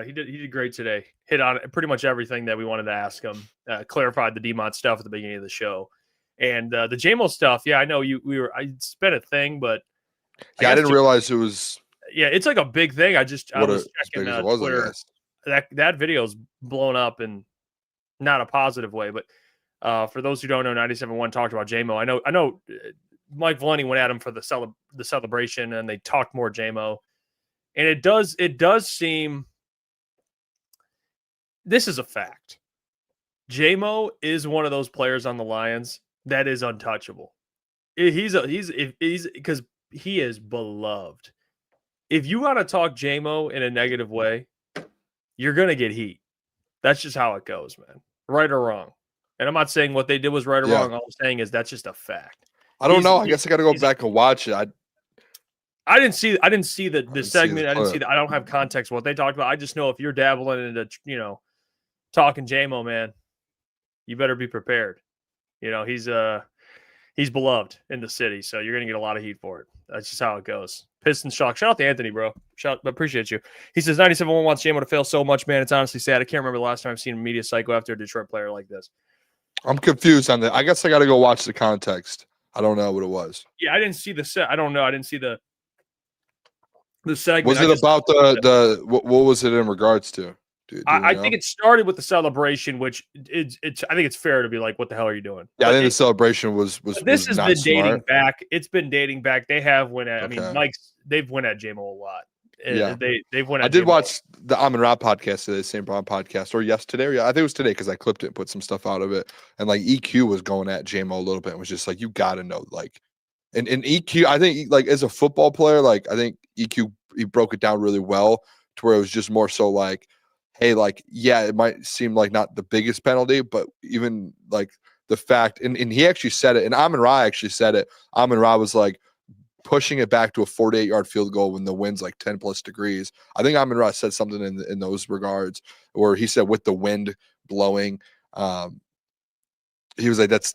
Speaker 2: He did great today. Hit on pretty much everything that we wanted to ask him. Clarified the D-Mod stuff at the beginning of the show, and the JMO stuff. Yeah, I know it's been a thing, but
Speaker 1: I didn't realize it was.
Speaker 2: Yeah, it's like a big thing. I was checking Twitter. That video's blown up in not a positive way, but for those who don't know, 97.1 talked about JMO. I know Mike Valenti went at him for the celebration, and they talked more JMO. And it does seem this is a fact. JMO is one of those players on the Lions that is untouchable. He's because he is beloved. If you want to talk JMO in a negative way, you're going to get heat. That's just how it goes, man. Right or wrong. And I'm not saying what they did was right or wrong. All I'm saying is that's just a fact.
Speaker 1: I don't know. I guess I got to go back and watch it.
Speaker 2: I didn't see the segment. I didn't see that. I don't have context what they talked about. I just know if you're dabbling into, talking JMO, man, you better be prepared. He's he's beloved in the city, so you're gonna get a lot of heat for it. That's just how it goes. Pistons shock. Shout out to Anthony, bro. Appreciate you. He says 97-1 wants JMO to fail so much, man. It's honestly sad. I can't remember the last time I've seen a media cycle after a Detroit player like this.
Speaker 1: I'm confused on that. I guess I got to go watch the context. I don't know what it was.
Speaker 2: Yeah, I didn't see the set. I don't know. I didn't see the segment.
Speaker 1: Was it about the what was it in regards to?
Speaker 2: I think it started with the celebration, which it's I think it's fair to be like, what the hell are you doing?
Speaker 1: Yeah, I think the celebration was
Speaker 2: this has been dating
Speaker 1: smart.
Speaker 2: back. It's been dating back. They have went at,
Speaker 1: Okay.
Speaker 2: I mean, they've went at JMO a lot.
Speaker 1: Yeah.
Speaker 2: They've went at
Speaker 1: I did
Speaker 2: JMO.
Speaker 1: watch the Amon Ra podcast today, same Brown podcast, or yesterday. Or yeah, I think it was today because I clipped it and put some stuff out of it. And like EQ was going at JMO a little bit and was just like, you got to know, like, and EQ, I think like as a football player, like I think EQ, he broke it down really well to where it was just more so like, hey, like, yeah, it might seem like not the biggest penalty, but even like the fact, and he actually said it, and Amon Ra actually said it. Amon Ra was like pushing it back to a 48-yard field goal when the wind's like 10 plus degrees. I think Amon Ra said something in those regards, where he said with the wind blowing, he was like, that's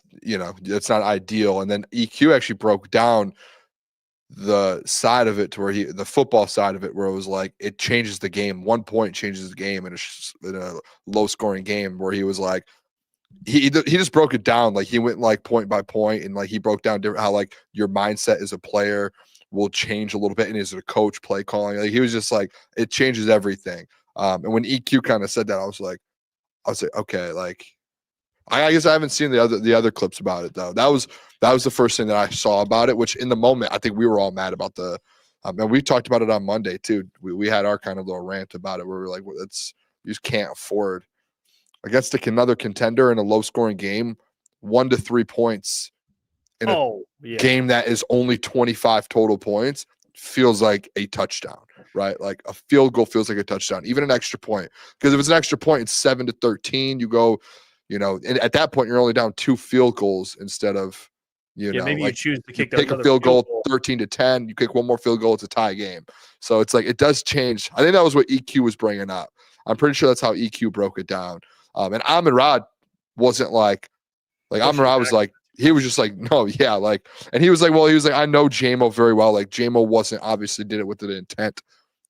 Speaker 1: not ideal. And then EQ actually broke down the side of it to where the football side of it, where it was like, it changes the game. 1 point changes the game in a low scoring game, where he was like, he just broke it down. Like he went like point by point, and like he broke down how like your mindset as a player will change a little bit, and as a coach, play calling. Like he was just like, it changes everything. And when EQ kind of said that, I was like, okay, like I guess I haven't seen the other clips about it though. That was the first thing that I saw about it, which in the moment I think we were all mad about and we talked about it on Monday too. We had our kind of little rant about it where we were like, well, you just can't afford against another contender in a low scoring game, 1 to 3 points in a game that is only 25 total points feels like a touchdown, right? Like a field goal feels like a touchdown, even an extra point. Because if it's an extra point, it's 7-13. You go, and at that point, you're only down 2 field goals instead of,
Speaker 2: maybe
Speaker 1: like,
Speaker 2: you choose to kick
Speaker 1: a field goal 13-10. You kick one more field goal, it's a tie game. So it's like, it does change. I think that was what EQ was bringing up. I'm pretty sure that's how EQ broke it down. And Amon Ra wasn't like Amon Ra was like, he was just like, no, yeah, like, and he was like, I know JMO very well. Like JMO obviously did it with the intent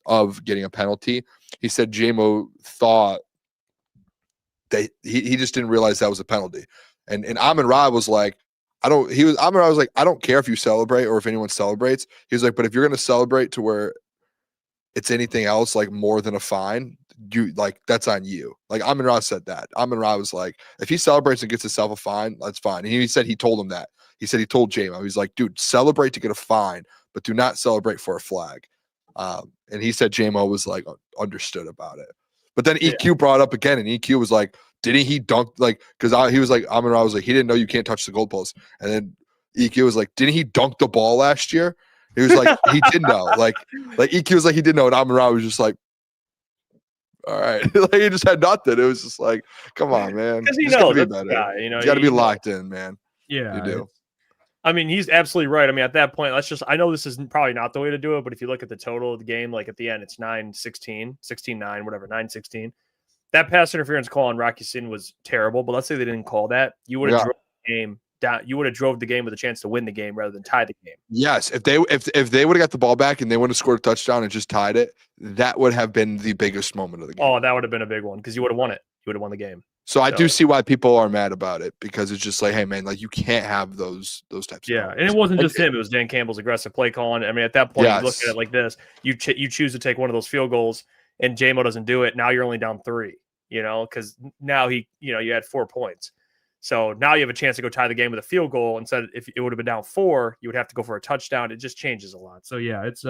Speaker 1: of getting a penalty. He said JMO thought that he just didn't realize that was a penalty. And Amon Ra was like, Amon Ra was like, I don't care if you celebrate or if anyone celebrates. He was like, but if you're going to celebrate to where it's anything else, like more than a fine, that's on you. Like Amon Ra said that. Amon Ra was like, if he celebrates and gets himself a fine, that's fine. And he said he told him that. He said he told JMO, he's like, dude, celebrate to get a fine, but do not celebrate for a flag. And he said JMO was like understood about it. But then EQ brought up again, and EQ was like, didn't he dunk? Like, because he was like, Amon Ra was like, he didn't know you can't touch the goalpost. And then EQ was like, didn't he dunk the ball last year? He was like, he did know. Like EQ was like, he did know. And Amon Ra was just like, all right. Like he just had nothing. It was just like, come on, man.
Speaker 2: Because he knows that's the guy,
Speaker 1: you got to be locked in, man.
Speaker 2: Yeah,
Speaker 1: you do.
Speaker 2: I mean, he's absolutely right. I mean, at that point, I know this is probably not the way to do it, but if you look at the total of the game, like at the end, it's 9-16, 16-9, whatever, 9-16. That pass interference call on Rocky Sin was terrible, but let's say they didn't call that. You would have drove the game down. You would have drove the game with a chance to win the game rather than tie the game.
Speaker 1: Yes, if they would have got the ball back and they would have scored a touchdown and just tied it, that would have been the biggest moment of the game.
Speaker 2: Oh, that would have been a big one because you would have won it. You would have won the game.
Speaker 1: So I do see why people are mad about it, because it's just like, hey man, like you can't have those types.
Speaker 2: Yeah, and it wasn't just him; it was Dan Campbell's aggressive play calling. I mean, at that point, you look at it like this: you choose to take one of those field goals, and JMO doesn't do it. Now you're only down 3. Because now you had 4 points. So now you have a chance to go tie the game with a field goal. Instead, if it would have been down 4, you would have to go for a touchdown. It just changes a lot. So yeah, it's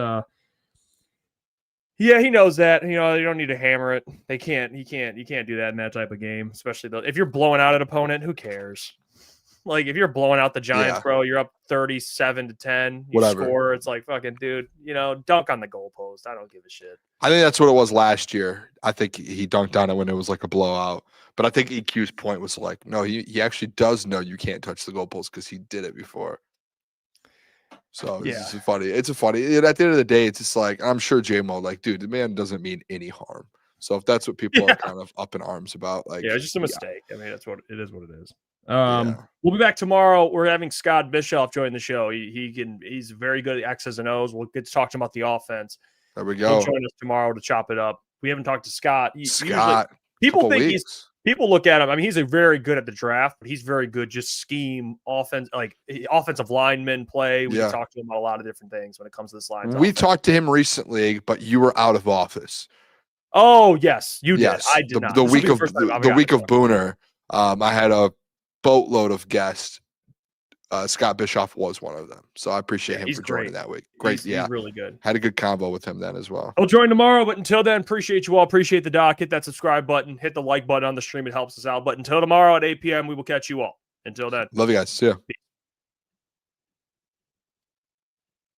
Speaker 2: he knows that. You don't need to hammer it. You can't do that in that type of game, especially if you're blowing out an opponent. Who cares? Like if you're blowing out the Giants, bro, you're up 37-10. You score. It's like fucking dude. Dunk on the goalpost. I don't give a shit.
Speaker 1: I think that's what it was last year. I think he dunked on it when it was like a blowout. But I think EQ's point was like, no, he actually does know you can't touch the goalpost because he did it before. So it's funny. It's funny. At the end of the day, it's just like, I'm sure JMO, like, dude, the man doesn't mean any harm. So if that's what people are kind of up in arms about, like,
Speaker 2: it's just a mistake. I mean, that's what it is. What it is. We'll be back tomorrow. We're having Scott Bischoff join the show. He's very good at X's and O's. We'll get to talk to him about the offense.
Speaker 1: There we go.
Speaker 2: He'll join us tomorrow to chop it up. We haven't talked to Scott.
Speaker 1: Scott.
Speaker 2: People think people look at him. I mean, he's very good at the draft, but he's very good just scheme, offensive lineman play. We can talk to him about a lot of different things when it comes to this line.
Speaker 1: We talked to him recently, but you were out of office.
Speaker 2: Oh, yes, you did.
Speaker 1: Yes.
Speaker 2: I did not.
Speaker 1: The week of Booner, I had a boatload of guests. Scott Bischoff was one of them. So I appreciate him for joining that week. Great.
Speaker 2: He's really good.
Speaker 1: Had a good convo with him then as well.
Speaker 2: He'll join tomorrow, but until then, appreciate you all. Appreciate the doc. Hit that subscribe button. Hit the like button on the stream. It helps us out. But until tomorrow at 8 p.m., we will catch you all. Until then.
Speaker 1: Love you guys. See ya.
Speaker 2: Peace.